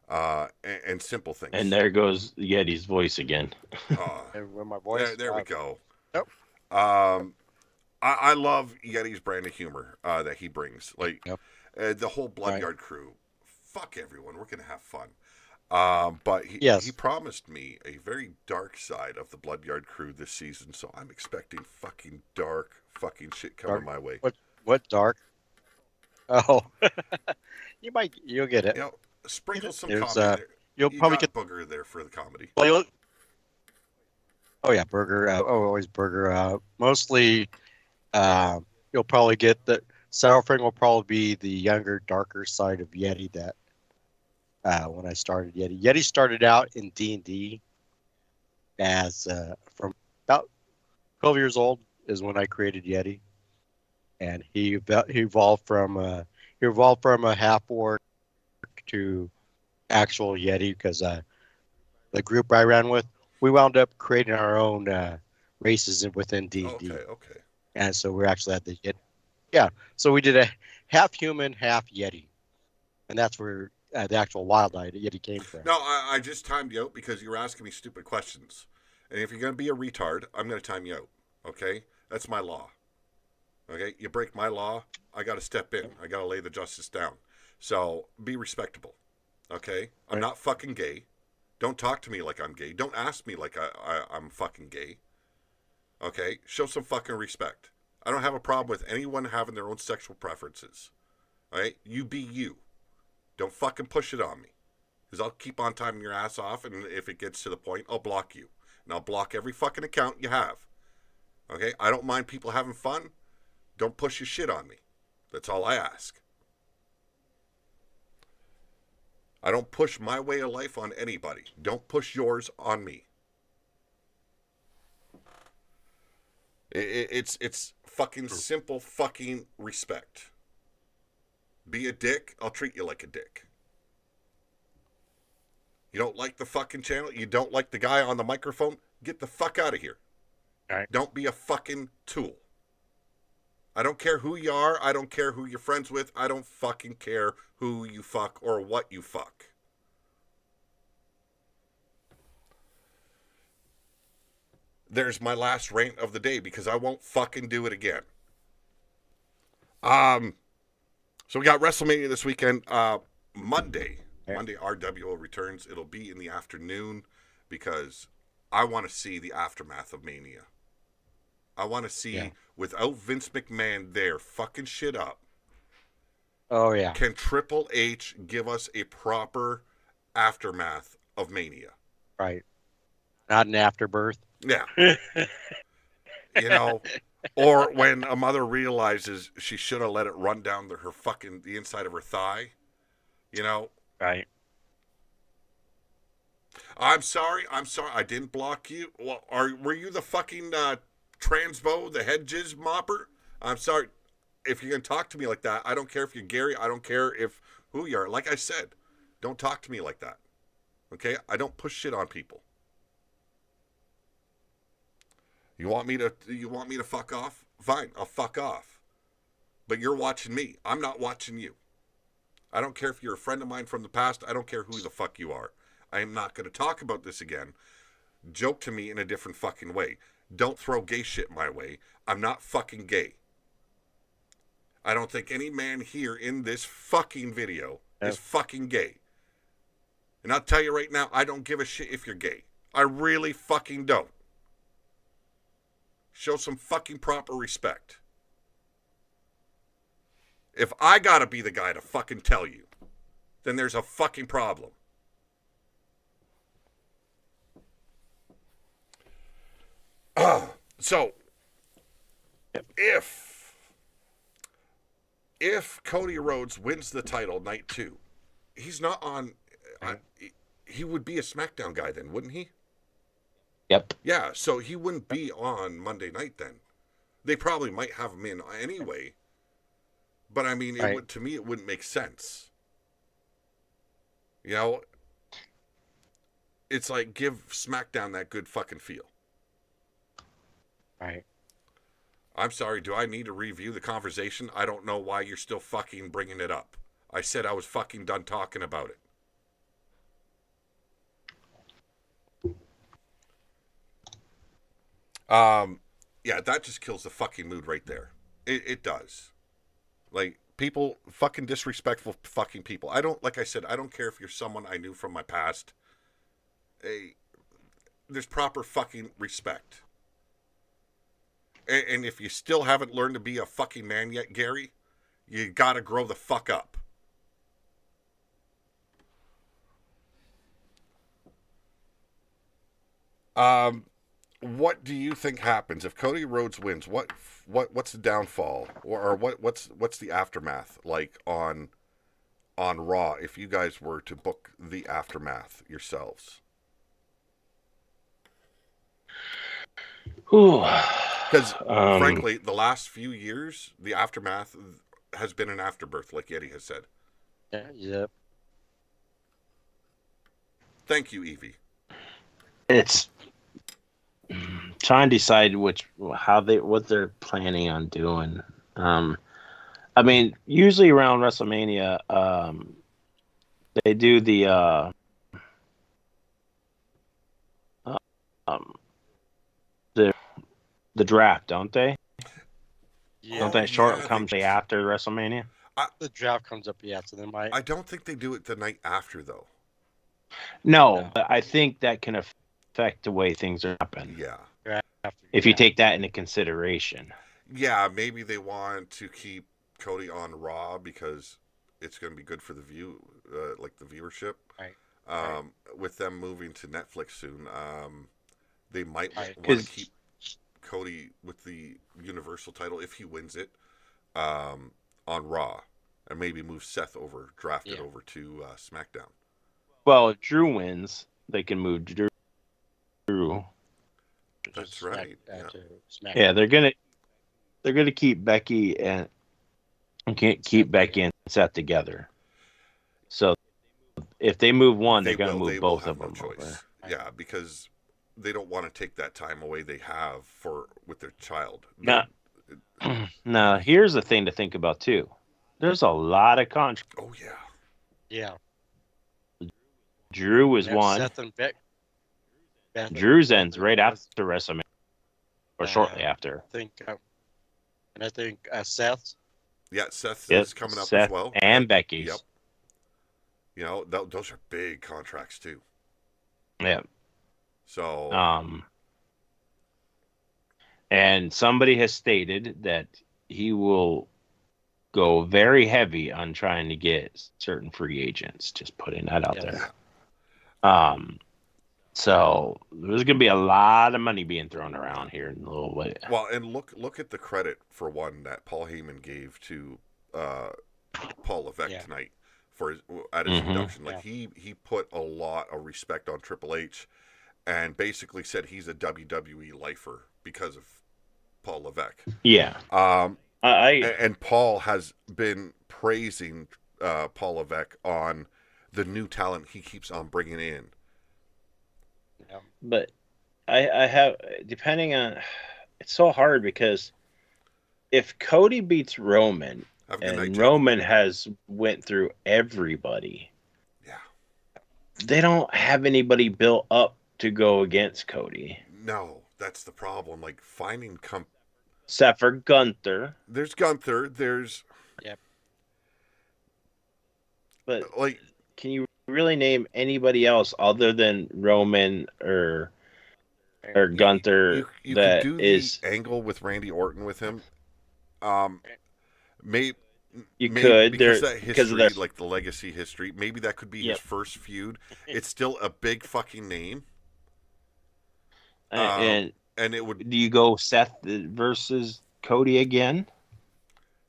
And simple things. And there goes Yeti's voice again. My voice. There we go. Nope. I love Yeti's brand of humor that he brings. Like the whole Bloodyard crew. Fuck everyone. We're gonna have fun. But he promised me a very dark side of the Bloodyard crew this season, so I'm expecting fucking dark fucking shit coming my way. What dark? Oh, you'll get it. Sprinkle some comedy there. You'll probably get Booger there for the comedy. Oh yeah, Burger. Always Burger. Mostly, you'll probably get the Sourfang will probably be the younger, darker side of Yeti. That when I started Yeti started out in D&D as from about 12 years old is when I created Yeti, and he evolved from a half orc to actual Yeti because the group I ran with, we wound up creating our own races within D&D. Okay. And so we're actually at the so we did a half human, half Yeti, and that's where the actual wild-eyed Yeti came from. No, I just timed you out because you were asking me stupid questions, and if you're gonna be a retard, I'm gonna time you out. Okay, that's my law. Okay, you break my law, I gotta step in. I gotta lay the justice down. So be respectable. Okay, I'm not fucking gay. Don't talk to me like I'm gay. Don't ask me like I'm fucking gay. Okay, show some fucking respect. I don't have a problem with anyone having their own sexual preferences. All right, you be you. Don't fucking push it on me. Because I'll keep on timing your ass off, and if it gets to the point, I'll block you. And I'll block every fucking account you have. Okay? I don't mind people having fun. Don't push your shit on me. That's all I ask. I don't push my way of life on anybody. Don't push yours on me. It's fucking simple fucking respect. Be a dick, I'll treat you like a dick. You don't like the fucking channel? You don't like the guy on the microphone? Get the fuck out of here. All right. Don't be a fucking tool. I don't care who you are. I don't care who you're friends with. I don't fucking care who you fuck or what you fuck. There's my last rant of the day because I won't fucking do it again. So we got WrestleMania this weekend. Monday, RWO returns. It'll be in the afternoon because I want to see the aftermath of Mania. I want to see, without Vince McMahon there fucking shit up. Oh, yeah. Can Triple H give us a proper aftermath of Mania? Right. Not an afterbirth. Yeah. You know, or when a mother realizes she should have let it run down her fucking, the inside of her thigh. You know? Right. I'm sorry. I didn't block you. Well, were you the fucking transbo, the head jizz mopper? I'm sorry. If you're going to talk to me like that, I don't care if you're Gary. I don't care who you are. Like I said, don't talk to me like that. Okay? I don't push shit on people. You want me to fuck off? Fine, I'll fuck off. But you're watching me. I'm not watching you. I don't care if you're a friend of mine from the past. I don't care who the fuck you are. I am not going to talk about this again. Joke to me in a different fucking way. Don't throw gay shit my way. I'm not fucking gay. I don't think any man here in this fucking video is fucking gay. And I'll tell you right now, I don't give a shit if you're gay. I really fucking don't. Show some fucking proper respect. If I gotta be the guy to fucking tell you, then there's a fucking problem. So, if Cody Rhodes wins the title night 2, he's not on. He would be a SmackDown guy then, wouldn't he? Yep. Yeah, so he wouldn't be on Monday night then. They probably might have him in anyway. But I mean, to me, it wouldn't make sense. You know, it's like give SmackDown that good fucking feel. Right. I'm sorry, do I need to review the conversation? I don't know why you're still fucking bringing it up. I said I was fucking done talking about it. Yeah, that just kills the fucking mood right there. It does. Like, people, fucking disrespectful fucking people. Like I said, I don't care if you're someone I knew from my past. There's proper fucking respect. And if you still haven't learned to be a fucking man yet, Gary, you gotta grow the fuck up. What do you think happens if Cody Rhodes wins? What's the downfall, or what's the aftermath like on Raw if you guys were to book the aftermath yourselves? Because frankly, the last few years, the aftermath has been an afterbirth, like Yeti has said. Yep. It's trying to decide what they're planning on doing. I mean, usually around WrestleMania, they do um, the the draft, don't they? Yeah. Don't they comes after WrestleMania? The draft comes up, so they might. I don't think they do it the night after, though. No, but I think that can affect the way things happen. Yeah. If you take that into consideration. Yeah, maybe they want to keep Cody on Raw because it's going to be good for the the viewership. Right. With them moving to Netflix soon, they might want to keep Cody with the Universal title if he wins it on Raw, and maybe move Seth over, draft it over to SmackDown. Well, if Drew wins, they can move Drew. That's right. Yeah, they're gonna keep Becky and Becky and Seth together. So if they move one, they're gonna move both of them. No choice. Yeah, because they don't want to take that time away they have with their child. Now, here's the thing to think about too. There's a lot of contracts. Oh yeah. Yeah. Drew is one. Seth and Beck. Drew's ends right after WrestleMania, or shortly after. I think Seth. Yeah, Seth is coming up as well, and Becky. Yep. You know, those are big contracts too. Yeah. So. And somebody has stated that he will go very heavy on trying to get certain free agents. Just putting that out there. So there's going to be a lot of money being thrown around here in a little bit. Well, and look at the credit for one that Paul Heyman gave to Paul Levesque tonight at his induction. Like he put a lot of respect on Triple H, and basically said he's a WWE lifer because of Paul Levesque. Yeah. And Paul has been praising Paul Levesque on the new talent he keeps on bringing in. Yeah. But I have, depending on, it's so hard because if Cody beats Roman and Roman has went through everybody, they don't have anybody built up to go against Cody. No, that's the problem. Like finding except for Gunther. There's Gunther. There's. Yep. But like, can you really name anybody else other than Roman or Gunther you that could do is the angle with Randy Orton with him? Maybe. Could because that history, like the legacy history, maybe that could be his first feud. It's still a big fucking name. And it would. Do you go Seth versus Cody again?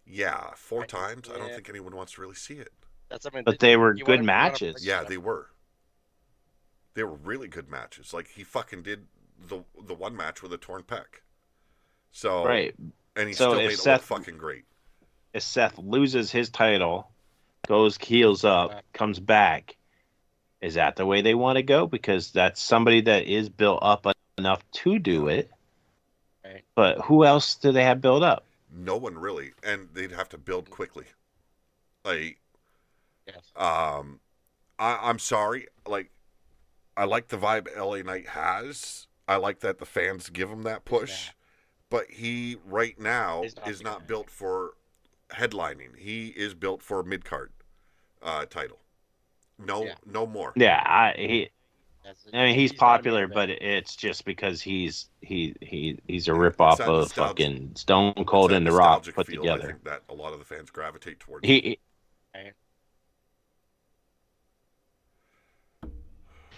Yeah, 4 times. I don't think anyone wants to really see it. But they were good matches. Yeah, they were. They were really good matches. Like he fucking did the one match with a torn pec. So right, and he still made it look fucking great. If Seth loses his title, goes heels up, comes back, is that the way they want to go? Because that's somebody that is built up enough to do it. Right. But who else do they have built up? No one really, and they'd have to build quickly. Like, I'm sorry. Like, I like the vibe LA Knight has. I like that the fans give him that push. But he right now is not built for headlining. He is built for a mid-card title. No more. Yeah, I mean he's popular, but it's just because he's a rip-off of fucking Stone Cold and The Rock put together. I think that a lot of the fans gravitate towards.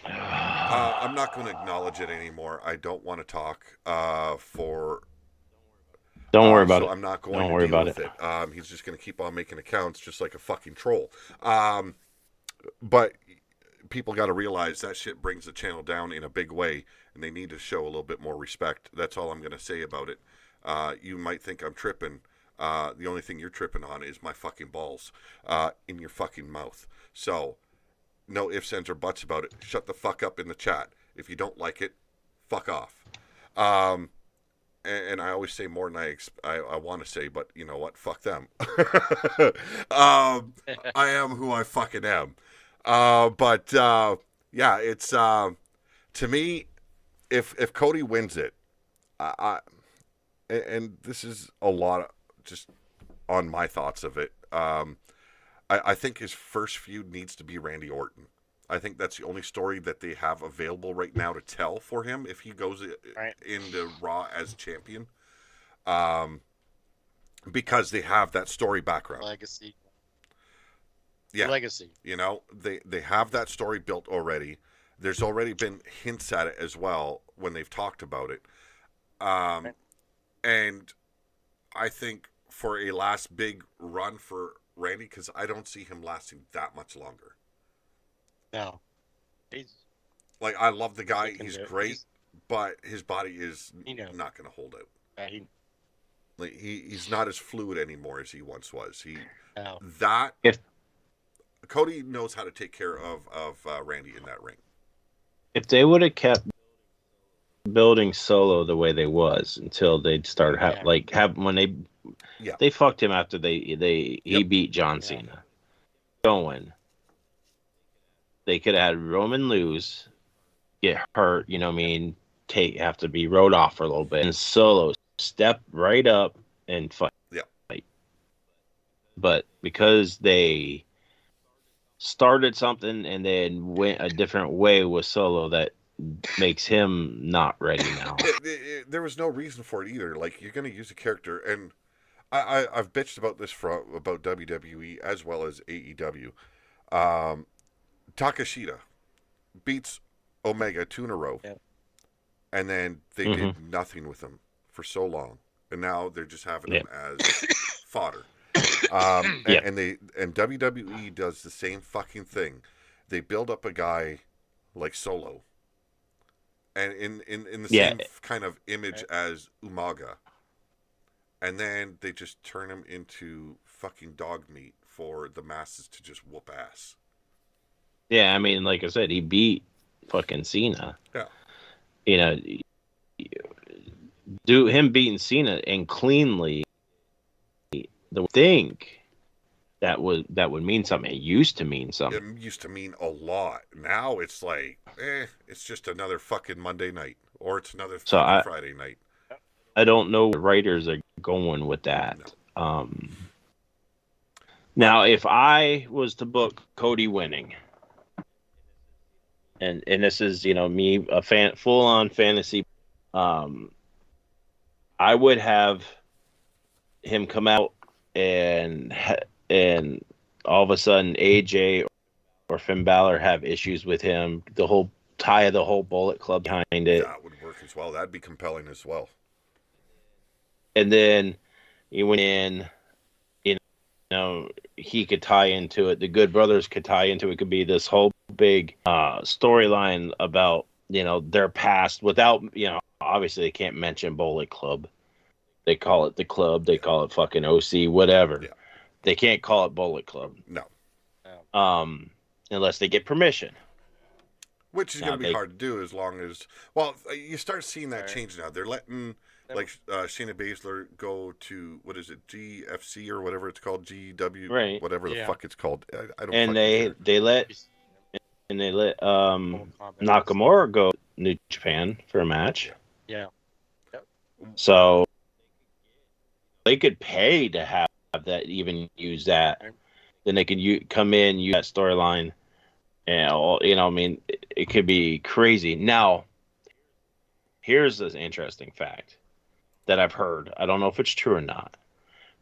I'm not going to acknowledge it anymore. I don't want to talk for. Don't worry about it. I'm not going to deal with it. He's just going to keep on making accounts just like a fucking troll. But people got to realize that shit brings the channel down in a big way, and they need to show a little bit more respect. That's all I'm going to say about it. You might think I'm tripping. The only thing you're tripping on is my fucking balls in your fucking mouth. So, no ifs, ands, or buts about it. Shut the fuck up in the chat. If you don't like it, fuck off. Um, and I always say more than I want to say, but you know what? Fuck them. I am who I fucking am. But yeah, it's to me, if Cody wins it, I and this is a lot of just on my thoughts of it. I think his first feud needs to be Randy Orton. I think that's the only story that they have available right now to tell for him if he goes into Raw as champion. Because they have that story background. Legacy. Yeah. Legacy. You know, they have that story built already. There's already been hints at it as well when they've talked about it. And I think for a last big run for Randy, because I don't see him lasting that much longer. No. He's like, I love the guy. He's great, but his body is not going to hold out. Like, he's not as fluid anymore as he once was. If Cody knows how to take care of Randy in that ring. If they would have kept building Solo the way they was until they'd start when they fucked him after he beat John Cena. Going. They could have had Roman lose, get hurt, you know what I mean, have to be rode off for a little bit, and Solo step right up and fight. Yeah. But because they started something and then went a different way with Solo, that makes him not ready now. There was no reason for it either. Like, you're going to use a character, and I've bitched about this about WWE as well as AEW. Takashita beats Omega 2 in a row, and then they did nothing with him for so long, and now they're just having him as fodder. And WWE does the same fucking thing. They build up a guy like Solo, and in the same kind of image as Umaga, and then they just turn him into fucking dog meat for the masses to just whoop ass. Yeah, I mean, like I said, he beat fucking Cena. Yeah. You know, him beating Cena and cleanly, the think that would mean something. It used to mean something. It used to mean a lot. Now it's like, it's just another fucking Monday night, or it's another fucking Friday night. I don't know where writers are going with that. No. Now, if I was to book Cody winning, and this is, you know, me, a full on fantasy, I would have him come out and all of a sudden AJ or Finn Balor have issues with him. The whole Bullet Club behind it. That would work as well. That'd be compelling as well. And then he went in, you know, he could tie into it. The Good Brothers could tie into it. It could be this whole big storyline about, you know, their past without, you know, obviously they can't mention Bullet Club. They call it the club. They call it fucking OC, whatever. Yeah. They can't call it Bullet Club. No. Unless they get permission. Which is going to be hard to do as long as... Well, you start seeing that change now. They're letting, like, Shayna Baszler go to, what is it, GFC or whatever it's called, GW, whatever the fuck it's called. I don't and they let Nakamura go to New Japan for a match. Yeah. Yep. So they could pay to have that, even use that. Then they could come in, use that storyline. And, you know, I mean, it could be crazy. Now, here's this interesting fact that I've heard. I don't know if it's true or not,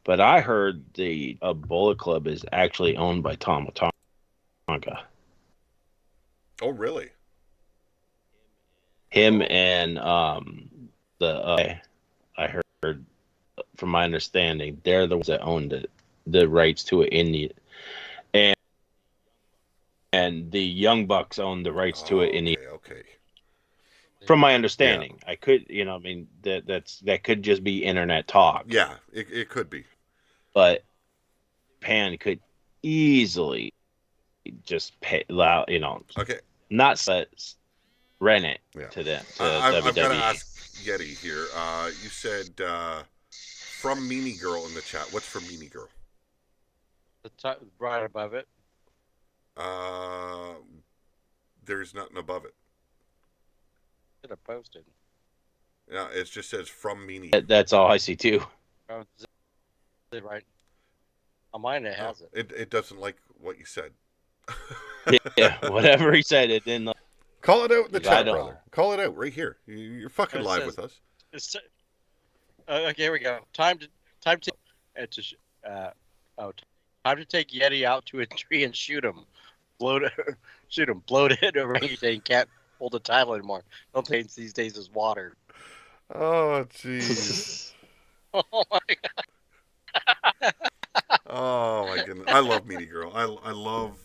but I heard the Bullet Club is actually owned by Tama Tonga. Oh, really? Him and I heard, from my understanding, they're the ones that owned the rights to it in the... And the Young Bucks own the rights to it in the... Okay. From my understanding, I could, you know, I mean, that could just be internet talk. Yeah, it could be. But Japan could easily just pay, you know, okay, not rent it to them. To I've got to Yeti here. You said from Meanie Girl in the chat. What's from Meanie Girl? The top, right above it. There's nothing above it. Should have posted. Yeah, it just says from Meanie. That's all I see too. Oh, is it right? On mine it has it. It doesn't like what you said. Yeah, whatever he said, it didn't. Call it out in the chat, brother. Call it out right here. You're fucking live with us. Okay, here we go. Time to time to take Yeti out to a tree and shoot him. Shoot him. Bloated orangutan can't hold the title anymore. No things these days is water. Oh jeez. Oh my god. Oh my goodness. I love Meanie Girl. I love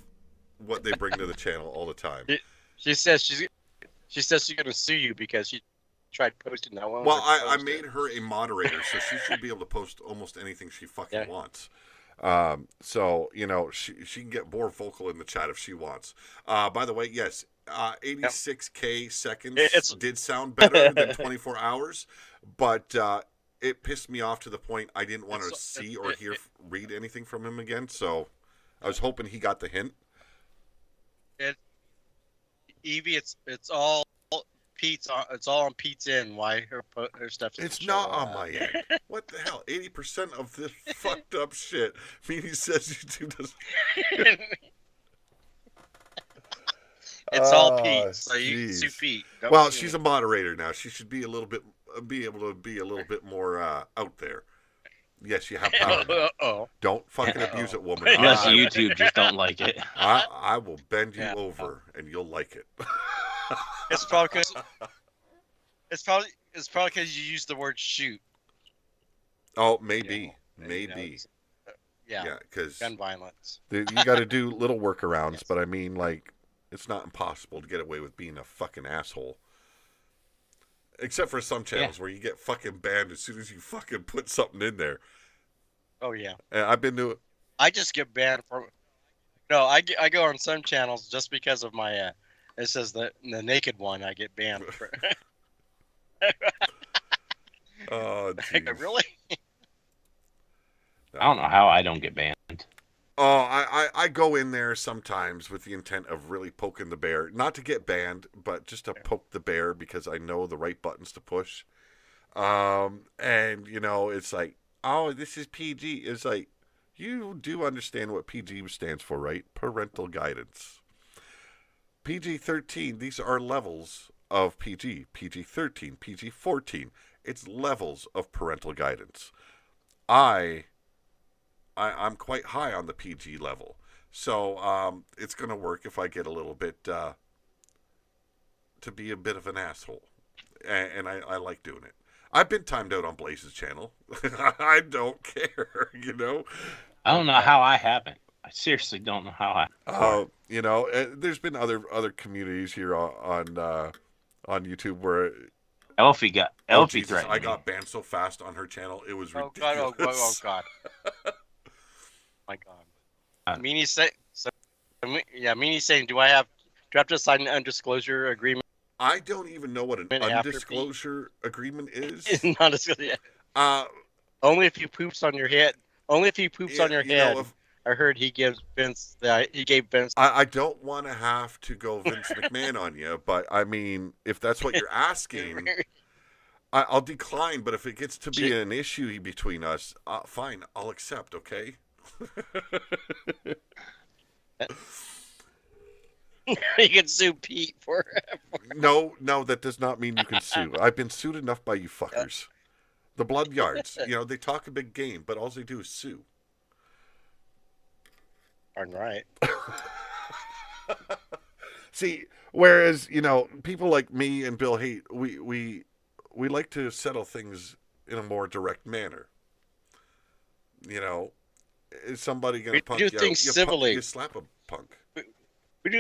what they bring to the channel all the time. She says she's gonna sue you because she tried posting that one. Well, I made her a moderator, so she should be able to post almost anything she fucking wants. So you know she can get more vocal in the chat if she wants. By the way, yes, 86K seconds did sound better than 24 hours, but it pissed me off to the point I didn't want to see or read anything from him again. So I was hoping he got the hint. Evie, it's all Pete's. It's all on Pete's end. Why her stuff? It's not on my end. What the hell? 80% of this fucked up shit. Meanie says YouTube doesn't. It's all Pete. So you sue Pete. Well, she's a moderator now. She should be able to be a little bit more out there. Yes, you have power. Don't fucking abuse it, woman. Yes, YouTube just don't like it. I will bend you over, and you'll like it. It's probably because you use the word shoot. Oh, maybe. Yeah, because gun violence. You got to do little workarounds, but I mean, like, it's not impossible to get away with being a fucking asshole. Except for some channels where you get fucking banned as soon as you fucking put something in there. Oh yeah. And I've been to. I just get banned from. No, I go on some channels just because of my. It says the naked one. I get banned for. Oh, geez. Really? I don't know how I don't get banned. Oh, I go in there sometimes with the intent of really poking the bear. Not to get banned, but just to poke the bear because I know the right buttons to push. And, you know, it's like, oh, this is PG. It's like, you do understand what PG stands for, right? Parental guidance. PG-13, these are levels of PG. PG-13, PG-14. It's levels of parental guidance. I'm quite high on the PG level. So it's going to work if I get a little bit to be a bit of an asshole. And I like doing it. I've been timed out on Blaze's channel. I don't care, you know. I don't know how I haven't. I seriously don't know how I. You know, there's been other communities here on YouTube where Elfie threatened I me. got banned so fast on her channel. It was Oh ridiculous. God! Oh God! My God! Meanie's saying, Meanie's saying, do I have to sign an undisclosure agreement? I don't even know what an undisclosure agreement is. Only if he poops on your head. Only if he poops on your head. Know, I heard he gave Vince. I don't want to have to go Vince McMahon on you, but I mean, if that's what you're asking, I'll decline. But if it gets to be an issue between us, fine, I'll accept. Okay. You can sue Pete for. No, that does not mean you can sue. I've been sued enough by you fuckers. The blood yards, you know, they talk a big game, but all they do is sue. All right. See, whereas, you know, people like me and Bill Haight, we like to settle things in a more direct manner. You know, is somebody going to punk you? We do things civilly. You slap a punk. We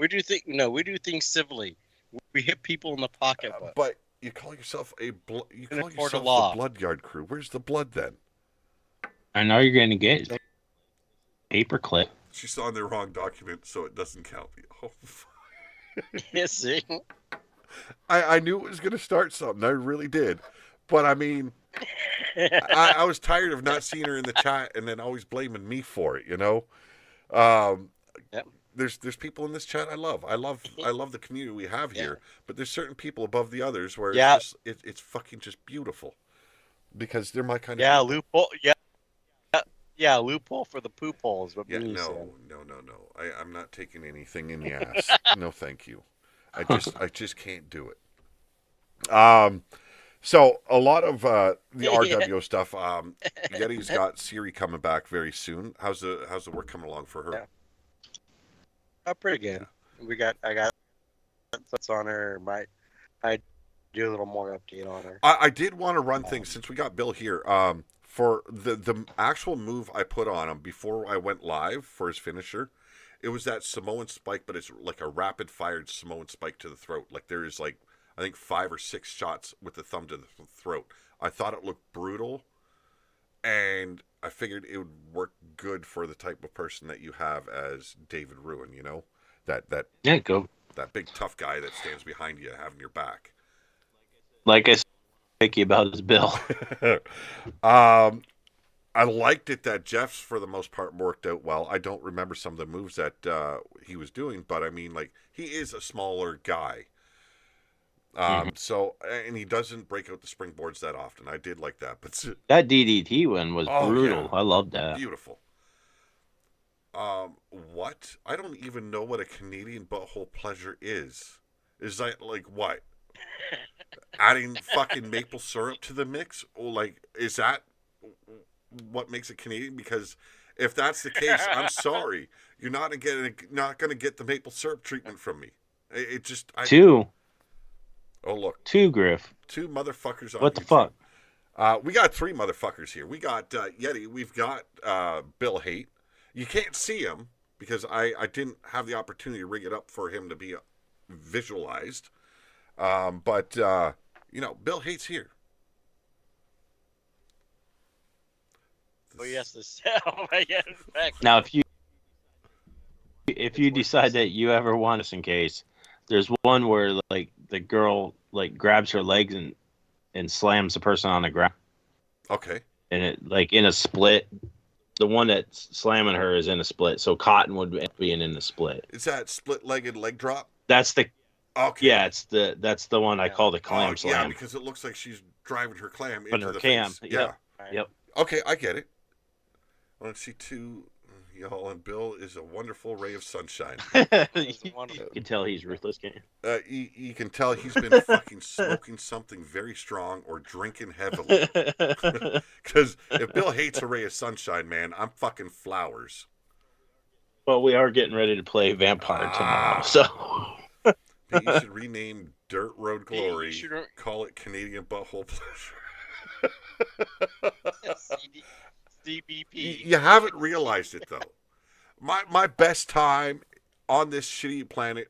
do things civilly. We hit people in the pocket. But you call yourself a blood yard crew. Where's the blood then? I know you're going to get paperclip. She signed the wrong document, so it doesn't count. Oh, yes, see? I knew it was going to start something. I really did. But I mean, I was tired of not seeing her in the chat and then always blaming me for it. Um, Yep. there's people in this chat I love. I love the community we have here. But there's certain people above the others where it's fucking just beautiful because they're my kind of people. Loophole. Yeah, loophole for the poop holes. What no. I'm not taking anything in the ass. No, thank you. I just can't do it. So a lot of the RWO stuff. Yeti's got Siri coming back very soon. How's the work coming along for her? Yeah. Oh, pretty good. Yeah. I got thoughts on her. I do a little more update on her. I did want to run things since we got Bill here. For the actual move I put on him before I went live for his finisher, it was that Samoan spike, but it's like a rapid fired Samoan spike to the throat. Like there is like I think 5 or 6 shots with the thumb to the throat. I thought it looked brutal, and I figured it would work good for the type of person that you have as David Ruin. That big tough guy that stands behind you, having your back. Like I said, picky about his bill. I liked it that Jeff's for the most part worked out well. I don't remember some of the moves that he was doing, but I mean, like he is a smaller guy. So, and he doesn't break out the springboards that often. I did like that, but that DDT one was brutal. Yeah. I loved that. Beautiful. What? I don't even know what a Canadian butthole pleasure is. Is that like what? Adding fucking maple syrup to the mix? Or like, is that what makes it Canadian? Because if that's the case, I'm sorry. You're not going to get the maple syrup treatment from me. It just... Two. Oh, look. 2, Griff. 2 motherfuckers on What the YouTube. fuck? We got 3 motherfuckers here. We got Yeti. We've got Bill Haight. You can't see him because I didn't have the opportunity to rig it up for him to be visualized. But Bill Haight's here. Oh, yes, the cell. Now, if you decide that you ever want us in case, there's one where like the girl like grabs her legs and slams the person on the ground. Okay. And it like in a split. The one that's slamming her is in a split, so Cotton would be in the split. Is that split-legged leg drop? That's the. Okay. Yeah, that's the one I call the clam slam. Yeah, because it looks like she's driving her clam into her cam. Face. Yeah. Yep. Okay, I get it. I want to see 2 y'all, and Bill is a wonderful ray of sunshine. You can tell he's ruthless, can't you? You can tell he's been fucking smoking something very strong or drinking heavily. Because if Bill hates a ray of sunshine, man, I'm fucking flowers. Well, we are getting ready to play Vampire tomorrow, so... You should rename Dirt Road Glory, call it Canadian Butthole Pleasure. CBP. You haven't realized it, though. My best time on this shitty planet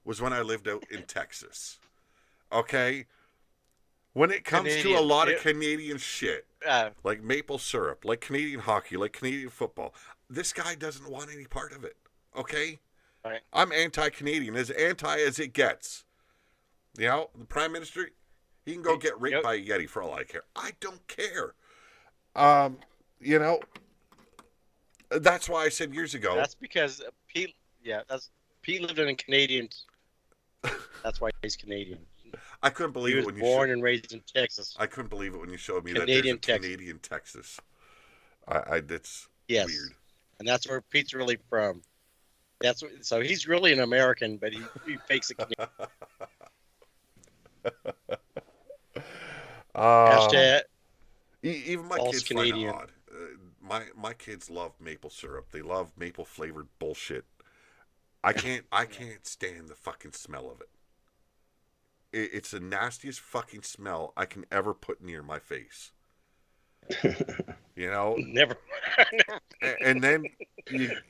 was when I lived out in Texas. Okay? When it comes to a lot of Canadian shit, like maple syrup, like Canadian hockey, like Canadian football, this guy doesn't want any part of it. Okay? Right. I'm anti-Canadian, as anti as it gets. The Prime Minister, he can go get raped by a Yeti for all I care. I don't care. That's why I said years ago. That's because Pete lived in a Canadian. That's why he's Canadian. I couldn't believe it when you born and raised in Texas. I couldn't believe it when you showed me Canadian that there's a Canadian Texas. That's weird. And that's where Pete's really from. So he's really an American, but he fakes a Canadian. Hashtag even my kids Canadian. find it odd. My kids love maple syrup. They love maple flavored bullshit. I can't stand the fucking smell of it. It's the nastiest fucking smell I can ever put near my face. Never. And then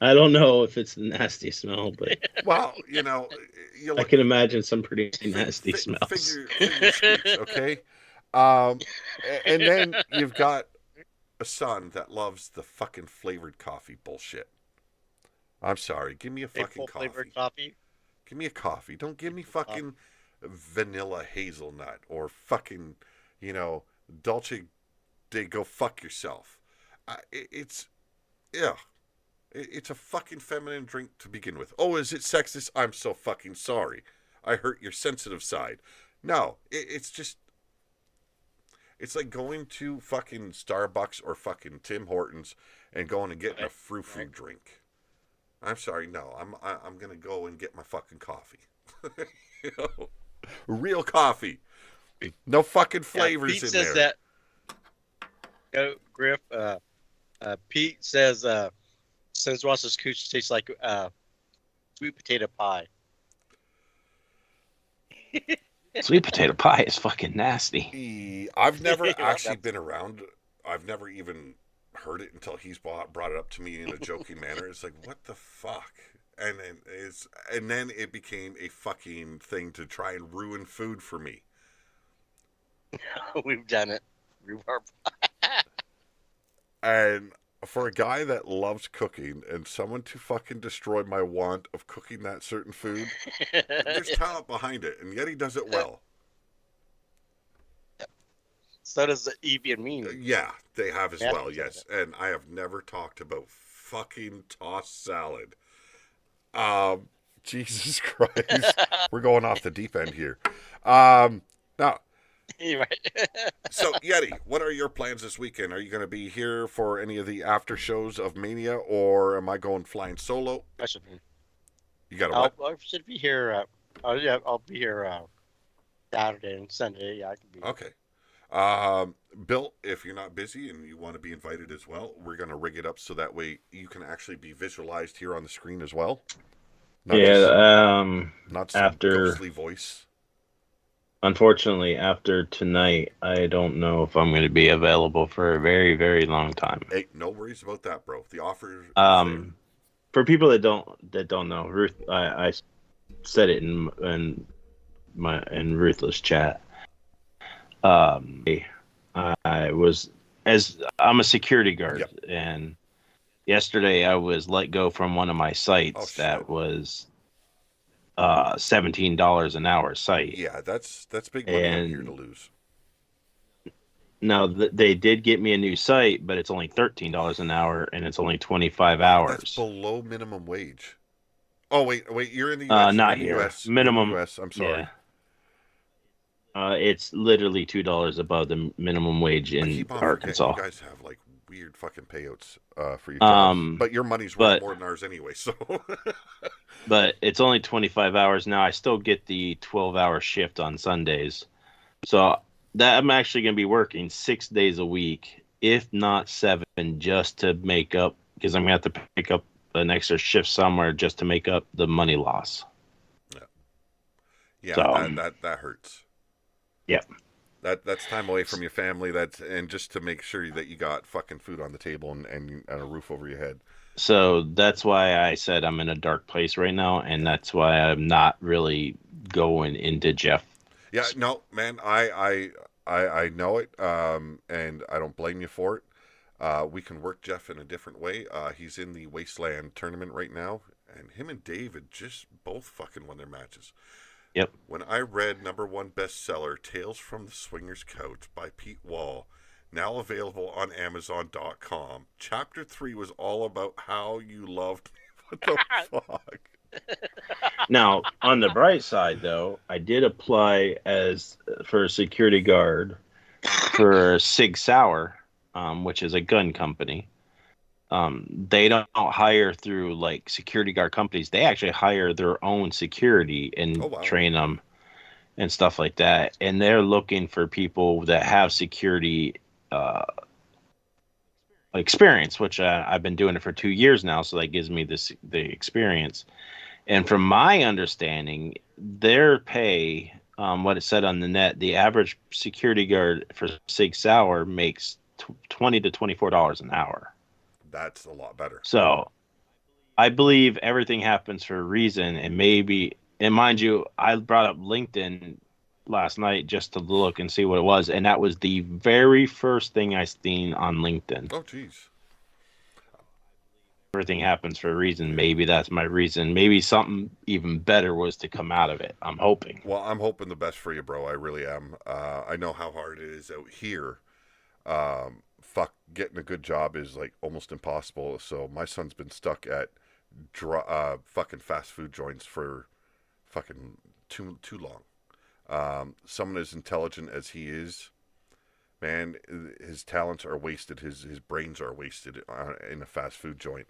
I don't know if it's the nasty smell, but I can imagine some pretty nasty smells. Figure speech, okay. And then you've got a son that loves the fucking flavored coffee bullshit. I'm sorry, give me a fucking coffee. Flavored coffee. Give me a coffee. Don't give me fucking vanilla hazelnut or fucking, Dolce de go fuck yourself. It's, yeah. It's a fucking feminine drink to begin with. Oh, is it sexist? I'm so fucking sorry. I hurt your sensitive side. No, it's just. It's like going to fucking Starbucks or fucking Tim Hortons and going and getting a frou-frou drink. I'm sorry, no. I'm gonna go and get my fucking coffee. Real coffee. No fucking flavors Pete in says there. That. Griff. Pete says. Since Ross's cooch tastes like sweet potato pie. Sweet potato pie is fucking nasty. I've never actually been around. I've never even heard it until he's brought it up to me in a joking manner. It's like, what the fuck? And then it became a fucking thing to try and ruin food for me. We've done it. Rhubarb pie. And for a guy that loves cooking and someone to fucking destroy my want of cooking that certain food, there's talent behind it, and yet he does it well. So does Evie and me. Yeah, they have as well, yes. And I have never talked about fucking tossed salad. Jesus Christ. We're going off the deep end here. Now, Right. so, Yeti, what are your plans this weekend? Are you going to be here for any of the after shows of Mania, or am I going flying solo? I should be. You got to what? I should be here. I'll be here Saturday and Sunday. Yeah, I can be. Okay. Bill, if you're not busy and you want to be invited as well, we're going to rig it up so that way you can actually be visualized here on the screen as well. Not some after ghostly voice. Unfortunately, after tonight, I don't know if I'm going to be available for a very, very long time. Hey, no worries about that, bro. The offer. For people that don't know, Ruth, I said it in Ruthless chat. I was I'm a security guard, yep. And yesterday I was let go from one of my sites that was $17 an hour site. Yeah, that's big money out here to lose. Now they did get me a new site, but it's only $13 an hour, and it's only 25 hours. That's below minimum wage. Oh wait, you're in the U.S. Not here. US, minimum. U.S. I'm sorry. Yeah. It's literally $2 above the minimum wage in Arkansas. You guys have like weird fucking payouts for your jobs, but your money's worth more than ours anyway. So. But it's only 25 hours now. I still get the 12-hour shift on Sundays. So that I'm actually going to be working 6 days a week, if not 7, just to make up, because I'm going to have to pick up an extra shift somewhere just to make up the money loss. Yeah, so, that hurts. Yep. That's time away from your family. And just to make sure that you got fucking food on the table and a roof over your head. So that's why I said I'm in a dark place right now, and that's why I'm not really going into Jeff. Yeah, no, man, I know it, and I don't blame you for it. We can work Jeff in a different way. He's in the Wasteland tournament right now, and him and David just both fucking won their matches. Yep. When I read #1 bestseller Tales from the Swinger's Couch by Pete Wall, now available on Amazon.com. Chapter 3 was all about how you loved me. What the fuck? Now, on the bright side, though, I did apply for a security guard for Sig Sauer, which is a gun company. They don't hire through like security guard companies. They actually hire their own security and train them and stuff like that. And they're looking for people that have security experience, which I've been doing it for 2 years now, so that gives me the experience. And from my understanding, their pay, what it said on the net, the average security guard for Sig Sauer makes $20 to $24 an hour. That's a lot better. So I believe everything happens for a reason, and mind you, I brought up LinkedIn last night just to look and see what it was, and that was the very first thing I seen on LinkedIn. Oh, jeez. everything happens for a reason. Maybe that's my reason. Maybe something even better was to come out of it. I'm hoping. Well, I'm hoping the best for you, bro. I really am. I know how hard it is out here. Getting a good job is like almost impossible. So my son's been stuck at fucking fast food joints for fucking too long. Someone as intelligent as he is, man, his talents are wasted. His brains are wasted in a fast food joint.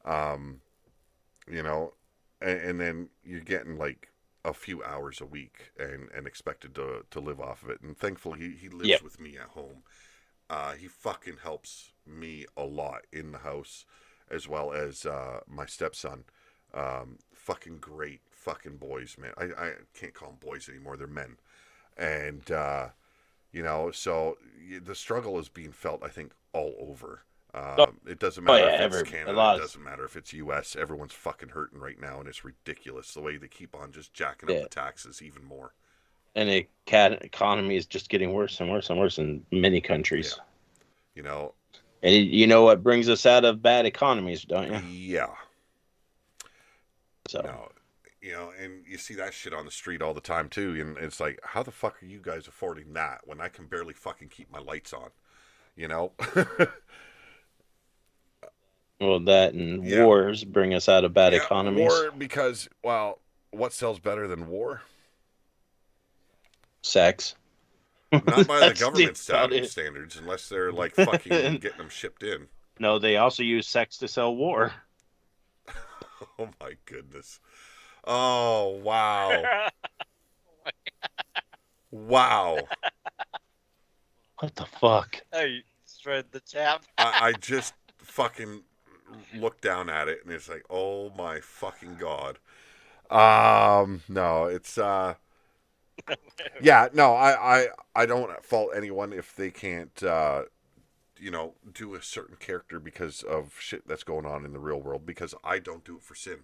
You know, and then you're getting like a few hours a week and expected to live off of it. And thankfully he lives with me at home. He fucking helps me a lot in the house, as well as my stepson. Fucking great fucking boys, man. I can't call them boys anymore. They're men. And, you know, so the struggle is being felt, I think, all over. It doesn't matter if it's Canada. It doesn't matter if it's U.S. Everyone's fucking hurting right now, and it's ridiculous the way they keep on just jacking up the taxes even more. And the economy is just getting worse and worse and worse in many countries. Yeah. You know. And you know what brings us out of bad economies, don't you? Yeah. So. No, you know, and you see that shit on the street all the time too, and it's like, how the fuck are you guys affording that when I can barely fucking keep my lights on? You know. Well, that and wars bring us out of bad economies. War, because, well, what sells better than war? Sex. Not by the government standards, unless they're like fucking getting them shipped in. No, they also use sex to sell war. Oh my goodness. Oh, wow. Wow. What the fuck? Hey, spread the tap. I just fucking look down at it and it's like, oh my fucking God. No, it's yeah, no, I don't fault anyone if they can't you know, do a certain character because of shit that's going on in the real world, because I don't do it for sin.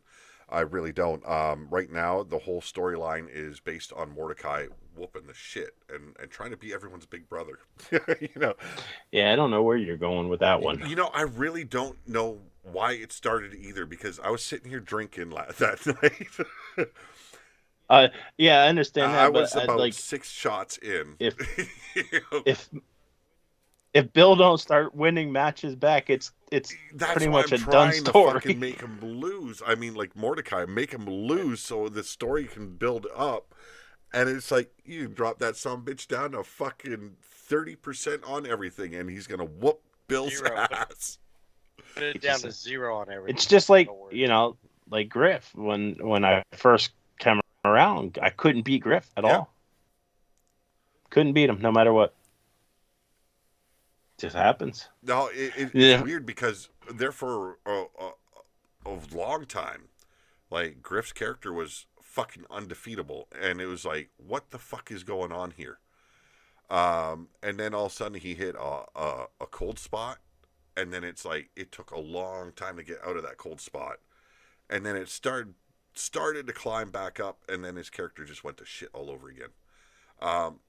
I really don't. Right now, the whole storyline is based on Mordecai whooping the shit and trying to be everyone's big brother. You know? Yeah, I don't know where you're going with that one. You know, I really don't know why it started either, because I was sitting here drinking that night. Yeah, I understand that. I was about like 6 shots in. If you know? if Bill don't start winning matches back, it's pretty much a done story. Fucking make him lose. I mean, like Mordecai, make him lose so the story can build up. And it's like, you drop that bitch down to fucking 30% on everything, and he's gonna whoop Bill's ass. Put it down to 0 on everything. It's just like, you know, like Griff. When I first came around, I couldn't beat Griff at all. Couldn't beat him, no matter what. Just happens. No, it's weird because there for a long time, like Griff's character was fucking undefeatable, and it was like, what the fuck is going on here? And then all of a sudden he hit a cold spot, and then it's like it took a long time to get out of that cold spot, and then it started to climb back up, and then his character just went to shit all over again. Well,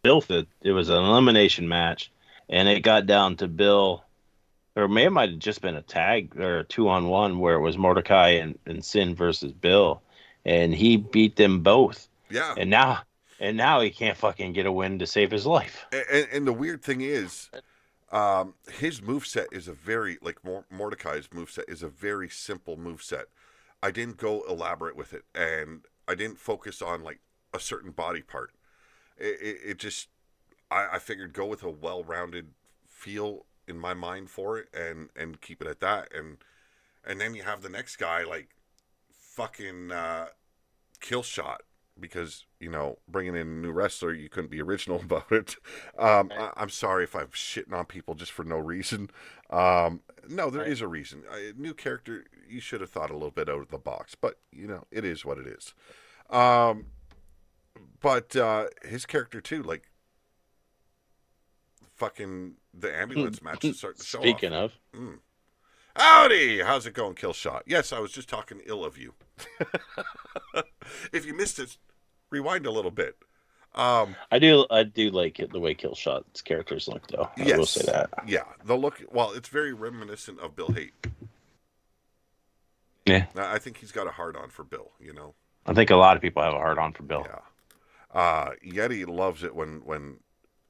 Bill, it was an elimination match, and it got down to Bill, or it might have just been a tag or a 2-on-1 where it was Mordecai and Sin versus Bill, and he beat them both. Yeah. And now he can't fucking get a win to save his life. And the weird thing is, his moveset is a very, like Mordecai's moveset is a very simple moveset. I didn't go elaborate with it, and I didn't focus on like a certain body part. It just, I figured go with a well-rounded feel in my mind for it and keep it at that. And then you have the next guy like fucking kill shot, because, you know, bringing in a new wrestler, you couldn't be original about it. I'm sorry if I'm shitting on people just for no reason. No, there is a reason. A new character, you should have thought a little bit out of the box, but, you know, it is what it is. But his character too, like fucking the ambulance match is starting to show off. Speaking of. Howdy! How's it going, Killshot? Yes, I was just talking ill of you. If you missed it, rewind a little bit. I do like it, the way Killshot's characters look, though. I will say that. Yeah, the look. Well, it's very reminiscent of Bill Haight. Yeah, I think he's got a hard on for Bill. You know. I think a lot of people have a hard on for Bill. Yeah. Yeti loves it when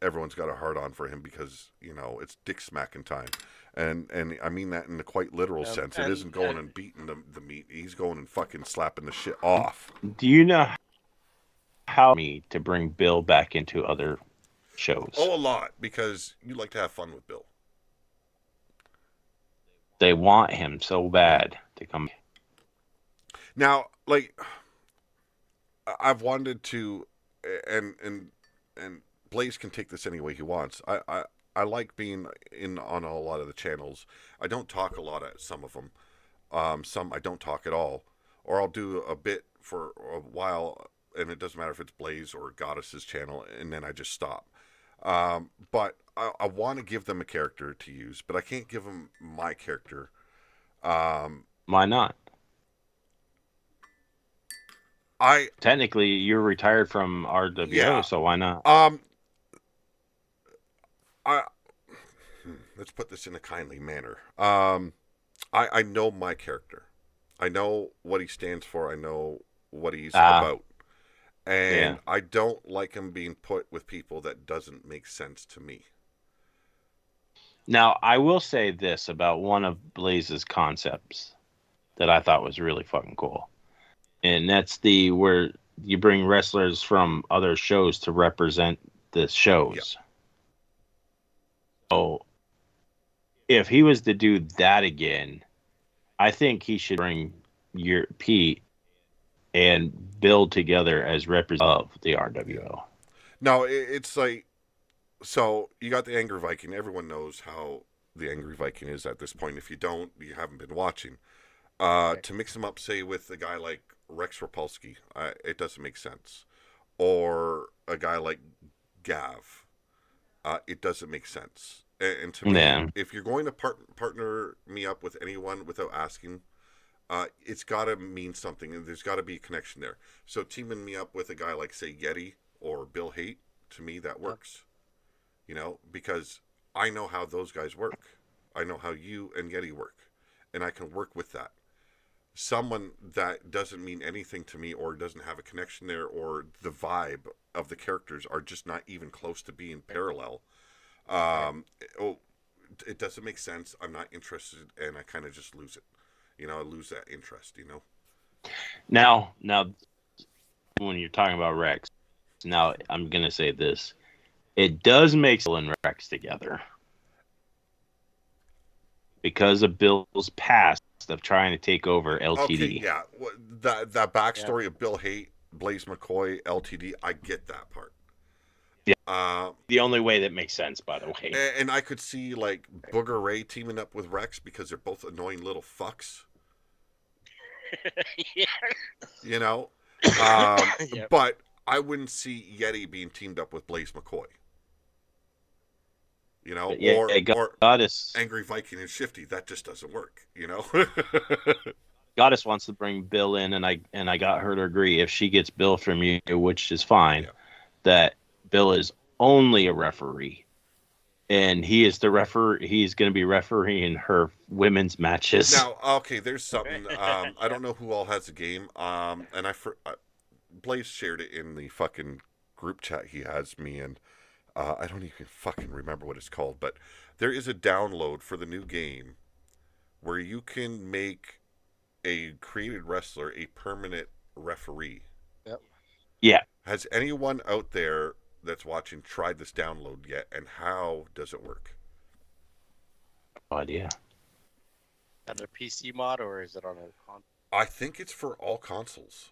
everyone's got a hard on for him because it's dick smacking time, and I mean that in the quite literal sense. It isn't going and beating the meat. He's going and fucking slapping the shit off. Do you know how me to bring Bill back into other shows? Oh, a lot, because you like to have fun with Bill. They want him so bad to come. Now, like, I've wanted to, and Blaze can take this any way he wants. I like being on a lot of the channels. I don't talk a lot at some of them. Some I don't talk at all, or I'll do a bit for a while, and it doesn't matter if it's Blaze or Goddess's channel, and then I just stop. But I want to give them a character to use, but I can't give them my character. Why not? Technically you're retired from RWO, so why not? Let's put this in a kindly manner. I know my character. I know what he stands for. I know what he's about. And I don't like him being put with people that doesn't make sense to me. Now, I will say this about one of Blaze's concepts that I thought was really fucking cool. And that's where you bring wrestlers from other shows to represent the shows. Yep. So if he was to do that again, I think he should bring Pete and Bill together as representatives of the RWO. No, it's like, so you got the Angry Viking. Everyone knows how the Angry Viking is at this point. If you don't, you haven't been watching. To mix him up, say, with a guy like Rex Rapolsky, it doesn't make sense. Or a guy like Gav, it doesn't make sense. And to me, if you're going to partner me up with anyone without asking, it's got to mean something, and there's got to be a connection there. So teaming me up with a guy like, say, Yeti or Bill Haight, to me, that works. Because I know how those guys work. I know how you and Yeti work, and I can work with that. Someone that doesn't mean anything to me, or doesn't have a connection there, or the vibe of the characters are just not even close to being parallel. It doesn't make sense. I'm not interested, and I kind of just lose it. I lose that interest. Now, when you're talking about Rex, now I'm gonna say this: it does make Bill and Rex together because of Bill's past of trying to take over LTD. Okay, yeah, that backstory of Bill Haight, Blaze McCoy, LTD, I get that part. Yeah, the only way that makes sense, by the way. And I could see like Booger Ray teaming up with Rex because they're both annoying little fucks. But I wouldn't see Yeti being teamed up with Blaze McCoy. Or Goddess, Angry Viking and Shifty. That just doesn't work. Goddess wants to bring Bill in, and I got her to agree if she gets Bill from you, which is fine. Yeah. That Bill is only a referee, and he is the referee. He's going to be refereeing her women's matches. Now, okay, there's something. I don't know who all has the game. And Blaze shared it in the fucking group chat he has me in. I don't even fucking remember what it's called, but there is a download for the new game where you can make a created wrestler a permanent referee. Yep. Yeah. Has anyone out there that's watching tried this download yet, and how does it work? No idea. Is that a PC mod, or is it on a console? I think it's for all consoles.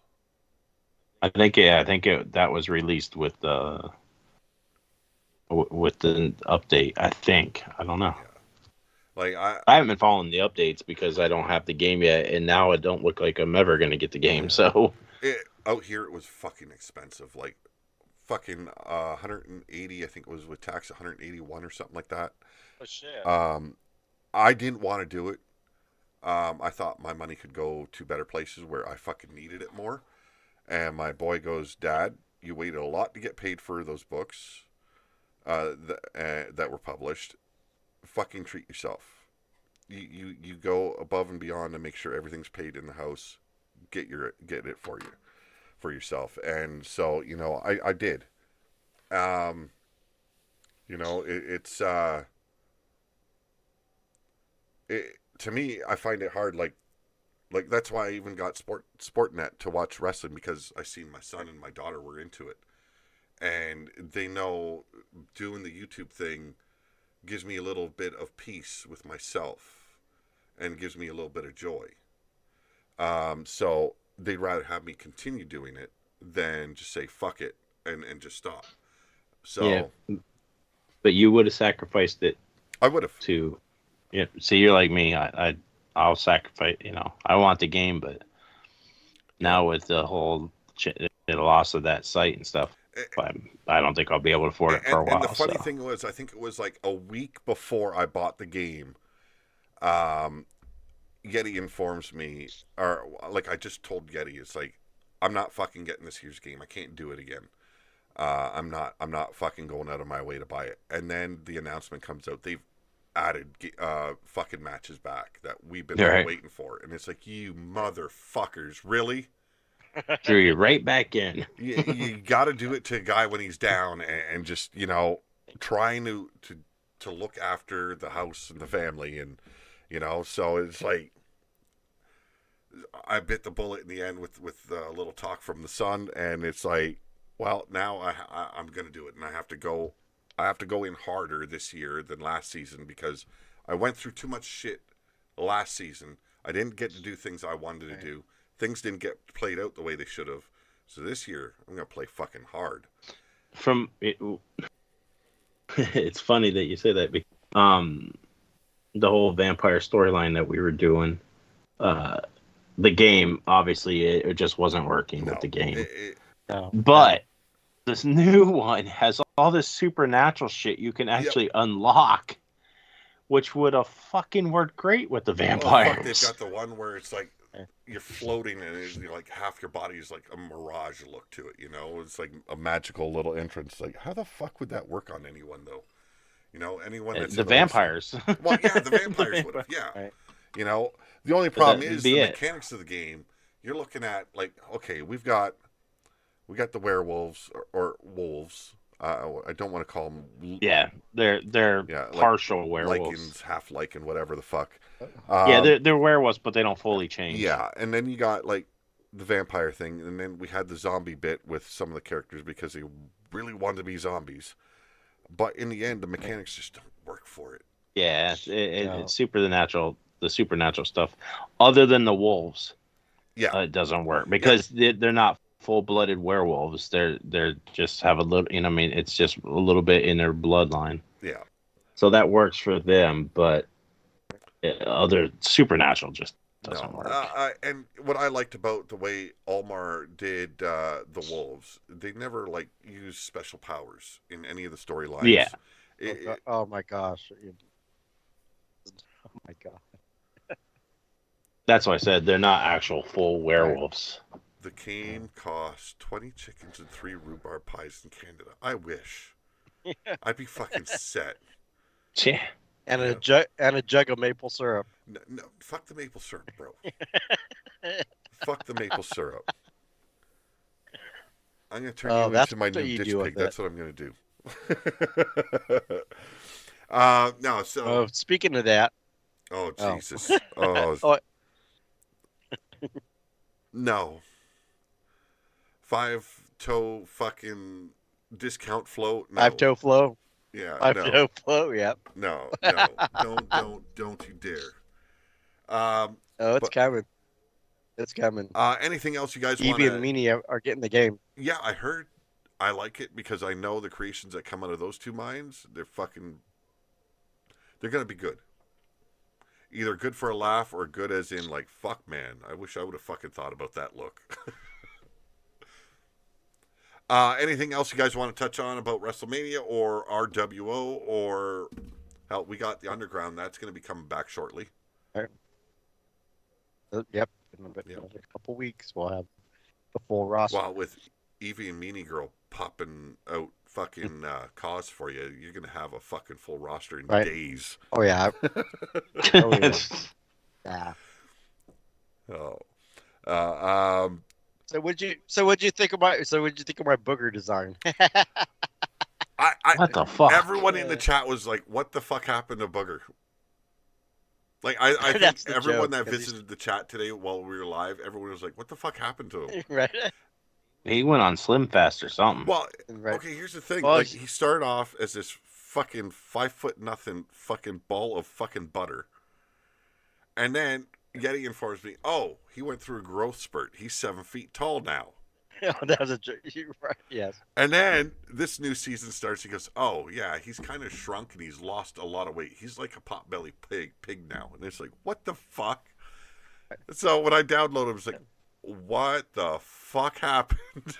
I think that was released with the update. I don't know. Yeah. Like I haven't been following the updates because I don't have the game yet, and now it don't look like I'm ever going to get the game. So out here it was fucking expensive, like fucking 180. I think it was with tax 181 or something like that. Oh shit. I didn't want to do it. I thought my money could go to better places where I fucking needed it more. And my boy goes, Dad, You waited a lot to get paid for those books that were published. Fucking treat yourself. You go above and beyond to make sure everything's paid in the house. Get it for yourself. And so, you know, I did. You know, it's to me, I find it hard. Like that's why I even got Sportnet to watch wrestling, because I seen my son and my daughter were into it, and they know doing the YouTube thing gives me a little bit of peace with myself, and gives me a little bit of joy. So they'd rather have me continue doing it than just say fuck it and just stop. So, yeah, but you would have sacrificed it. I would have. To, yeah. See, you're like me. I'll sacrifice. You know, I want the game, but now with the whole the loss of that site and stuff, I don't think I'll be able to afford it for a while. And the funny thing was, I think it was like a week before I bought the game, Yeti informs me, or like I just told Yeti, it's like, I'm not fucking getting this year's game. I can't do it again. I'm not fucking going out of my way to buy it. And then the announcement comes out. They've added fucking matches back that we've been waiting for. And it's like, you motherfuckers, really? Threw you right back in. you got to do it to a guy when he's down and just, you know, trying to look after the house and the family. And, you know, so it's like, I bit the bullet in the end with a little talk from the son, and it's like, well, now I'm going to do it, and I have to go in harder this year than last season, because I went through too much shit last season. I didn't get to do things I wanted to do. Things didn't get played out the way they should have. So this year, I'm going to play fucking hard. It's funny that you say that, because the whole vampire storyline that we were doing, the game, obviously, it just wasn't working with the game. But this new one has all this supernatural shit you can actually unlock, which would have fucking worked great with the vampires. Fuck, they've got the one where it's like you're floating and it's like half your body is like a mirage look to it, you know? It's like a magical little entrance. Like, how the fuck would that work on anyone, though? You know, anyone that's the vampires. Well, yeah, the vampires would have, yeah. Right. You know, the only problem is the mechanics of the game. You're looking at, like, okay, we got the werewolves or wolves. I don't want to call them. Yeah, they're partial like werewolves. Lycans, half lycan, whatever the fuck. They're werewolves, but they don't fully change. Yeah, and then you got like the vampire thing, and then we had the zombie bit with some of the characters because they really wanted to be zombies. But in the end, the mechanics just don't work for it. Yeah, it's supernatural. The supernatural stuff, other than the wolves, it doesn't work because they're not full-blooded werewolves. They're just have a little, you know, I mean, it's just a little bit in their bloodline. Yeah. So that works for them, but other supernatural just doesn't work. And what I liked about the way Almar did the wolves, they never like used special powers in any of the storylines. Yeah. Oh my gosh. Oh my god. That's why I said they're not actual full werewolves. The game costs 20 chickens and 3 rhubarb pies in Canada. I wish. I'd be fucking set. Yeah. And a jug of maple syrup. No, fuck the maple syrup, bro. Fuck the maple syrup. I'm gonna turn you into my new ditch pig. That's what I'm gonna do. No, so. Speaking of that. Oh Jesus. No. 5-toe fucking discount float. No. 5-toe flow. Yeah. 5-toe flow. Yep. No. Don't you dare. It's coming. It's coming. Anything else you guys want? Evie and Meanie are getting the game. Yeah, I heard. I like it because I know the creations that come out of those two minds. They're gonna be good. Either good for a laugh or good as in like, fuck, man. I wish I would have fucking thought about that look. Anything else you guys want to touch on about WrestleMania or RWO or hell, we got the Underground. That's going to be coming back shortly. All right. Yep. In a couple weeks, we'll have the full roster. Well, with Evie and Meanie Girl popping out fucking cause for you, you're gonna have a fucking full roster in days. Oh yeah. Oh yeah. Yeah. Oh. So what'd you think of my booger design? What the fuck? Everyone in the chat was like, "What the fuck happened to Booger?" Like I think everyone that visited the chat today while we were live, everyone was like, "What the fuck happened to him?" Right. He went on Slim Fast or something. Well, okay, here's the thing. Like he started off as this fucking 5'0" fucking ball of fucking butter, and then Yeti informs me, "Oh, he went through a growth spurt. He's 7 feet tall now." Oh, that was a joke. Right. Yes. And then this new season starts. He goes, "Oh yeah, he's kind of shrunk and he's lost a lot of weight. He's like a potbelly pig now." And it's like, what the fuck? So when I downloaded, I was like, "What the fuck happened?"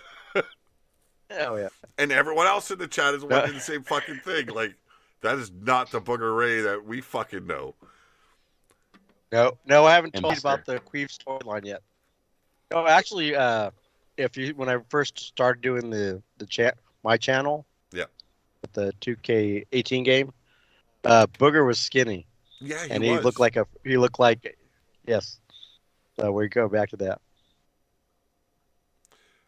Oh yeah. And everyone else in the chat is wondering the same fucking thing. Like, that is not the Booger Ray that we fucking know. No, I haven't told you about the Queef storyline yet. No, actually, when I first started doing my channel, yeah, with the 2K18 game, Booger was skinny. Yeah, he looked like yes. So we go back to that.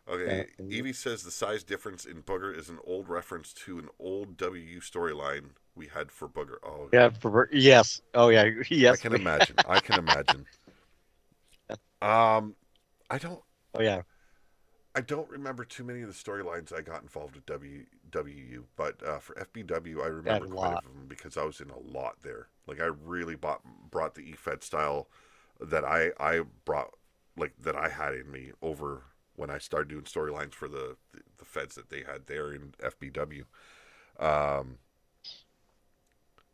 Okay, Evie says the size difference in Booger is an old reference to an old WU storyline we had for Booger. Oh yeah, yes. Oh yeah, yes. I can imagine. I don't. Oh yeah. I don't remember too many of the storylines I got involved with WU, but for FBW, I remember quite a few of them because I was in a lot there. Like I really brought the EFED style that I brought, like that I had in me over when I started doing storylines for the feds that they had there in FBW.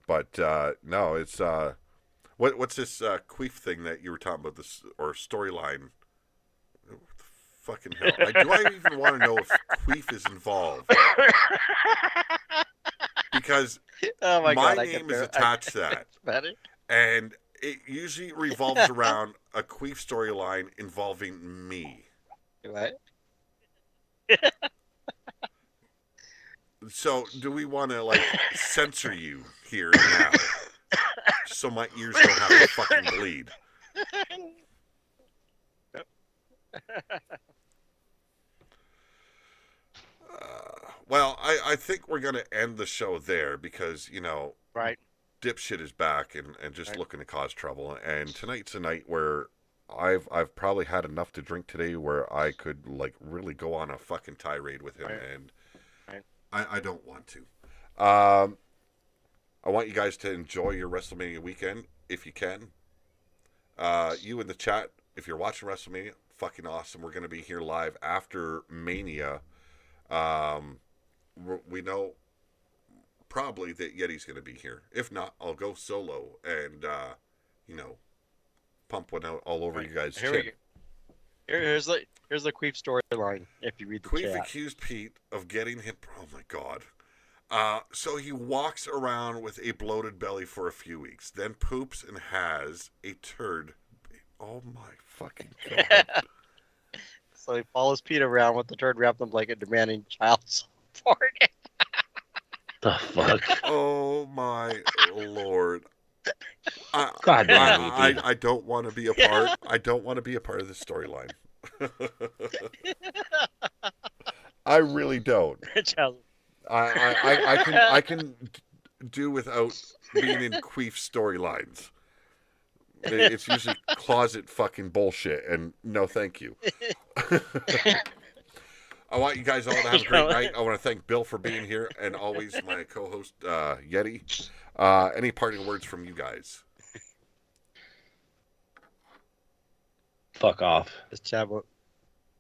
But no, it's what's this queef thing that you were talking about, this or storyline? Fucking hell. Do I even want to know if queef is involved? Because my name is attached to that. And it usually revolves around a queef storyline involving me. What? So, do we want to, like, censor you here and now? So my ears don't have to fucking bleed. Well, I think we're going to end the show there because, you know, right, dipshit is back and just looking to cause trouble. And tonight's a night where I've probably had enough to drink today where I could, like, really go on a fucking tirade with him. And I don't want to. I want you guys to enjoy your WrestleMania weekend if you can. You in the chat, if you're watching WrestleMania, fucking awesome. We're going to be here live after Mania. We know probably that Yeti's going to be here. If not, I'll go solo and, you know, pump one out all over you guys' chin. Here's the Queef storyline. If you read the Queef chat. accused Pete of getting him. Oh my god. So he walks around with a bloated belly for a few weeks, then poops and has a turd. Oh my fucking god. So he follows Pete around with the turd wrapped in blanket, demanding child support. The fuck? Oh my lord. God damn, I don't want to be a part. I don't want to be a part of this storyline. I really don't. I can do without being in queef storylines. It's usually closet fucking bullshit, and no thank you. I want you guys all to have a great night. I want to thank Bill for being here, and always my co-host, Yeti. Any parting words from you guys? Fuck off.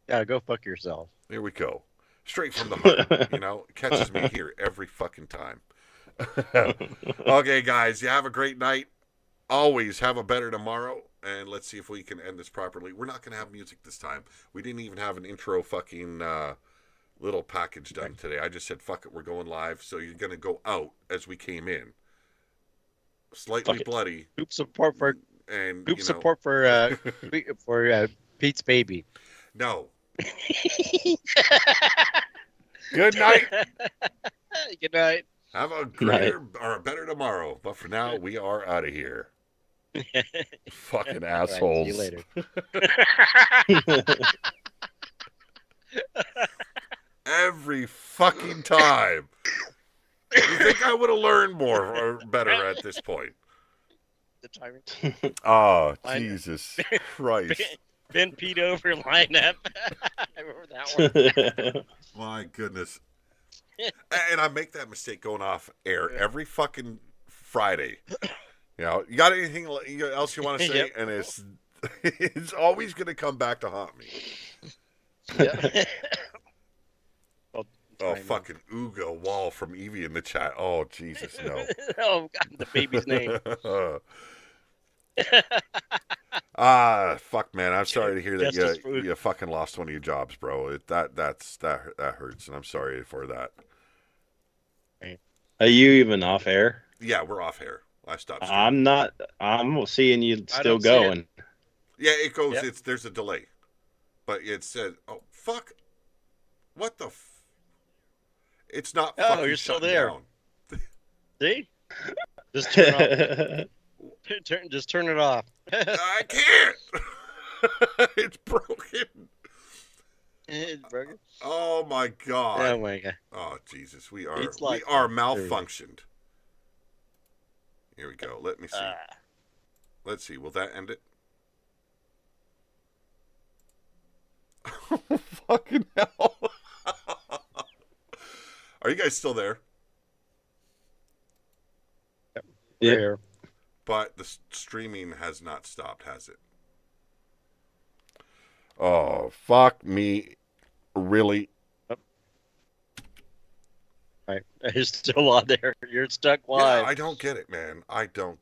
Yeah, go fuck yourself. Here we go. Straight from the heart. You know, catches me here every fucking time. Okay, guys, you have a great night. Always have a better tomorrow, and let's see if we can end this properly. We're not going to have music this time. We didn't even have an intro fucking little package done today. I just said, fuck it, we're going live, so you're going to go out as we came in. Slightly bloody. Hoop support for Pete's baby. No, Good night. Good night. Have a greater or a better tomorrow. But for now, we are out of here. Fucking assholes. Right, see you later. Every fucking time. You think I would have learned more or better at this point? The timing. Oh, Jesus Christ. Ben Pete over lineup. I remember that one. My goodness. And I make that mistake going off air every fucking Friday. You know, you got anything else you want to say? Yep. And it's always going to come back to haunt me. Yep. Oh, fucking Ooga Wall from Evie in the chat. Oh, Jesus, no. Oh, God, the baby's name. Fuck, man. I'm sorry to hear that you fucking lost one of your jobs, bro. That hurts, and I'm sorry for that. Are you even off air? Yeah, we're off air. I stopped. I'm not. I'm seeing you still going. Yeah, it goes. Yep. There's a delay, but it said, "Oh fuck, what the." It's not. Oh, you're still there. Down. See? Just turn off. Just turn it off. I can't. It's broken. It's broken. Oh my god. Oh my god. Oh Jesus, we are malfunctioned. Here we go. Let me see. Let's see. Will that end it? Fucking hell. Are you guys still there? Yeah. But the streaming has not stopped, has it? Oh, fuck me. Really? All right. You're still on there. You're stuck live. Yeah, I don't get it, man. I don't